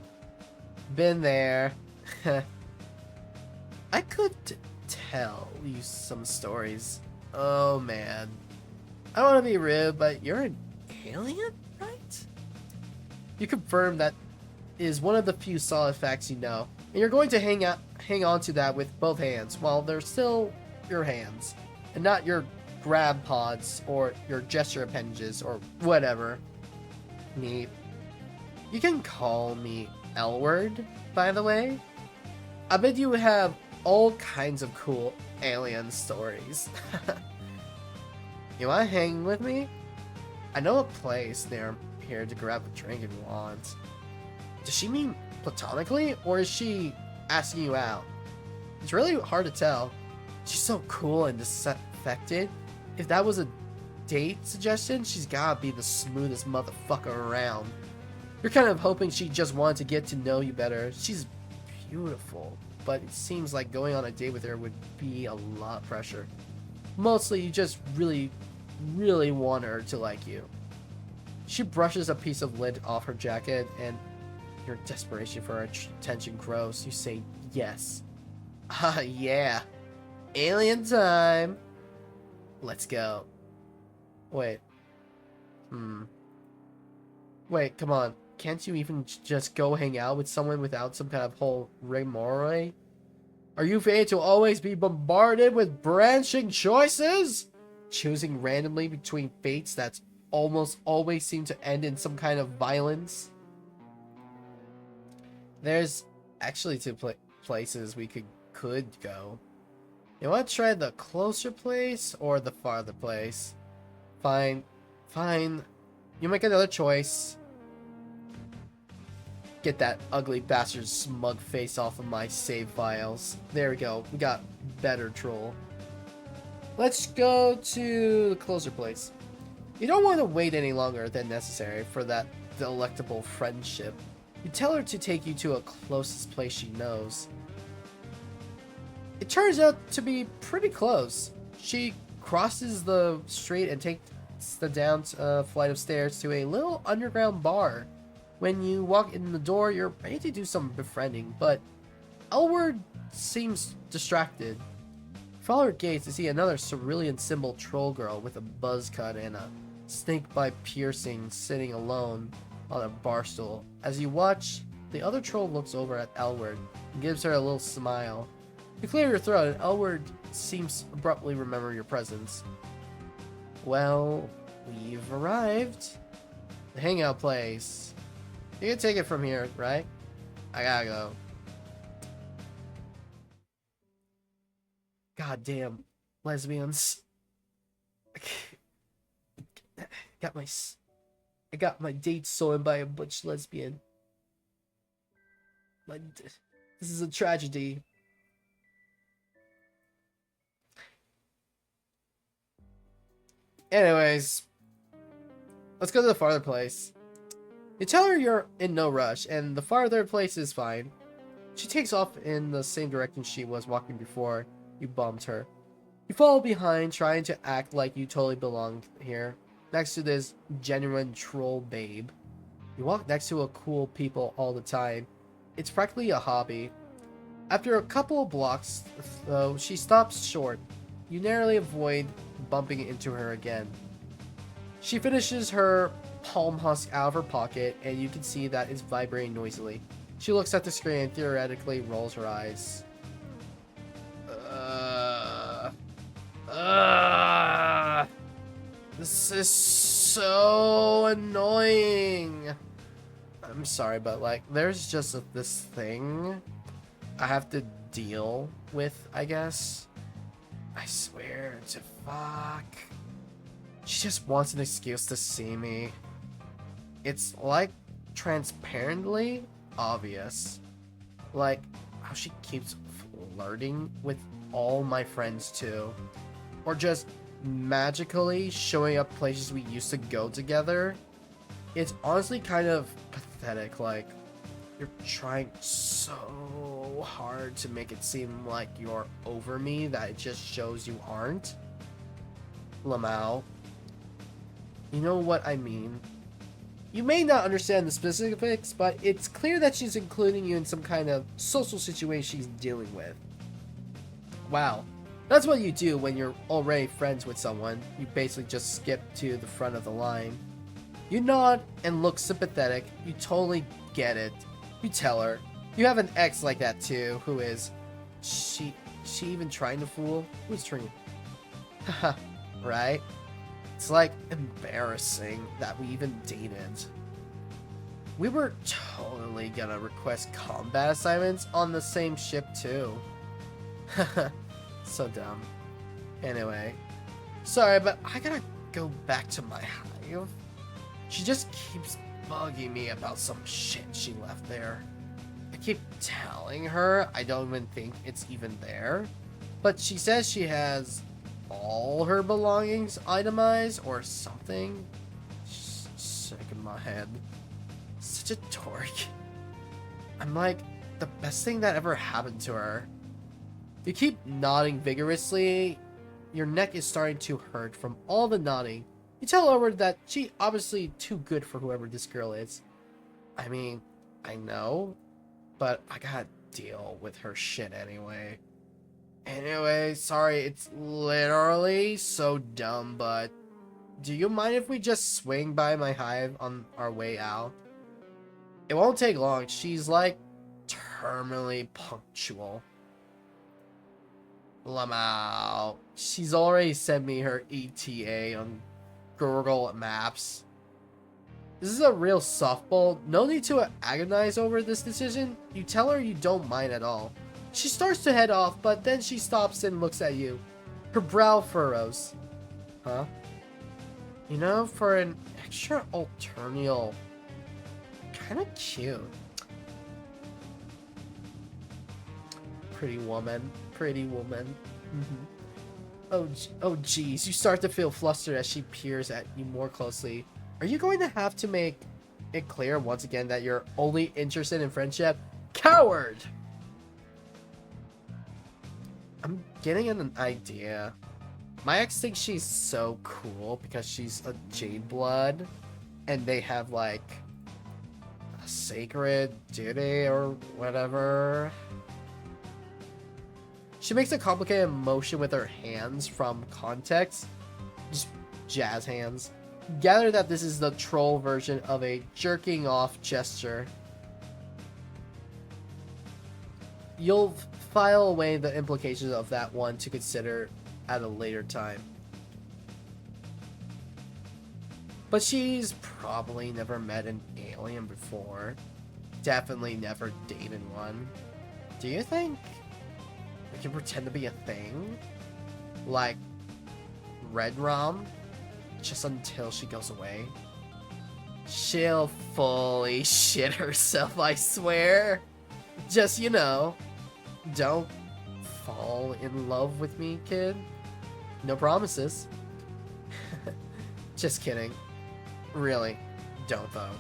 Been there. I could tell you some stories. Oh man. I don't want to be rude, but you're an alien, right? You confirm that is one of the few solid facts you know, and you're going to hang on to that with both hands while they're still your hands, and not your grab pods or your gesture appendages or whatever. Neat. You can call me Elward, by the way. I bet you have all kinds of cool alien stories. You wanna hang with me? I know a place near here to grab a drink if you want. Does she mean platonically, or is she asking you out? It's really hard to tell. She's so cool and disaffected. If that was a date suggestion, she's gotta be the smoothest motherfucker around. You're kind of hoping she just wanted to get to know you better. She's beautiful, but it seems like going on a date with her would be a lot of pressure. Mostly, you just really want her to like you. She brushes a piece of lint off her jacket, and your desperation for her attention grows. You say yes. Ah, yeah. Alien time. Let's go. Wait. Wait, come on. can't you even just go hang out with someone without some kind of whole rigmarole? Are you fated to always be bombarded with branching choices? Choosing randomly between fates that almost always seem to end in some kind of violence? There's actually two places we could go. You want to try the closer place or the farther place? Fine. Fine. You make another choice. Get that ugly bastard's smug face off of my save files. There we go. We got better troll. Let's go to the closer place. You don't want to wait any longer than necessary for that delectable friendship. You tell her to take you to a closest place she knows. It turns out to be pretty close. She crosses the street and takes the down flight of stairs to a little underground bar. When you walk in the door, you're ready to do some befriending, but Elward seems distracted. Follow her gaze to see another cerulean symbol troll girl with a buzz cut and a snake bite piercing sitting alone on a bar stool. As you watch, the other troll looks over at Elward and gives her a little smile. You clear your throat and Elward seems abruptly remember your presence. Well, we've arrived. The hangout place. You can take it from here, right? I gotta go. God damn, lesbians. I got my date stolen by a butch lesbian. This is a tragedy. Anyways, let's go to the farther place. You tell her you're in no rush, and the farther place is fine. She takes off in the same direction she was walking before you bumped her. You follow behind, trying to act like you totally belong here, next to this genuine troll babe. You walk next to a cool people all the time. It's practically a hobby. After a couple of blocks, though, she stops short. You narrowly avoid bumping into her again. She finishes her palm husk out of her pocket, and you can see that it's vibrating noisily. She looks at the screen and theoretically rolls her eyes. This is so annoying. I'm sorry, but like, there's just this thing I have to deal with, I guess. I swear to fuck. She just wants an excuse to see me. It's like transparently obvious. Like how she keeps flirting with all my friends too. Or just magically showing up places we used to go together. It's honestly kind of pathetic. Like, you're trying so hard to make it seem like you're over me that it just shows you aren't. Lamau. You know what I mean. You may not understand the specifics, but it's clear that she's including you in some kind of social situation she's dealing with. Wow. That's what you do when you're already friends with someone. You basically just skip to the front of the line. You nod and look sympathetic. You totally get it. You tell her. You have an ex like that too, who is... She even trying to fool? Who's trying? Haha, right? It's like embarrassing that we even dated. We were totally gonna request combat assignments on the same ship too. Haha. So dumb. Anyway, sorry, but I gotta go back to my hive. She just keeps bugging me about some shit she left there. I keep telling her I don't even think it's even there, but she says she has all her belongings itemized or something. Sick in my head. Such a dork. I'm like, the best thing that ever happened to her. You keep nodding vigorously. Your neck is starting to hurt from all the nodding. You tell Edward that she obviously too good for whoever this girl is. I mean, I know, but I gotta deal with her shit anyway. Anyway, sorry, it's literally so dumb, but do you mind if we just swing by my hive on our way out? It won't take long. She's like terminally punctual. Lamau. She's already sent me her ETA on Google Maps. This is a real softball. No need to agonize over this decision. You tell her you don't mind at all. She starts to head off, but then she stops and looks at you. Her brow furrows. Huh? You know, for an extra alternate, kind of cute. Pretty woman. Pretty woman. Oh, geez. You start to feel flustered as she peers at you more closely. Are you going to have to make it clear once again that you're only interested in friendship? Coward! I'm getting an idea. My ex thinks she's so cool because she's a Jade Blood and they have like a sacred duty or whatever. She makes a complicated motion with her hands from context. Just jazz hands. Gather that this is the troll version of a jerking off gesture. You'll file away the implications of that one to consider at a later time. But she's probably never met an alien before. Definitely never dated one. Do you think we can pretend to be a thing? Like Red Rom? Just until she goes away. She'll fully shit herself, I swear. Just, you know, don't fall in love with me, kid. No promises. Just kidding. Really, don't though.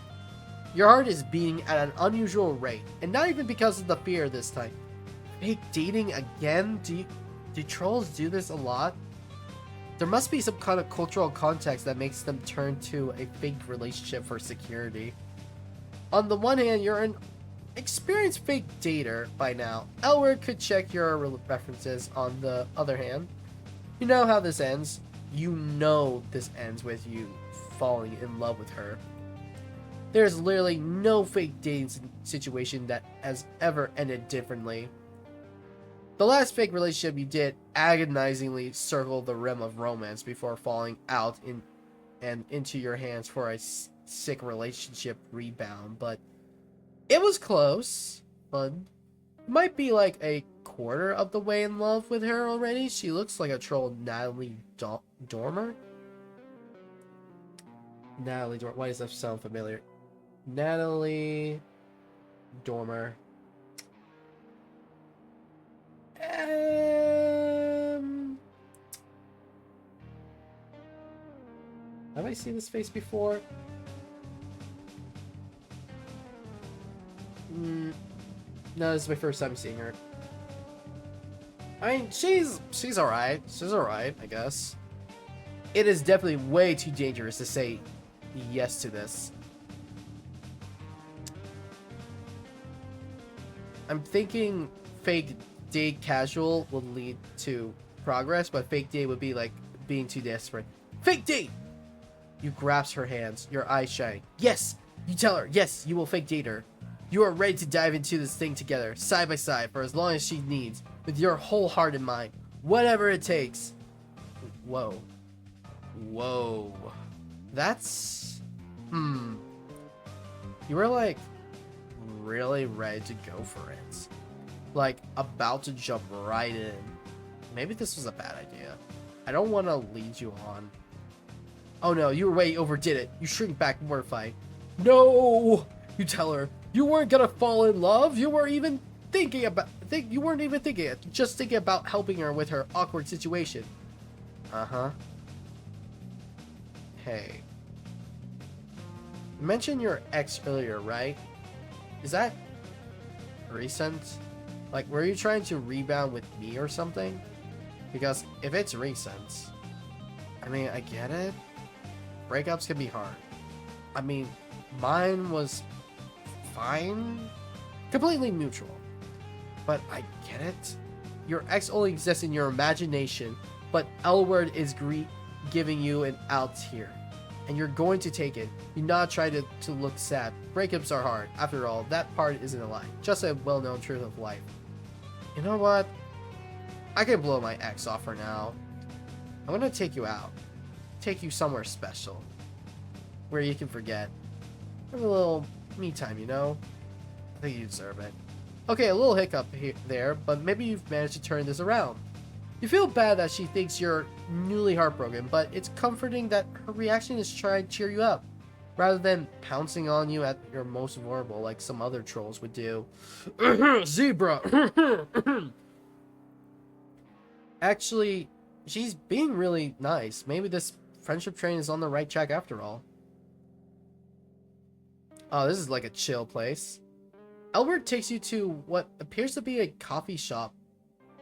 Your heart is beating at an unusual rate, and not even because of the fear this time. Fake dating again? Do trolls do this a lot? There must be some kind of cultural context that makes them turn to a fake relationship for security. On the one hand, you're an experienced fake dater by now. Elward could check your references. On the other hand, you know how this ends. You know this ends with you falling in love with her. There's literally no fake dating situation that has ever ended differently. The last fake relationship you did agonizingly circled the rim of romance before falling out and into your hands for a sick relationship rebound, but it was close. Fun. Might be like a quarter of the way in love with her already. She looks like a troll. Natalie Dormer? Natalie Dormer. Why does that sound familiar? Natalie Dormer. Have I seen this face before? No, this is my first time seeing her. I mean, she's alright. She's alright, I guess. It is definitely way too dangerous to say yes to this. I'm thinking fake date casual will lead to progress, but fake date would be like being too desperate. Fake date! You grasp her hands, your eyes shining. Yes! You tell her, yes, you will fake date her. You are ready to dive into this thing together, side by side, for as long as she needs, with your whole heart in mind. Whatever it takes. Whoa. Whoa. That's... You were like really ready to go for it. Like about to jump right in. Maybe this was a bad idea. I don't want to lead you on. Oh no, you way overdid it. You shrink back mortified. No! You tell her, you weren't gonna fall in love. You weren't even thinking about you weren't even thinking it. Just thinking about helping her with her awkward situation. Uh-huh. Hey. You mentioned your ex earlier, right? Is that recent? Like, were you trying to rebound with me or something? Because if it's recent, I mean, I get it. Breakups can be hard. I mean, mine was fine. Completely mutual. But I get it. Your ex only exists in your imagination, but Elward is giving you an out here. and you're going to take it. Do not try to look sad. Breakups are hard. After all, that part isn't a lie. Just a well-known truth of life. You know what? I can blow my ex off for now. I'm gonna take you out. Take you somewhere special. Where you can forget. Have a little me time, you know? I think you deserve it. Okay, a little hiccup here, there, but maybe you've managed to turn this around. You feel bad that she thinks you're newly heartbroken, but it's comforting that her reaction is trying to cheer you up, rather than pouncing on you at your most vulnerable like some other trolls would do. Zebra! Actually, she's being really nice. Maybe this friendship train is on the right track after all. Oh, this is like a chill place. Albert takes you to what appears to be a coffee shop.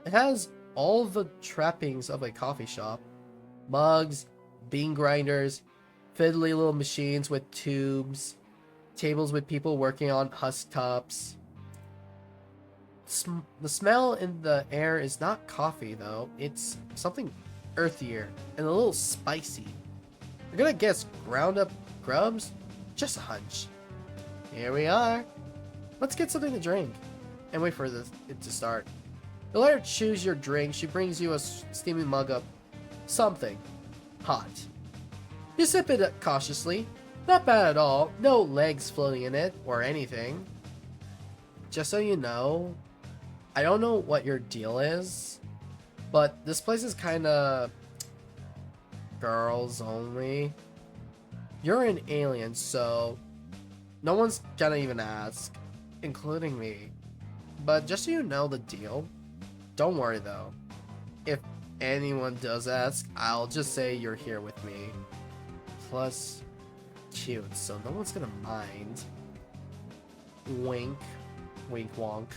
It has all the trappings of a coffee shop. Mugs, bean grinders, fiddly little machines with tubes, tables with people working on husk tops. The smell in the air is not coffee though, it's something earthier and a little spicy. You're gonna guess ground up grubs? Just a hunch. Here we are. Let's get something to drink and wait for it to start. You let her choose your drink. She brings you a steaming mug of something hot. You sip it cautiously. Not bad at all. No legs floating in it or anything. Just so you know, I don't know what your deal is, but this place is kind of girls only. You're an alien, so no one's gonna even ask, including me. But just so you know the deal, don't worry though. If anyone does ask, I'll just say you're here with me. Plus, cute, so no one's gonna mind. Wink. Wink wonk.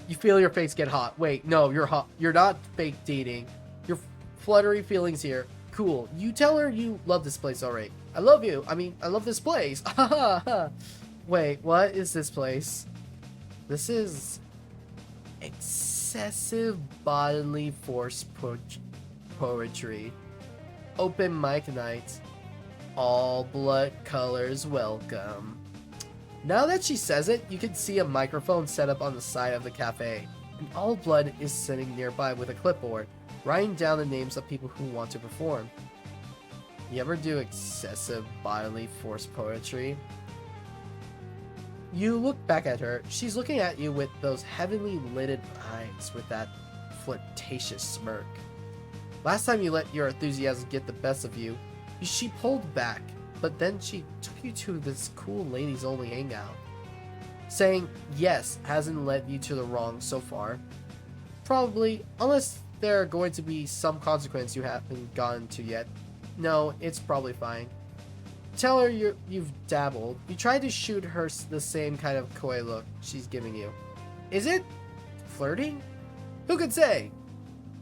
You feel your face get hot. Wait, no, you're hot. You're not fake dating. You're fluttery feelings here. Cool. You tell her you love this place alright. I love you. I mean, I love this place. Wait, what is this place? This is excessive bodily force poetry. Open mic night. All blood colors welcome. Now that she says it, you can see a microphone set up on the side of the cafe. And All Blood is sitting nearby with a clipboard, writing down the names of people who want to perform. You ever do excessive bodily force poetry? You look back at her. She's looking at you with those heavenly lidded eyes with that flirtatious smirk. Last time you let your enthusiasm get the best of you, she pulled back, but then she took you to this cool ladies only hangout. Saying yes hasn't led you to the wrong so far. Probably, unless there are going to be some consequence you haven't gotten to yet. No, it's probably fine. Tell her you've dabbled. You tried to shoot her the same kind of coy look she's giving you. Is it flirting? Who could say?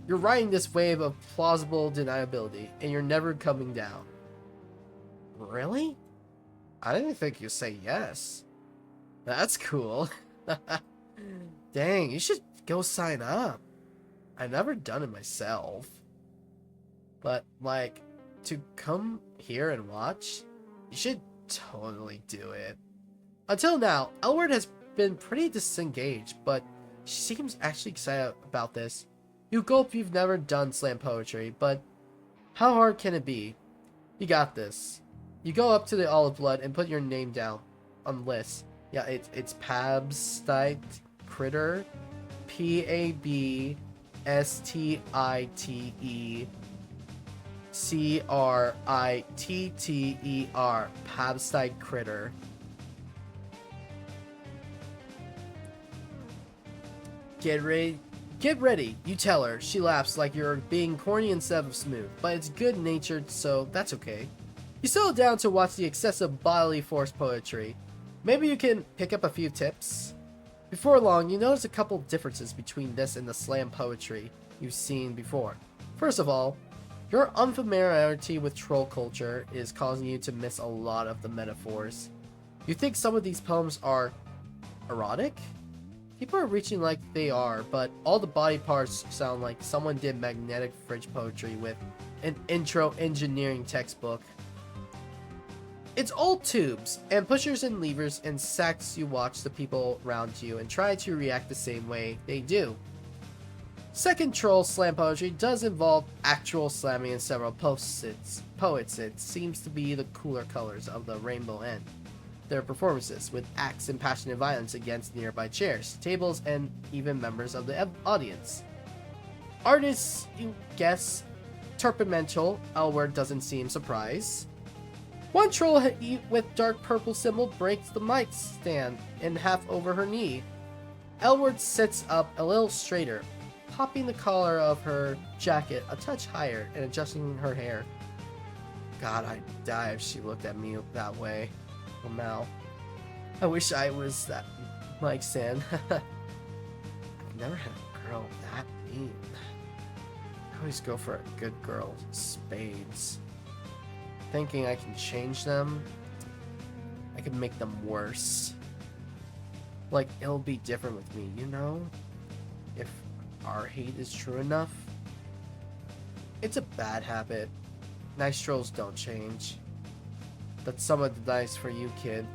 You're riding this wave of plausible deniability, and you're never coming down. Really? I didn't think you'd say yes. That's cool. Dang, you should go sign up. I've never done it myself. But, like, to come here and watch, you should totally do it. Until now, Elward has been pretty disengaged, but she seems actually excited about this. You gulp, you've never done slam poetry, but how hard can it be? You got this. You go up to the Olive Blood and put your name down on the list. Yeah, it's Pabstite Critter. PABSTITECRITTER. Pabstite Critter. Get ready, you tell her. She laughs like you're being corny instead of smooth, but it's good-natured, so that's okay. You settle down to watch the excessive bodily force poetry. Maybe you can pick up a few tips. Before long, you notice a couple differences between this and the slam poetry you've seen before. First of all, your unfamiliarity with troll culture is causing you to miss a lot of the metaphors. You think some of these poems are erotic? People are reaching like they are, but all the body parts sound like someone did magnetic fridge poetry with an intro engineering textbook. It's old tubes, and pushers and levers and sacks. You watch the people around you and try to react the same way they do. Second troll slam poetry does involve actual slamming in several poets. It seems to be the cooler colors of the rainbow end. Their performances with acts and passionate violence against nearby chairs, tables, and even members of the audience. Artists, you guess, temperamental. Elward doesn't seem surprised. One troll with dark purple symbol breaks the mic stand in half over her knee. Elward sits up a little straighter, popping the collar of her jacket a touch higher and adjusting her hair. God, I'd die if she looked at me that way. Oh, Mal. I wish I was that mic stand. I've never had a girl that mean. I always go for a good girl, spades. Thinking I can change them, I can make them worse. Like, it'll be different with me, you know? If our hate is true enough. It's a bad habit. Nice trolls don't change. That's some of the nice for you, kid.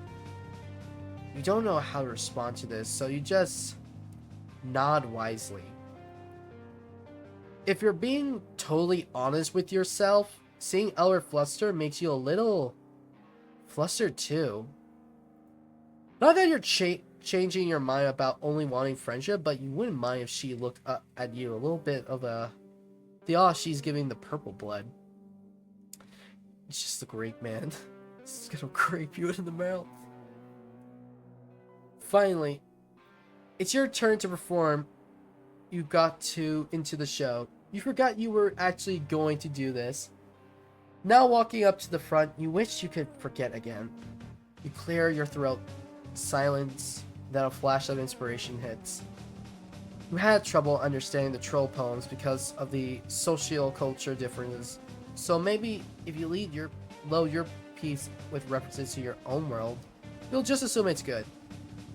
You don't know how to respond to this, so you just nod wisely. If you're being totally honest with yourself, seeing Elward fluster makes you a little flustered too. Not that you're changing your mind about only wanting friendship, but you wouldn't mind if she looked up at you a little bit of a... she's giving the purple blood. It's just a grape, man. It's gonna grape you in the mouth. Finally, it's your turn to perform. You got into the show. You forgot you were actually going to do this. Now walking up to the front, you wish you could forget again. You clear your throat. Silence. Then a flash of inspiration hits. You had trouble understanding the troll poems because of the socio-culture differences. So maybe if you lead your piece with references to your own world, you'll just assume it's good.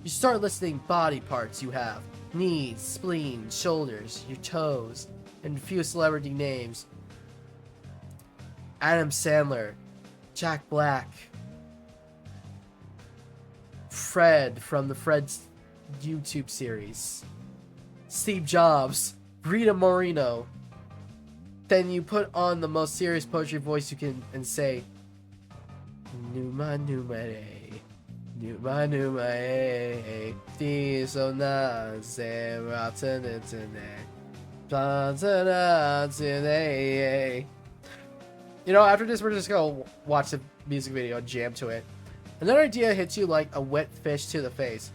You start listing body parts you have. Knees, spleen, shoulders, your toes, and a few celebrity names. Adam Sandler, Jack Black, Fred from the Fred's YouTube series, Steve Jobs, Rita Moreno. Then you put on the most serious poetry voice you can and say, Numa numere, Numa numere, Diso na se ratanitane, Plantanatine. You know, after this, we're just gonna watch the music video and jam to it. Another idea hits you like a wet fish to the face.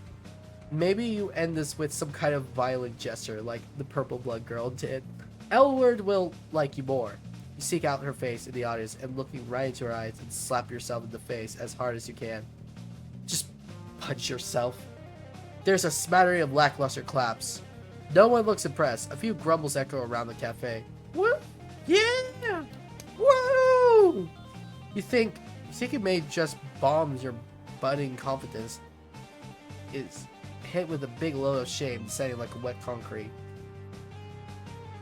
Maybe you end this with some kind of violent gesture, like the Purple Blood Girl did. Elward will like you more. You seek out her face in the audience and looking right into her eyes and slap yourself in the face as hard as you can. Just punch yourself. There's a smattering of lackluster claps. No one looks impressed. A few grumbles echo around the cafe. Woo! Yeah! Woo! You think it may just bombs your budding confidence is hit with a big load of shame, setting like a wet concrete.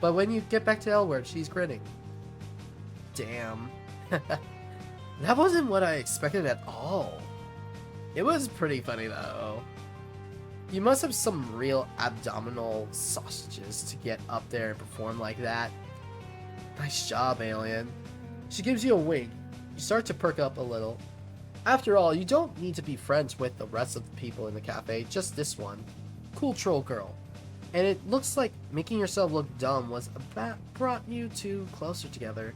But when you get back to Elward, she's grinning. Damn. That wasn't what I expected at all. It was pretty funny though. You must have some real abdominal sausages to get up there and perform like that. Nice job, alien. She gives you a wink. You start to perk up a little. After all, you don't need to be friends with the rest of the people in the cafe, just this one. Cool troll girl. And it looks like making yourself look dumb was about brought you two closer together.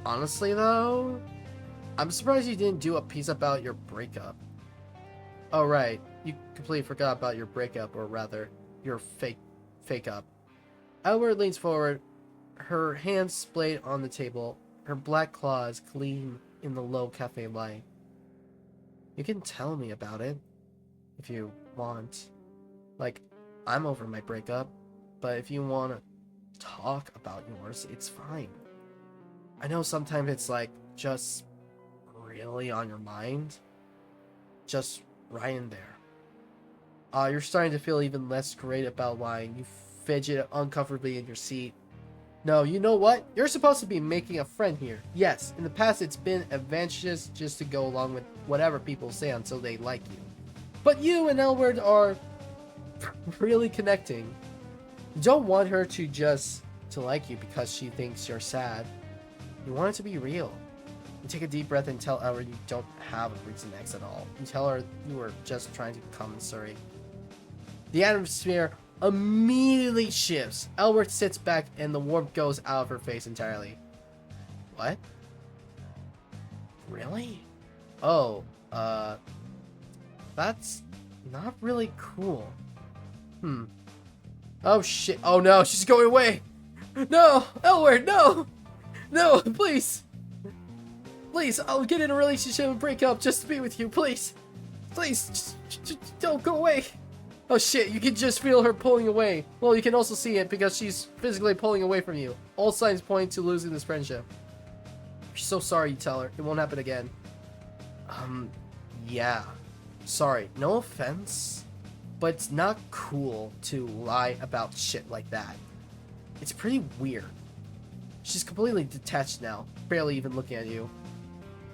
Honestly though, I'm surprised you didn't do a piece about your breakup. Oh right, you completely forgot about your breakup, or rather, your fake up. Elward leans forward, her hands splayed on the table, her black claws gleam in the low cafe light. You can tell me about it, if you want. Like, I'm over my breakup, but if you want to talk about yours, it's fine. I know sometimes it's like, just really on your mind. Just right in there. You're starting to feel even less great about lying. You fidget uncomfortably in your seat. No, you know what? You're supposed to be making a friend here. Yes, in the past it's been advantageous just to go along with whatever people say until they like you. But you and Elward are really connecting. You don't want her to just to like you because she thinks you're sad. You want it to be real. You take a deep breath and tell Elward you don't have a reason X at all. You tell her you were just trying to come in Surrey. The atmosphere immediately shifts. Elward sits back and the warmth goes out of her face entirely. What? Really? Oh, that's not really cool. Oh shit. Oh no, she's going away. No, Elward, no. No, please. Please, I'll get in a relationship and break up just to be with you, please. Please, just don't go away. Oh shit, you can just feel her pulling away. Well, you can also see it because she's physically pulling away from you. All signs point to losing this friendship. She's so sorry, you tell her. It won't happen again. Yeah. Sorry, no offense, but it's not cool to lie about shit like that. It's pretty weird. She's completely detached now, barely even looking at you.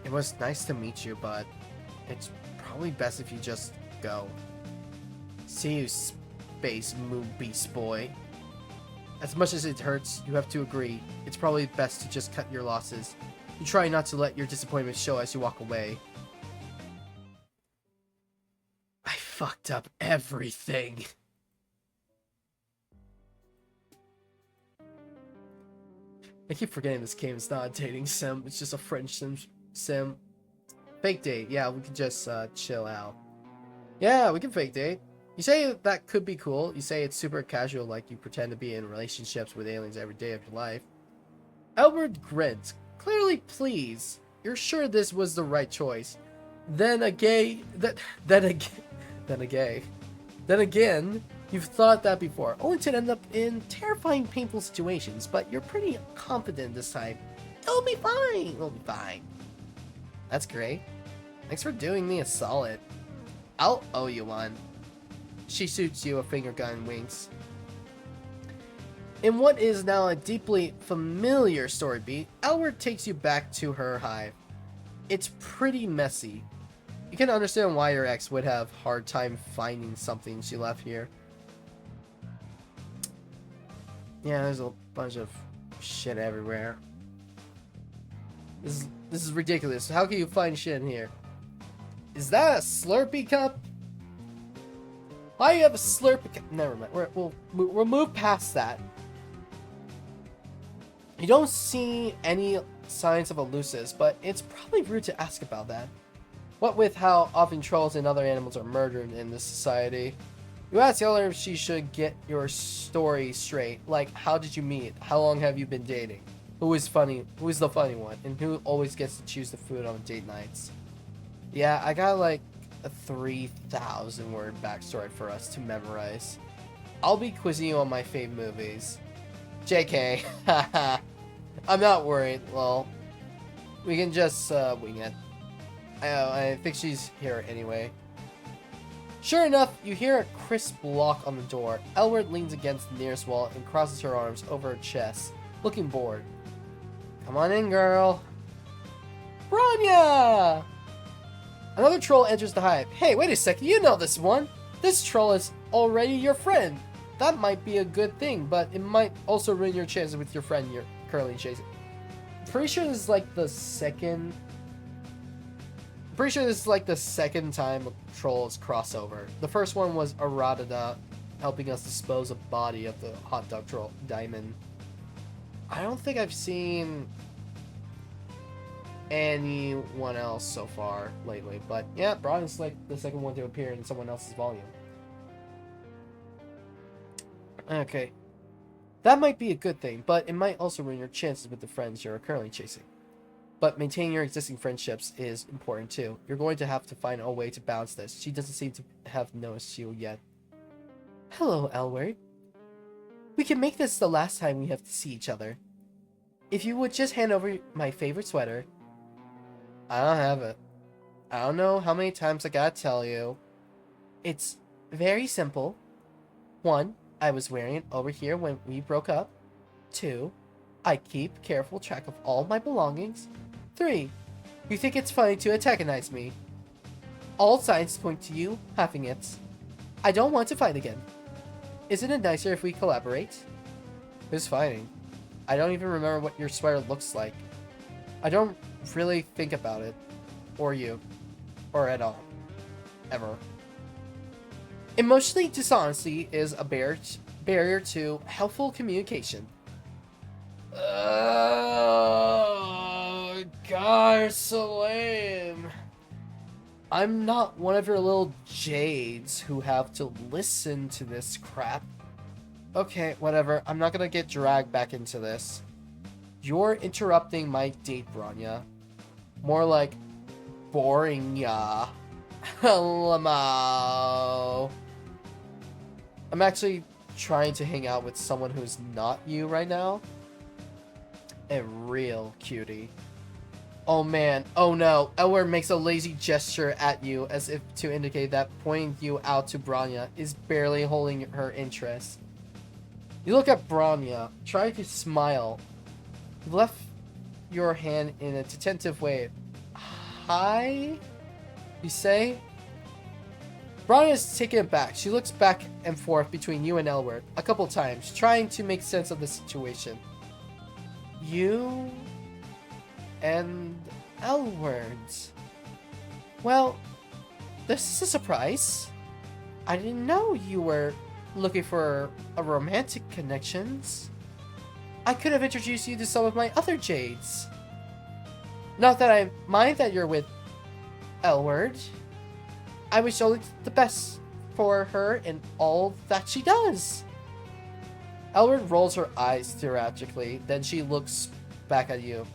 It was nice to meet you, but it's probably best if you just go. See you, space moon beast boy. As much as it hurts, you have to agree. It's probably best to just cut your losses. You try not to let your disappointment show as you walk away. I fucked up everything. I keep forgetting this game is not a dating sim. It's just a French sim. Fake date. Yeah, we can just chill out. Yeah, we can fake date. You say that could be cool. You say it's super casual, like you pretend to be in relationships with aliens every day of your life. Albert grins, clearly pleased. You're sure this was the right choice. Then again, you've thought that before, only to end up in terrifying, painful situations. But you're pretty confident this time. It'll be fine. It'll be fine. That's great. Thanks for doing me a solid. I'll owe you one. She shoots you a finger gun and winks. In what is now a deeply familiar story beat, Elward takes you back to her hive. It's pretty messy. You can understand why your ex would have a hard time finding something she left here. Yeah, there's a bunch of shit everywhere. This is ridiculous. How can you find shit in here? Is that a Slurpee cup? Why do you have a Slurpee cup? Never mind. We'll move past that. You don't see any signs of a Lucis, but it's probably rude to ask about that. What with how often trolls and other animals are murdered in this society. You ask Yeller if she should get your story straight. Like, how did you meet? How long have you been dating? Who is funny? Who is the funny one? And who always gets to choose the food on date nights? Yeah, I got like a 3,000 word backstory for us to memorize. I'll be quizzing you on my fave movies. JK. I'm not worried. Well, we can just wing it. I think she's here anyway. Sure enough, you hear a crisp lock on the door. Elward leans against the nearest wall and crosses her arms over her chest, looking bored. Come on in, girl. Branya! Another troll enters the hive. Hey, wait a second, you know this one. This troll is already your friend. That might be a good thing, but it might also ruin your chances with your friend you're currently chasing. Pretty sure this is like the second time a troll's crossover. The first one was Aradada helping us dispose of body of the hot dog troll, Diamond. I don't think I've seen anyone else so far lately, but yeah, Brian's like the second one to appear in someone else's volume. Okay. That might be a good thing, but it might also ruin your chances with the friends you're currently chasing. But maintaining your existing friendships is important too. You're going to have to find a way to balance this. She doesn't seem to have noticed you yet. Hello, Elward. We can make this the last time we have to see each other. If you would just hand over my favorite sweater. I don't have it. I don't know how many times I gotta tell you. It's very simple. 1, I was wearing it over here when we broke up. 2, I keep careful track of all my belongings. 3. You think it's funny to antagonize me. All signs point to you having it. I don't want to fight again. Isn't it nicer if we collaborate? Who's fighting? I don't even remember what your sweater looks like. I don't really think about it. Or you. Or at all. Ever. Emotionally dishonesty is a barrier to helpful communication. Oh, God, you're so lame. I'm not one of your little jades who have to listen to this crap. Okay, whatever. I'm not gonna get dragged back into this. You're interrupting my date, Branya. More like boring ya. Lamo. I'm actually trying to hang out with someone who's not you right now. A real cutie. Oh man, oh no. Elward makes a lazy gesture at you as if to indicate that pointing you out to Branya is barely holding her interest. You look at Branya, try to smile. You left your hand in a tentative way. Hi? You say? Branya is taken aback. She looks back and forth between you and Elward a couple times, trying to make sense of the situation. You and Elward. Well, this is a surprise. I didn't know you were looking for a romantic connections. I could have introduced you to some of my other jades. Not that I mind that you're with Elward. I wish only the best for her in all that she does. Elward rolls her eyes theatrically, then she looks back at you.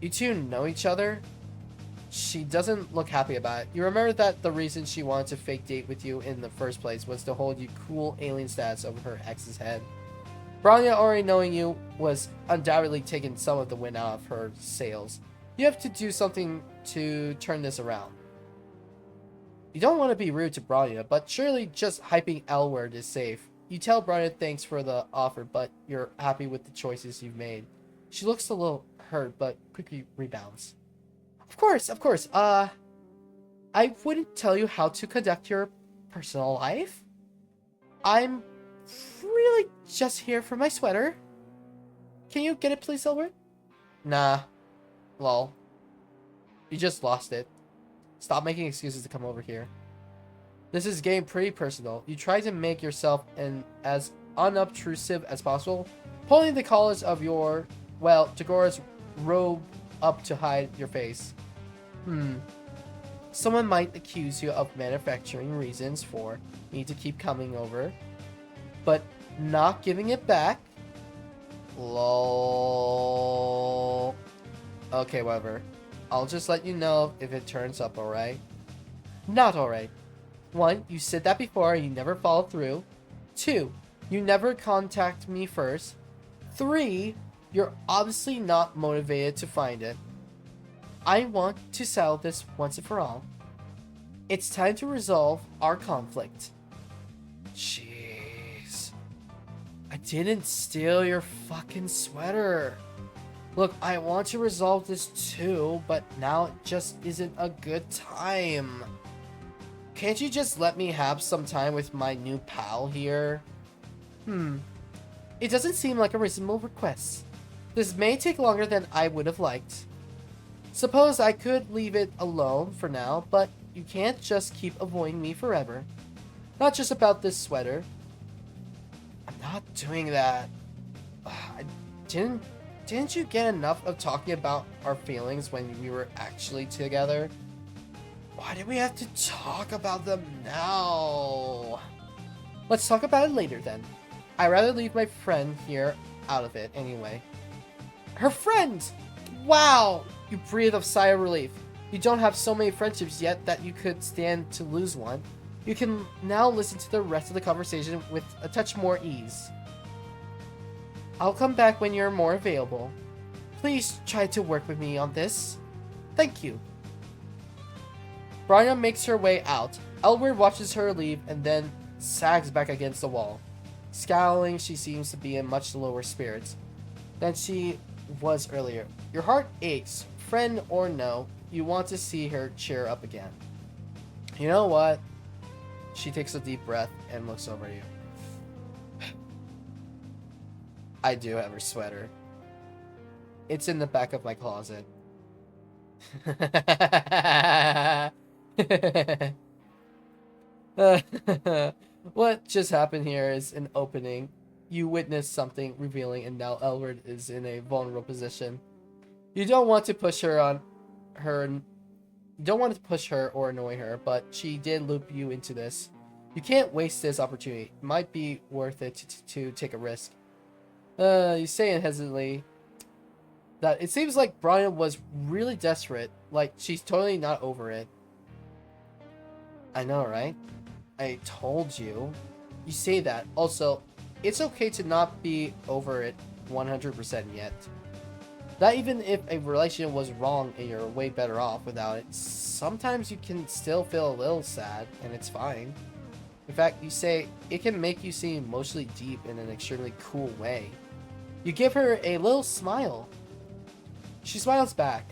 You two know each other? She doesn't look happy about it. You remember that the reason she wanted to fake date with you in the first place was to hold you cool alien status over her ex's head. Branya already knowing you was undoubtedly taking some of the wind out of her sails. You have to do something to turn this around. You don't want to be rude to Branya, but surely just hyping Elward is safe. You tell Branya thanks for the offer, but you're happy with the choices you've made. She looks a little hurt, but quickly rebounds. Of course. I wouldn't tell you how to conduct your personal life. I'm really just here for my sweater. Can you get it, please, Elward? Nah. Lol. You just lost it. Stop making excuses to come over here. This is getting pretty personal. You try to make yourself as unobtrusive as possible, pulling the collars of your, well, Tagora's robe up to hide your face. Someone might accuse you of manufacturing reasons for me to keep coming over, but not giving it back? Lol. Okay, whatever. I'll just let you know if it turns up, alright? Not alright. 1, you said that before and you never followed through. 2, you never contact me first. 3, you're obviously not motivated to find it. I want to settle this once and for all. It's time to resolve our conflict. Jeez. I didn't steal your fucking sweater. Look, I want to resolve this too, but now it just isn't a good time. Can't you just let me have some time with my new pal here? It doesn't seem like a reasonable request. This may take longer than I would have liked. Suppose I could leave it alone for now, but you can't just keep avoiding me forever. Not just about this sweater. I'm not doing that. Didn't you get enough of talking about our feelings when we were actually together? Why do we have to talk about them now? Let's talk about it later then. I'd rather leave my friend here out of it anyway. Her friend! Wow! You breathe a sigh of relief. You don't have so many friendships yet that you could stand to lose one. You can now listen to the rest of the conversation with a touch more ease. I'll come back when you're more available. Please try to work with me on this. Thank you. Branya makes her way out. Elward watches her leave and then sags back against the wall. Scowling, she seems to be in much lower spirits than she was earlier. Your heart aches. Friend or no, you want to see her cheer up again. You know what? She takes a deep breath and looks over you. I do have her sweater. It's in the back of my closet. What just happened here is an opening. You witness something revealing, and now Elwood is in a vulnerable position. You don't want to push her on her. You don't want to push her or annoy her, but she did loop you into this. You can't waste this opportunity. It might be worth it to take a risk. You say hesitantly that it seems like Brian was really desperate. Like, she's totally not over it. I know, right? I told you. You say that. Also, it's okay to not be over it 100% yet. That even if a relation was wrong and you're way better off without it, sometimes you can still feel a little sad, and it's fine. In fact, you say it can make you seem emotionally deep in an extremely cool way. You give her a little smile. She smiles back.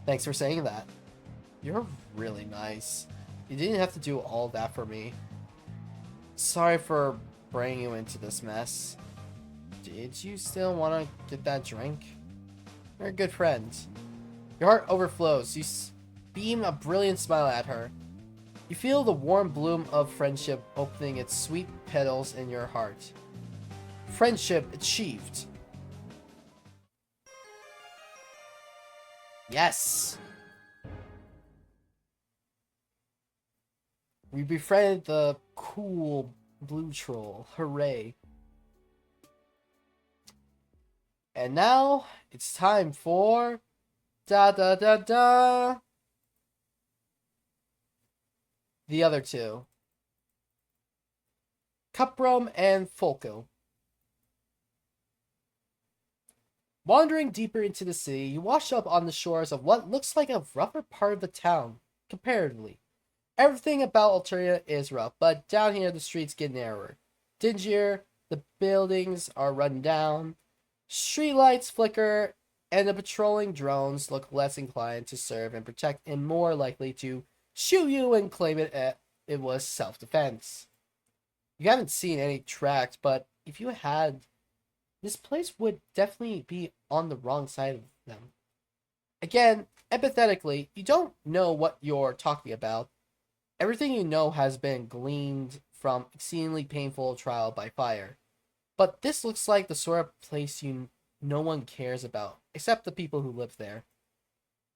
Thanks for saying that. You're really nice. You didn't have to do all that for me. Sorry for bringing you into this mess. Did you still want to get that drink? You're a good friend. Your heart overflows. You beam a brilliant smile at her. You feel the warm bloom of friendship opening its sweet petals in your heart. Friendship achieved. Yes! We befriended the cool blue troll. Hooray. And now, it's time for... the other two. Cuprum and Folko. Wandering deeper into the city, you wash up on the shores of what looks like a rougher part of the town, comparatively. Everything about Alteria is rough, but down here the streets get narrower. Dingier, the buildings are run down, streetlights flicker, and the patrolling drones look less inclined to serve and protect and more likely to shoot you and claim it was self-defense. You haven't seen any tracks, but if you had, this place would definitely be on the wrong side of them. Again, empathetically, you don't know what you're talking about. Everything you know has been gleaned from exceedingly painful trial by fire. But this looks like the sort of place no one cares about, except the people who live there.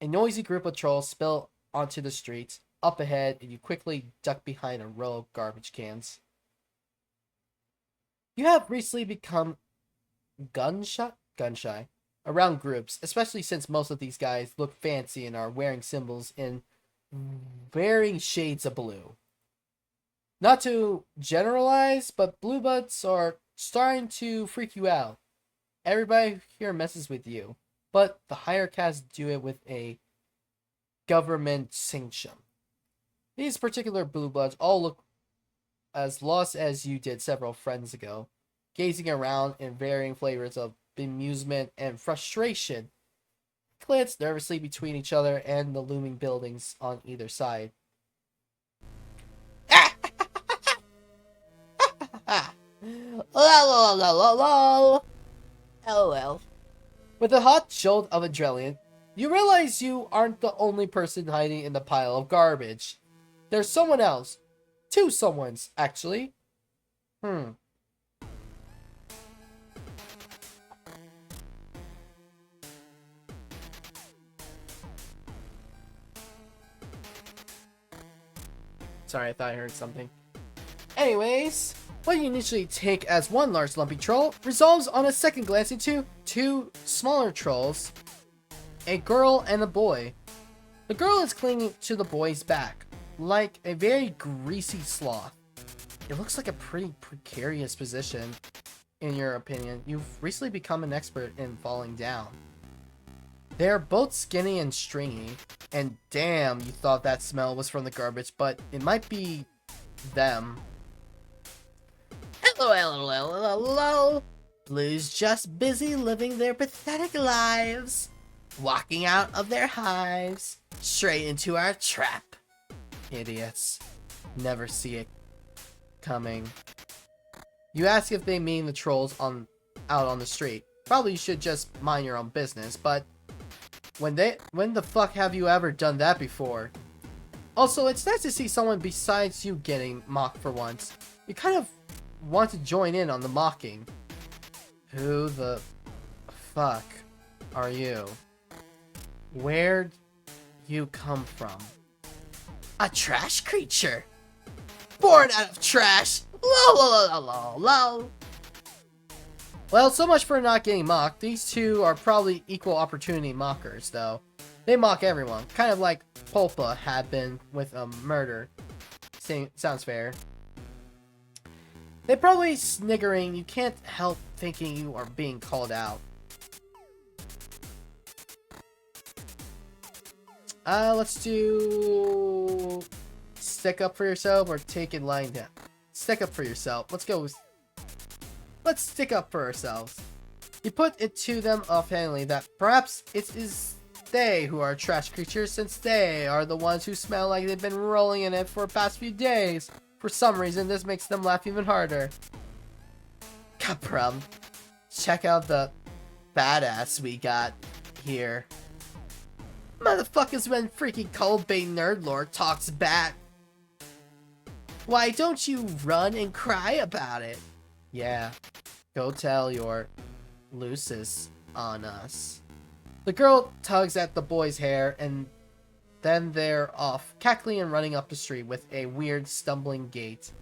A noisy group of trolls spill onto the streets, up ahead, and you quickly duck behind a row of garbage cans. You have recently become gun shy around groups, especially since most of these guys look fancy and are wearing symbols in varying shades of blue. Not to generalize, but blue buds are starting to freak you out. Everybody here messes with you, but the higher castes do it with a government sanction. These particular blue bloods all look as lost as you did several friends ago, gazing around in varying flavors of bemusement and frustration. Glance nervously between each other and the looming buildings on either side. LOL. With a hot jolt of adrenaline, you realize you aren't the only person hiding in the pile of garbage. There's someone else. Two someones, actually. Sorry, I thought I heard something. Anyways, what you initially take as one large lumpy troll resolves on a second glance into two smaller trolls, a girl and a boy. The girl is clinging to the boy's back, like a very greasy sloth. It looks like a pretty precarious position, in your opinion. You've recently become an expert in falling down. They're both skinny and stringy, and damn, you thought that smell was from the garbage, but it might be them. Well, Blue's just busy living their pathetic lives, walking out of their hives, straight into our trap. Idiots. Never see it coming. You ask if they mean the trolls out on the street. Probably you should just mind your own business, but when the fuck have you ever done that before? Also, it's nice to see someone besides you getting mocked for once. You kind of want to join in on the mocking. Who the fuck are you? Where'd you come from? A trash creature. Born out of trash. Lol. Well, so much for not getting mocked. These two are probably equal opportunity mockers, though. They mock everyone, kind of like Pulpa had been with a murder. Sounds fair. They're probably sniggering. You can't help thinking you are being called out. Let's do stick up for yourself or take it lying down. Stick up for yourself. Let's go. Let's stick up for ourselves. You put it to them offhandedly that perhaps it is they who are trash creatures, since they are the ones who smell like they've been rolling in it for the past few days. For some reason, this makes them laugh even harder. Caprum, check out the badass we got here. Motherfuckers when freaking Kool-Aid Nerdlord talks back. Why don't you run and cry about it? Yeah, go tell your Lucis on us. The girl tugs at the boy's hair and then they're off, cackling and running up the street with a weird stumbling gait.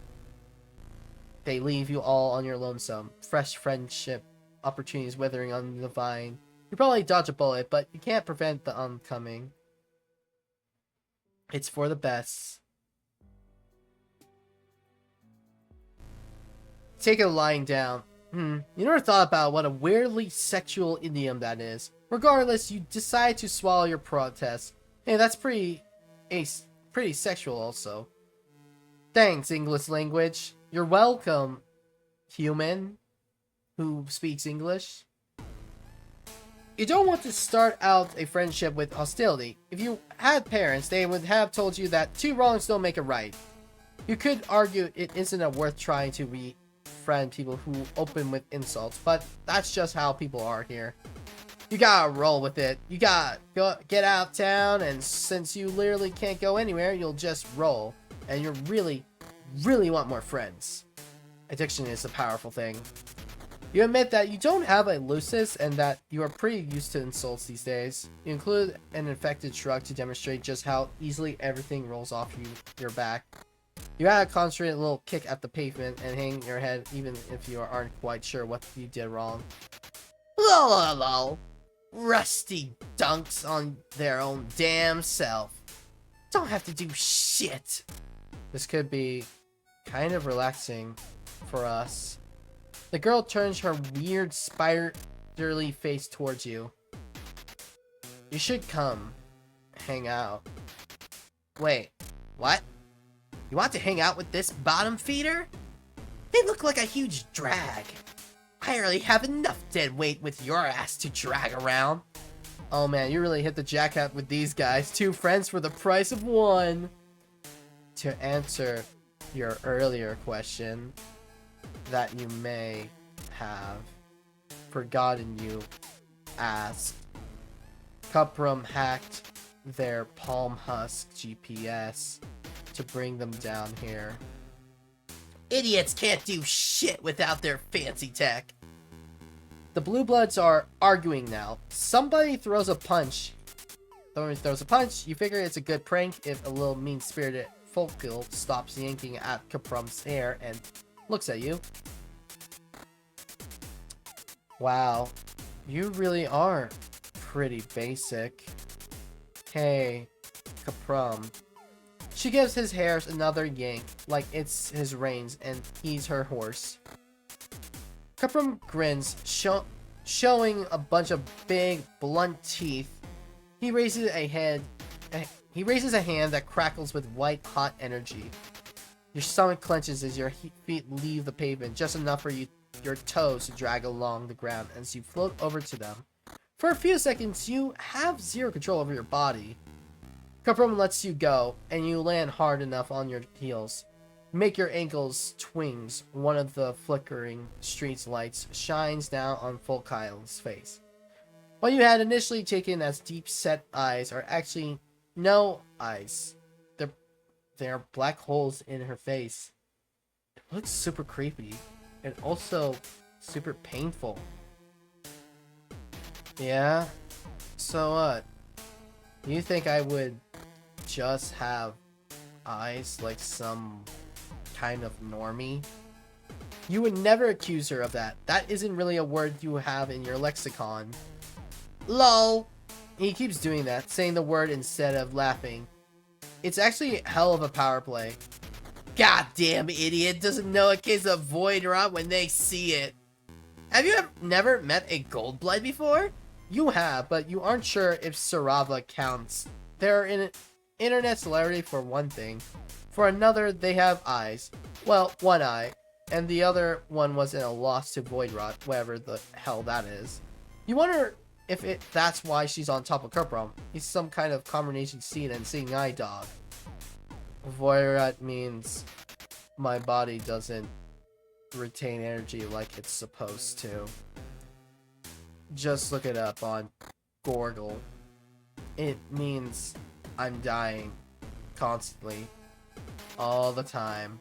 They leave you all on your lonesome. Fresh friendship opportunities withering on the vine. You probably dodge a bullet, but you can't prevent the oncoming. It's for the best. Take it lying down. You never thought about what a weirdly sexual idiom that is. Regardless, you decide to swallow your protest. Hey, that's pretty sexual also. Thanks, English language. You're welcome, human who speaks English. You don't want to start out a friendship with hostility. If you had parents, they would have told you that two wrongs don't make a right. You could argue it isn't worth trying to befriend people who open with insults, but that's just how people are here. You gotta roll with it. You gotta get out of town, and since you literally can't go anywhere, you'll just roll. And you really want more friends. Addiction is a powerful thing. You admit that you don't have a Lucis and that you are pretty used to insults these days. You include an infected shrug to demonstrate just how easily everything rolls off your back. You add a concentrated little kick at the pavement and hang your head even if you aren't quite sure what you did wrong. Lol. Rusty dunks on their own damn self. Don't have to do shit. This could be kind of relaxing for us. The girl turns her weird spirally face towards you. You should come hang out. Wait, what? You want to hang out with this bottom feeder? They look like a huge drag. I already have enough dead weight with your ass to drag around. Oh man, you really hit the jackpot with these guys. 2 friends for the price of 1. To answer your earlier question that you may have forgotten you asked, Cuprum hacked their Palm Husk GPS to bring them down here. Idiots can't do shit without their fancy tech. The Blue Bloods are arguing now. Somebody throws a punch. Someone throws a punch. You figure it's a good prank if a little mean-spirited folkgirl stops yanking at Caprum's hair and looks at you. Wow, you really are pretty basic. Hey, Caprum. She gives his hair another yank, like it's his reins and he's her horse. Caprum grins, showing a bunch of big, blunt teeth. He raises a hand that crackles with white, hot energy. Your stomach clenches as your feet leave the pavement, just enough for your toes to drag along the ground as you float over to them. For a few seconds, you have zero control over your body. Cuprum lets you go, and you land hard enough on your heels. Make your ankles twings. One of the flickering street's lights shines down on full Kyle's face. What you had initially taken as deep-set eyes are actually no eyes. They're black holes in her face. It looks super creepy and also super painful. Yeah? So what? You think I would just have eyes like some kind of normie? You would never accuse her of that. That isn't really a word you have in your lexicon. LOL. He keeps doing that, saying the word instead of laughing. It's actually a hell of a power play. Goddamn idiot doesn't know a case of void rot when they see it. Have you never met a gold blood before? You have, but you aren't sure if Sarava counts. They're in internet celebrity for one thing. For another, they have eyes. Well, one eye, and the other one was in a loss to void rot, whatever the hell that is. You wonder if that's why she's on top of Cuprum. He's some kind of combination seed and seeing eye dog. Void rot means my body doesn't retain energy like it's supposed to. Just look it up on Gorgle. It means I'm dying constantly, all the time.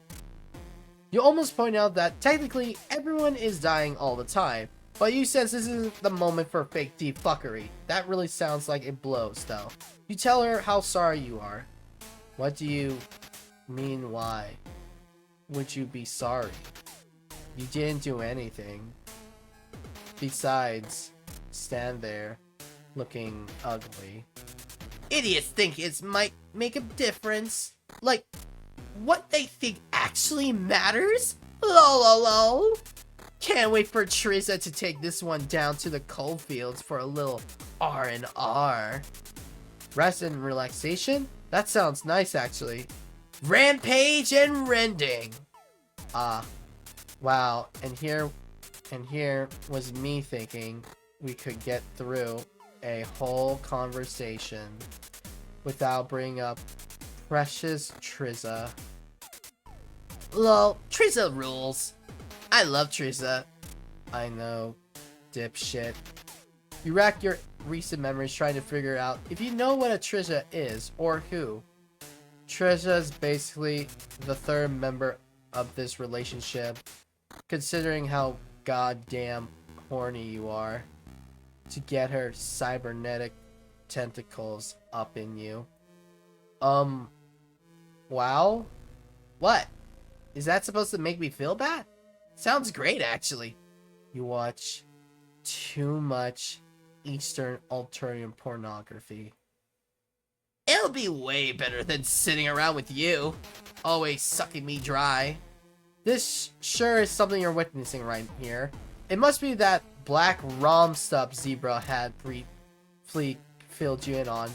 You almost point out that technically everyone is dying all the time, but you sense this isn't the moment for fake deep fuckery. That really sounds like it blows, though. You tell her how sorry you are. What do you mean, why would you be sorry? You didn't do anything. Besides, stand there, looking ugly. Idiots think it might make a difference. Like, what they think actually matters? Lol. Can't wait for Trisa to take this one down to the coal fields for a little R&R. Rest and relaxation? That sounds nice, actually. Rampage and rending. Wow. And here was me thinking we could get through a whole conversation without bringing up precious Trisa. Lol, Trisa rules. I love Trisa. I know, dipshit. You rack your recent memories trying to figure out if you know what a Trisa is or who. Trisa is basically the third member of this relationship, considering how goddamn horny you are to get her cybernetic tentacles up in you. Wow? What? Is that supposed to make me feel bad? Sounds great, actually. You watch too much Eastern alternative pornography. It'll be way better than sitting around with you, always sucking me dry. This sure is something you're witnessing right here. It must be that black rom stub Zebra had briefly filled you in on.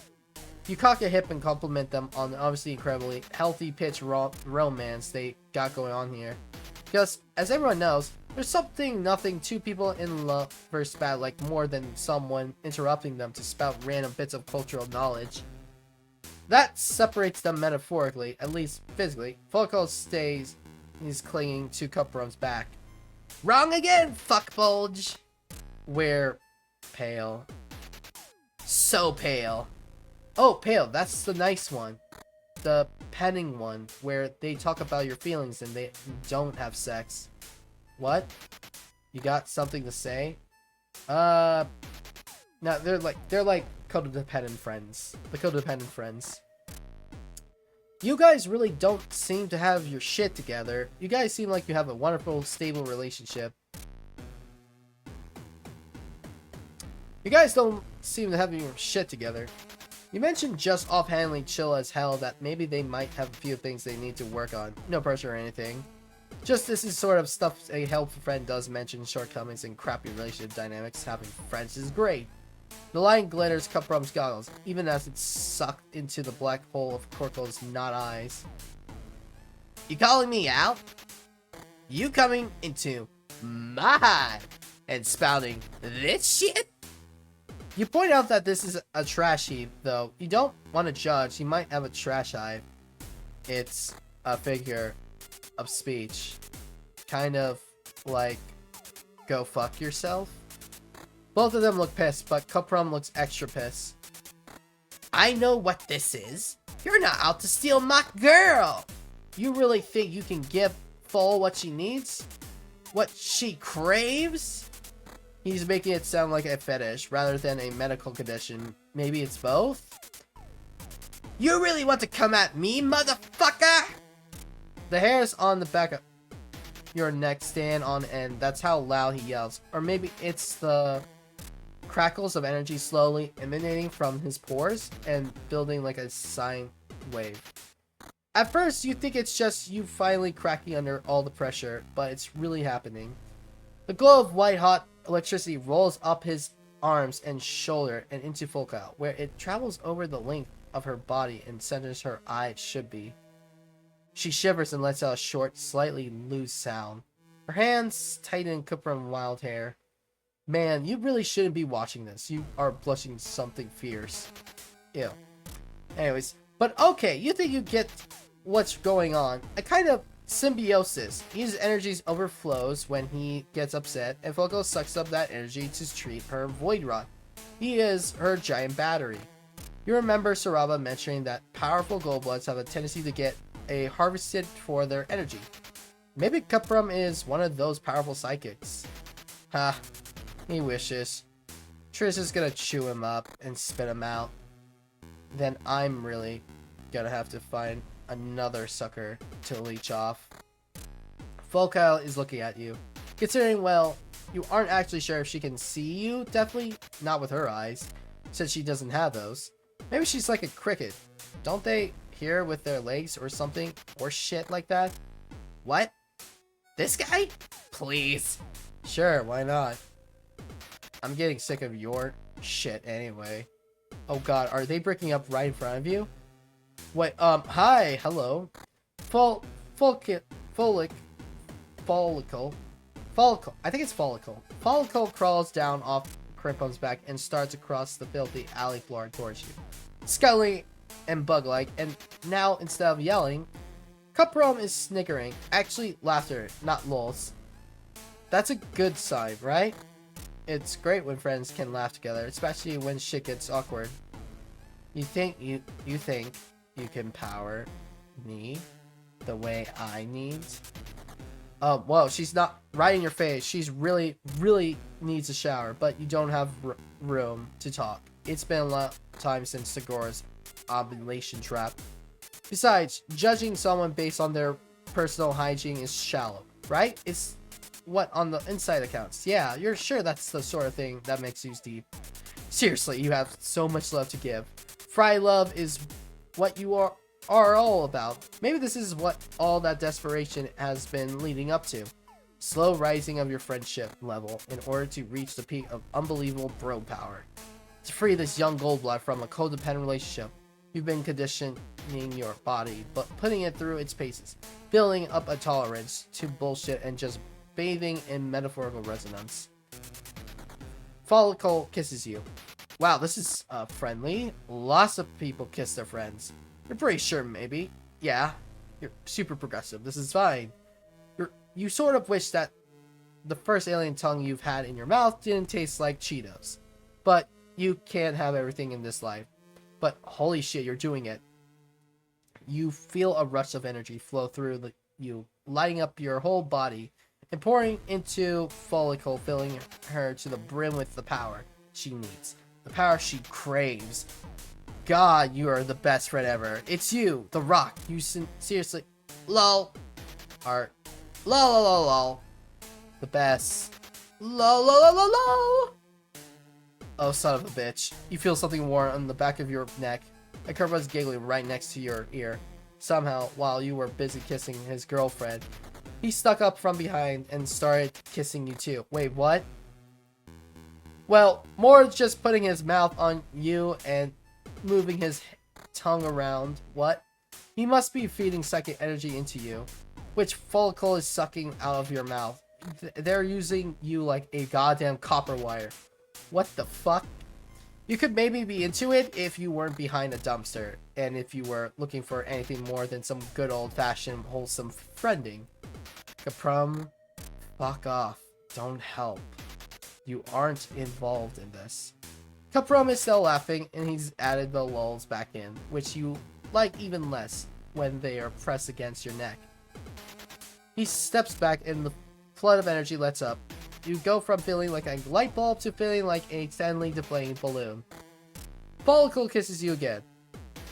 You cock a hip and compliment them on the obviously incredibly healthy pitch romance they got going on here. Because, as everyone knows, there's nothing two people in love first spat like more than someone interrupting them to spout random bits of cultural knowledge. That separates them metaphorically, at least physically. Focal stays is clinging to Cuprum's back. Wrong again, fuck bulge! We're pale. So pale. Oh, pale, that's the nice one. The penning one, where they talk about your feelings and they don't have sex. What? You got something to say? No, they're like codependent friends. The codependent friends. You guys really don't seem to have your shit together. You guys seem like you have a wonderful, stable relationship. You guys don't seem to have your shit together. You mentioned just offhandedly chill as hell that maybe they might have a few things they need to work on. No pressure or anything. Just this is sort of stuff a helpful friend does mention shortcomings and crappy relationship dynamics. Having friends is great. The light glitters Cuprum's goggles, even as it's sucked into the black hole of Corco's not eyes. You calling me out? You coming into my hive and spouting this shit? You point out that this is a trash heap, though. You don't want to judge. You might have a trash hive. It's a figure of speech. Kind of like, go fuck yourself. Both of them look pissed, but Cuprum looks extra pissed. I know what this is. You're not out to steal my girl. You really think you can give Full what she needs? What she craves? He's making it sound like a fetish rather than a medical condition. Maybe it's both? You really want to come at me, motherfucker? The hairs on the back of your neck stand on end. That's how loud he yells. Or maybe it's the crackles of energy slowly emanating from his pores and building like a sine wave. At first, you think it's just you finally cracking under all the pressure, but it's really happening. The glow of white-hot electricity rolls up his arms and shoulder and into Volca, where it travels over the length of her body and centers her eyes should be. She shivers and lets out a short, slightly loose sound. Her hands tighten Cuprum wild hair. Man, you really shouldn't be watching this. You are blushing something fierce. Ew. Anyways, but okay, you think you get what's going on. A kind of symbiosis. His energy overflows when he gets upset, and Volca sucks up that energy to treat her void rod. He is her giant battery. You remember Saraba mentioning that powerful Goldbloods have a tendency to get harvested for their energy. Maybe Cuprum is one of those powerful psychics. Ha. He wishes. Trish is gonna chew him up and spit him out. Then I'm really gonna have to find another sucker to leech off. Volca is looking at you. Considering, well, you aren't actually sure if she can see you. Definitely not with her eyes, since she doesn't have those. Maybe she's like a cricket. Don't they hear with their legs or something? Or shit like that? What? This guy? Please. Sure, why not? I'm getting sick of your shit anyway. Oh god, are they breaking up right in front of you? Wait, hi, hello. Follicle. I think it's follicle. Follicle crawls down off Crimpum's back and starts across the filthy alley floor towards you. Scuttling and bug-like, and now instead of yelling, Cuprum is snickering. Actually, laughter, not lulls. That's a good sign, right? It's great when friends can laugh together, especially when shit gets awkward. You think you can power me the way I need? Whoa, she's not right in your face. She's really needs a shower, but you don't have room to talk. It's been a long time since Segura's ovulation trap. Besides, judging someone based on their personal hygiene is shallow, right? It's what on the inside accounts. Yeah, you're sure that's the sort of thing that makes you deep. Seriously, you have so much love to give. Fry love is what you are all about. Maybe this is what all that desperation has been leading up to. Slow rising of your friendship level in order to reach the peak of unbelievable bro power. To free this young Goldblood from a codependent relationship, you've been conditioning your body, but putting it through its paces, building up a tolerance to bullshit and just bathing in metaphorical resonance. Follicle kisses you. Wow, this is friendly. Lots of people kiss their friends. You're pretty sure, maybe. Yeah, you're super progressive. This is fine. You sort of wish that the first alien tongue you've had in your mouth didn't taste like Cheetos. But you can't have everything in this life. But holy shit, you're doing it. You feel a rush of energy flow through you, lighting up your whole body and pouring into Follicle, filling her to the brim with the power she needs. The power she craves. God, you are the best friend ever. It's you, The Rock. You seriously, lol, are lol. The best. Lol. Oh, son of a bitch. You feel something warm on the back of your neck. A curve was giggling right next to your ear. Somehow, while you were busy kissing his girlfriend, he stuck up from behind and started kissing you too. Wait, what? Well, more just putting his mouth on you and moving his tongue around. What? He must be feeding psychic energy into you, which Follicle is sucking out of your mouth. They're using you like a goddamn copper wire. What the fuck? You could maybe be into it if you weren't behind a dumpster, and if you were looking for anything more than some good old-fashioned wholesome friending. Caprum, fuck off. Don't help. You aren't involved in this. Caprum is still laughing, and he's added the lulls back in, which you like even less when they are pressed against your neck. He steps back, and the flood of energy lets up. You go from feeling like a light bulb to feeling like a suddenly deflating balloon. Follicle kisses you again.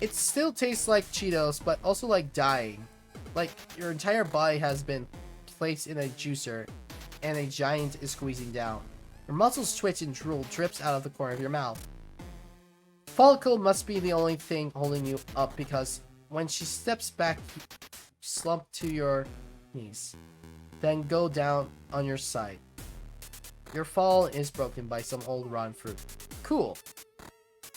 It still tastes like Cheetos, but also like dying. Like your entire body has been placed in a juicer, and a giant is squeezing down. Your muscles twitch and drool drips out of the corner of your mouth. Follicle must be the only thing holding you up, because when she steps back, you slump to your knees. Then go down on your side. Your fall is broken by some old rotten fruit. Cool.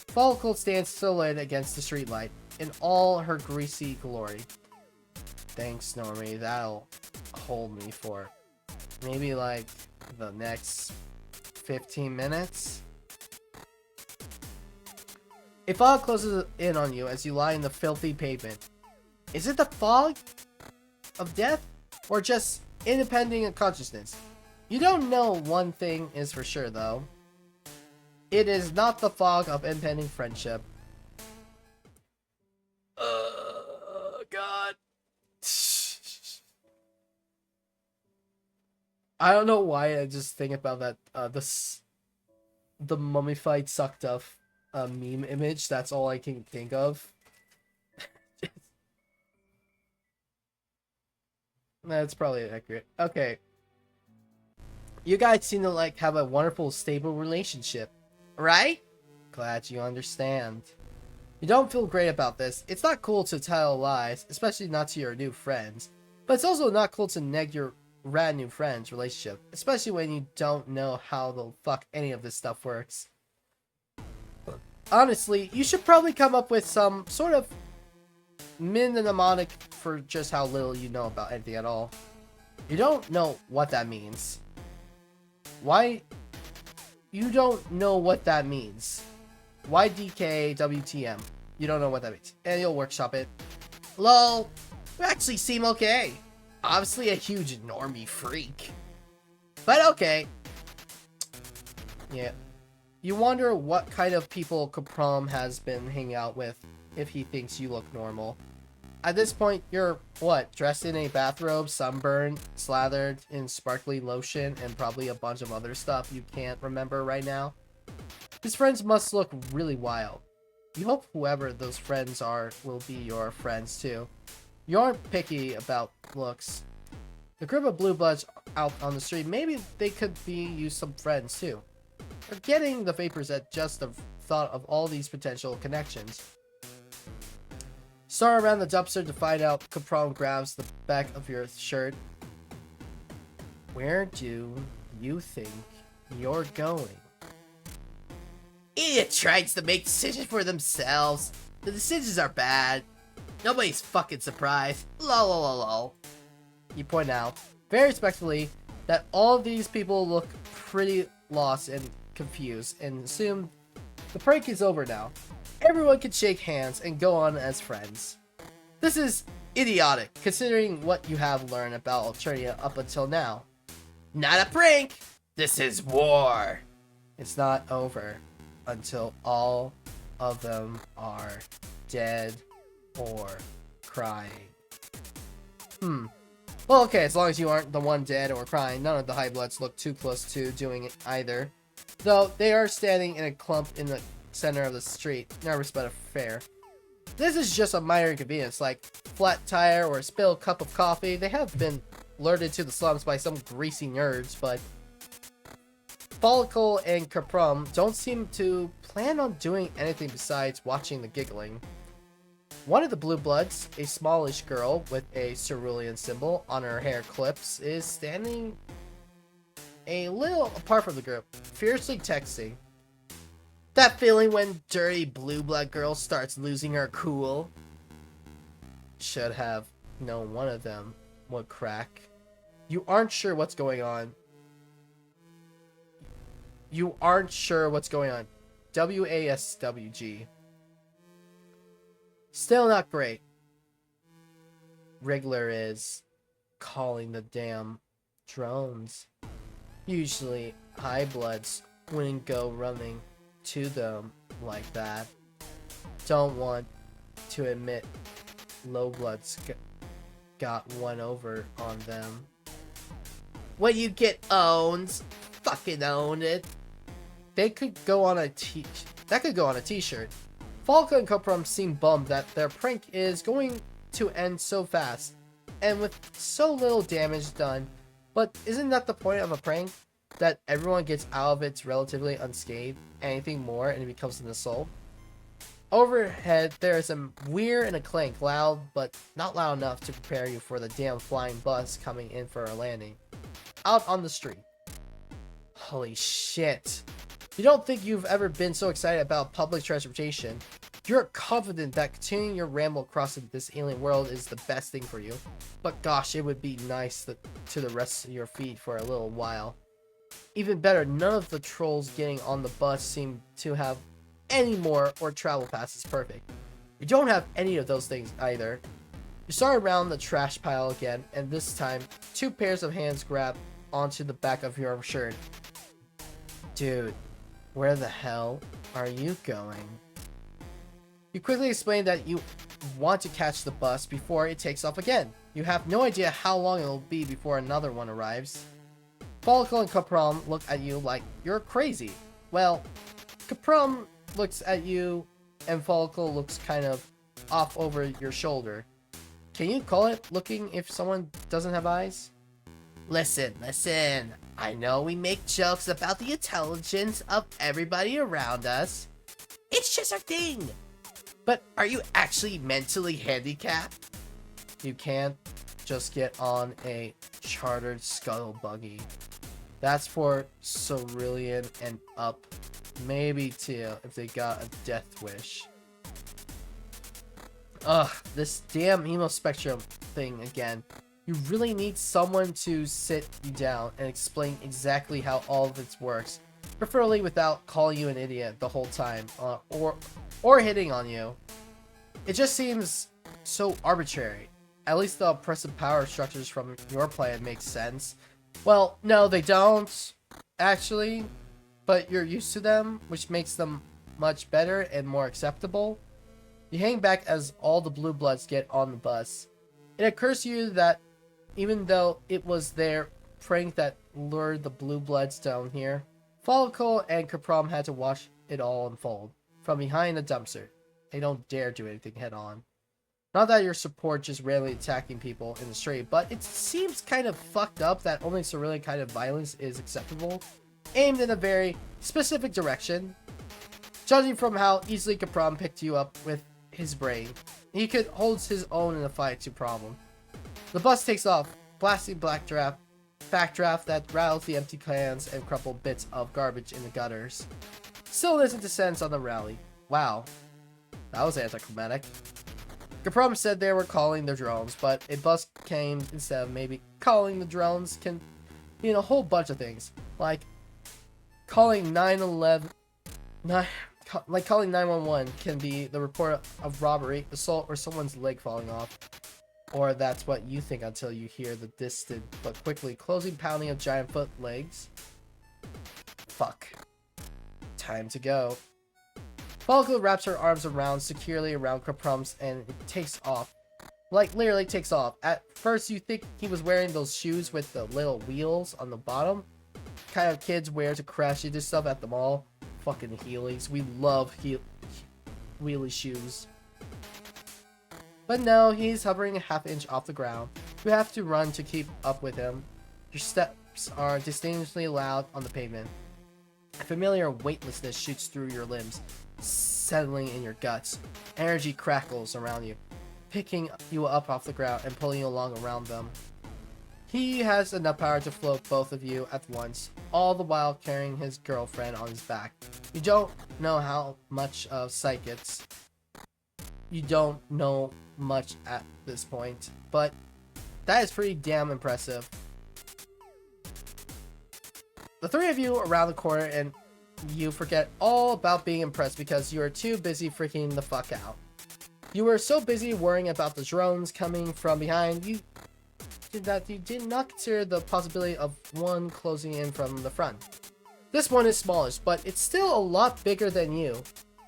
Follicle stands silhouetted against the streetlight in all her greasy glory. Thanks, Normie. That'll hold me for maybe like the next 15 minutes. A fog closes in on you as you lie in the filthy pavement. Is it the fog of death, or just independent consciousness? You don't know. One thing is for sure, though. It is not the fog of impending friendship. God. I don't know why I just think about that, the mummified, sucked up meme image. That's all I can think of. That's probably accurate. Okay. You guys seem to like have a wonderful, stable relationship, right? Glad you understand. You don't feel great about this. It's not cool to tell lies, especially not to your new friends. But it's also not cool to neg your rad new friend's relationship, especially when you don't know how the fuck any of this stuff works. Honestly, you should probably come up with some sort of mnemonic for just how little you know about anything at all. You don't know what that means. Why? You don't know what that means. YDK WTM. You don't know what that means. And you'll workshop it. Lol. You actually seem okay. Obviously a huge normie freak. But okay. Yeah. You wonder what kind of people Caprum has been hanging out with if he thinks you look normal. At this point, you're, what, dressed in a bathrobe, sunburned, slathered in sparkly lotion, and probably a bunch of other stuff you can't remember right now. His friends must look really wild. You hope whoever those friends are will be your friends too. You aren't picky about looks. The group of blue bloods out on the street, maybe they could be you some friends too. You're getting the vapors at just the thought of all these potential connections. Start around the dumpster to find out. Capron grabs the back of your shirt. Where do you think you're going? Idiot tries to make decisions for themselves. The decisions are bad. Nobody's fucking surprised. Lol lol lol lol. You point out, very respectfully, that all of these people look pretty lost and confused, and assume the prank is over now. Everyone can shake hands and go on as friends. This is idiotic, considering what you have learned about Alternia up until now. Not a prank! This is war! It's not over until all of them are dead or crying. Well, okay, as long as you aren't the one dead or crying, none of the High Bloods look too close to doing it either. Though they are standing in a clump in the center of the street, nervous but fair. This is just a minor inconvenience, like flat tire or a spilled cup of coffee. They have been lured to the slums by some greasy nerds, but Follicle and Caprum don't seem to plan on doing anything besides watching the giggling. One of the blue bloods, a smallish girl with a cerulean symbol on her hair clips, is standing a little apart from the group, fiercely texting. That feeling when dirty blue blood girl starts losing her cool. should have known one of them would crack. You aren't sure what's going on. You aren't sure what's going on. WASWG. Still not great. Wriggler is calling the damn drones. Usually, high bloods wouldn't go running to them like that. Don't want to admit low bloods got one over on them. When you get owned, fucking own it. They could go on a that could go on a t-shirt. Falco and Coprum seem bummed that their prank is going to end so fast and with so little damage done. But isn't that the point of a prank? That everyone gets out of it relatively unscathed. Anything more and it becomes an assault. Overhead, there is a whir and a clank, loud but not loud enough to prepare you for the damn flying bus coming in for a landing. Out on the street. Holy shit. You don't think you've ever been so excited about public transportation. You're confident that continuing your ramble across this alien world is the best thing for you. But gosh, it would be nice to the rest of your feet for a little while. Even better, none of the trolls getting on the bus seem to have any more or travel passes perfect. You don't have any of those things either. You start around the trash pile again, and this time, 2 pairs of hands grab onto the back of your shirt. Dude, where the hell are you going? You quickly explain that you want to catch the bus before it takes off again. You have no idea how long it will be before another one arrives. Follicle and Caprom look at you like you're crazy. Well, Caprom looks at you and Follicle looks kind of off over your shoulder. Can you call it looking if someone doesn't have eyes? Listen. I know we make jokes about the intelligence of everybody around us. It's just our thing. But are you actually mentally handicapped? You can't just get on a chartered scuttle buggy. That's for Cerulean and up. Maybe too, if they got a death wish. Ugh, this damn emo spectrum thing again. You really need someone to sit you down and explain exactly how all of it works. Preferably without calling you an idiot the whole time, or hitting on you. It just seems so arbitrary. At least the oppressive power structures from your plan make sense. Well, no, they don't, actually. But you're used to them, which makes them much better and more acceptable. You hang back as all the blue bloods get on the bus. It occurs to you that even though it was their prank that lured the blue bloods down here, Follicle and Caprom had to watch it all unfold from behind the dumpster. They don't dare do anything head on. Not that your support just randomly attacking people in the street, but it seems kind of fucked up that only Cerulean kind of violence is acceptable, aimed in a very specific direction. Judging from how easily Caprom picked you up with his brain, he could hold his own in a fight to problem. The bus takes off, blasting backdraft that rattles the empty cans and crumpled bits of garbage in the gutters. Stillness descends on the rally. Wow, that was anticlimactic. Caprom said they were calling the drones, but a bus came instead of maybe calling the drones can mean a whole bunch of things, like calling 911, like calling 911 can be the report of robbery, assault, or someone's leg falling off. Or that's what you think until you hear the distant but quickly closing pounding of giant foot legs. Fuck. Time to go. Follicle wraps her arms securely around Caprom's and it takes off. Like, literally takes off. At first you think he was wearing those shoes with the little wheels on the bottom. Kind of kids wear to crash into stuff at the mall. Fucking Heelys. We love wheelie shoes. But no, he's hovering a half-inch off the ground. You have to run to keep up with him. Your steps are distinctly loud on the pavement. A familiar weightlessness shoots through your limbs, settling in your guts. Energy crackles around you, picking you up off the ground and pulling you along around them. He has enough power to float both of you at once, all the while carrying his girlfriend on his back. You don't know how much of psychics you don't know much at this point, but that is pretty damn impressive. The three of you around the corner, and you forget all about being impressed because you are too busy freaking the fuck out. You were so busy worrying about the drones coming from behind you that you did not consider the possibility of one closing in from the front. This one is smallish, but it's still a lot bigger than you,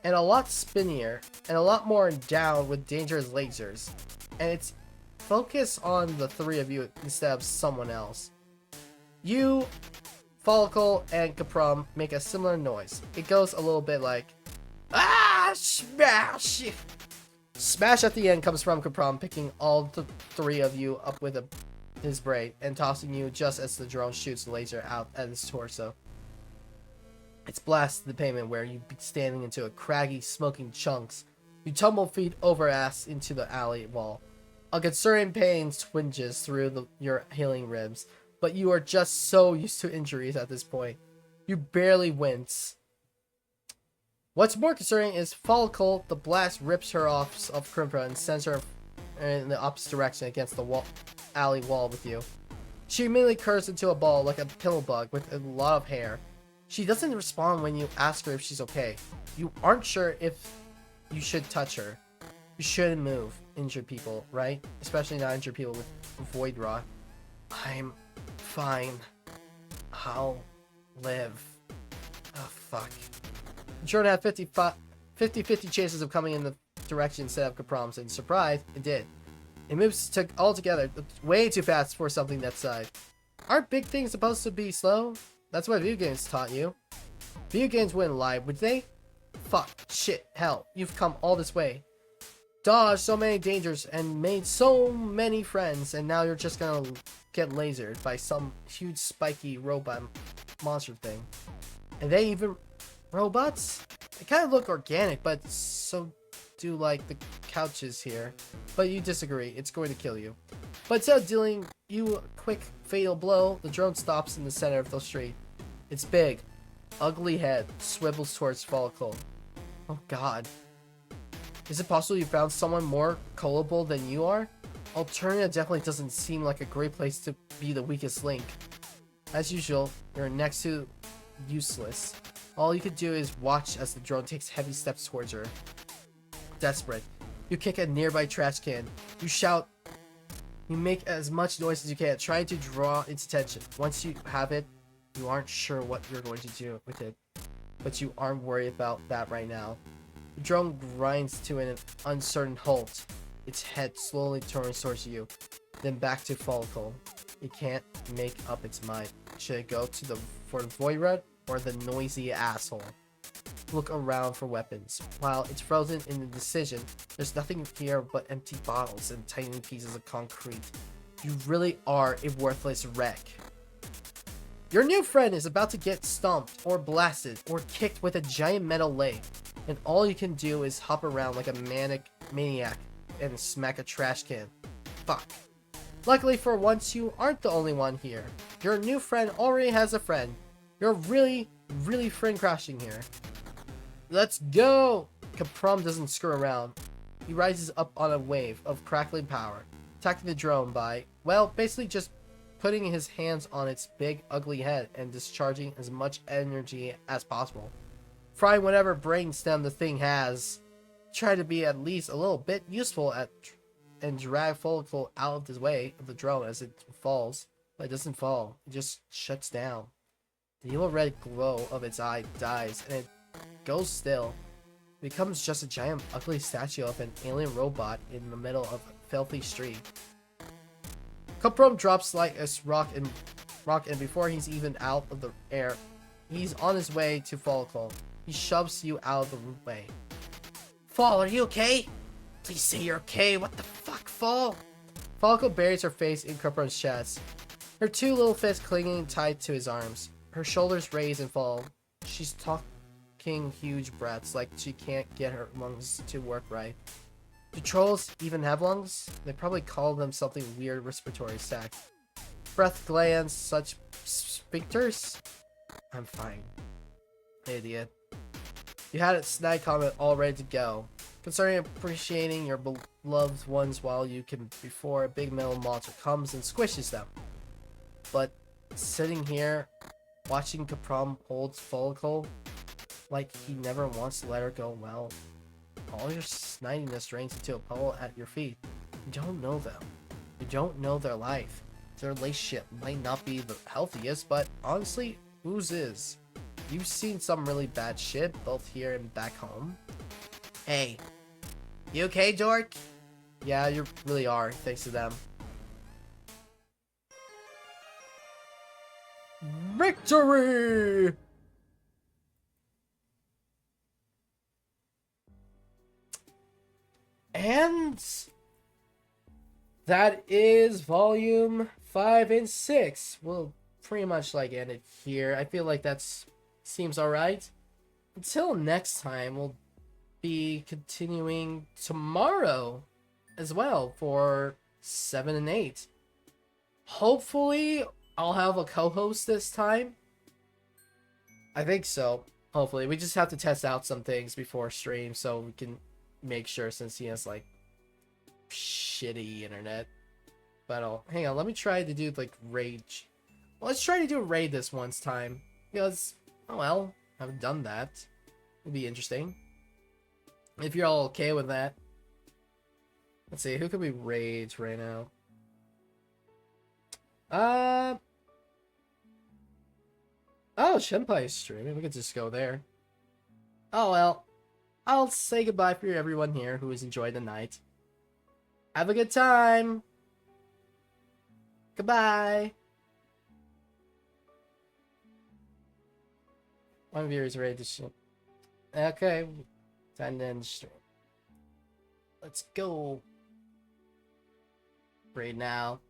and a lot spinnier, and a lot more endowed with dangerous lasers. And it's focused on the three of you instead of someone else. You, Follicle, and Kaprum make a similar noise. It goes a little bit like, ah, smash! Smash at the end comes from Kaprum, picking all the three of you up with his braid and tossing you just as the drone shoots the laser out at his torso. It's blasted the pavement where you'd be standing into a craggy, smoking chunks. You tumble feet over ass into the alley wall. A concerning pain twinges through your healing ribs, but you are just so used to injuries at this point. You barely wince. What's more concerning is Follicle. The blast rips her off of Krimpra and sends her in the opposite direction against the alley wall with you. She immediately curves into a ball like a pillow bug with a lot of hair. She doesn't respond when you ask her if she's okay. You aren't sure if you should touch her. You shouldn't move injured people, right? Especially not injured people with Void Rot. I'm fine. I'll live. Oh, fuck. The drone had 50-50 chances of coming in the direction instead of Kaprom's, and surprise, it did. It moves all together way too fast for something that size. Aren't big things supposed to be slow? That's what video games taught you. Video games wouldn't lie, would they? Fuck, shit, hell, you've come all this way. Dodged so many dangers and made so many friends, and now you're just gonna get lasered by some huge spiky robot monster thing. And they even robots? They kind of look organic, but so do like the couches here. But you disagree, it's going to kill you. But instead of dealing you a quick fatal blow, the drone stops in the center of the street. Its big, ugly head swivels towards Follicle. Oh god. Is it possible you found someone more gullible than you are? Alternia definitely doesn't seem like a great place to be the weakest link. As usual, you're next to useless. All you can do is watch as the drone takes heavy steps towards her. Desperate, you kick a nearby trash can. You shout. You make as much noise as you can, trying to draw its attention. Once you have it, you aren't sure what you're going to do with it. But you aren't worried about that right now. The drone grinds to an uncertain halt. Its head slowly turns towards you, then back to Follicle. It can't make up its mind. Should it go for the Void or the noisy asshole? Look around for weapons. While it's frozen in the decision, there's nothing here but empty bottles and tiny pieces of concrete. You really are a worthless wreck. Your new friend is about to get stomped or blasted or kicked with a giant metal leg, and all you can do is hop around like a maniac and smack a trash can. Fuck. Luckily for once, you aren't the only one here. Your new friend already has a friend. You're really friend crashing here. Let's go! Kaprum doesn't screw around. He rises up on a wave of crackling power, attacking the drone by, well, basically just putting his hands on its big, ugly head and discharging as much energy as possible. Frying whatever brainstem the thing has. Try to be at least a little bit useful and drag Follicle out of the way of the drone as it falls. But it doesn't fall. It just shuts down. The yellow red glow of its eye dies and it goes still. It becomes just a giant ugly statue of an alien robot in the middle of a filthy street. Kaprum drops like a rock and before he's even out of the air, he's on his way to Follicle. He shoves you out of the way. Fall, are you okay? Please say you're okay. What the fuck, Fall? Follicle buries her face in Kaprum's chest. Her two little fists clinging tight to his arms. Her shoulders raise and fall. She's talking huge breaths like she can't get her lungs to work right. Do trolls even have lungs? They probably call them something weird respiratory sac. Breath glands, such sphincters? I'm fine. Idiot. You had a snag comment all ready to go. Concerning appreciating your beloved ones while you can before a big metal monster comes and squishes them. But sitting here, watching Caprom hold follicle like he never wants to let her go, well, all your snitiness drains into a puddle at your feet. You don't know them. You don't know their life. Their relationship might not be the healthiest, but honestly, whose is? You've seen some really bad shit, both here and back home. Hey, you okay, dork? Yeah, you really are, thanks to them. Victory! And that is volume 5 and 6. We'll pretty much like end it here. I feel like that's seems alright. Until next time, we'll be continuing tomorrow as well for 7 and 8. Hopefully, I'll have a co-host this time. I think so. Hopefully. We just have to test out some things before stream so we can make sure, since he has like shitty internet. But hang on, let me try to do like rage. Well, let's try to do a raid this once time. Because, oh well, I haven't done that. It'd be interesting. If you're all okay with that. Let's see, who could we raid right now? Oh, Shenpai's streaming. We could just go there. Oh well. I'll say goodbye for everyone here who has enjoyed the night. Have a good time. Goodbye. One viewer is ready to stream. Okay. Time to end the stream. Let's go. Raid now.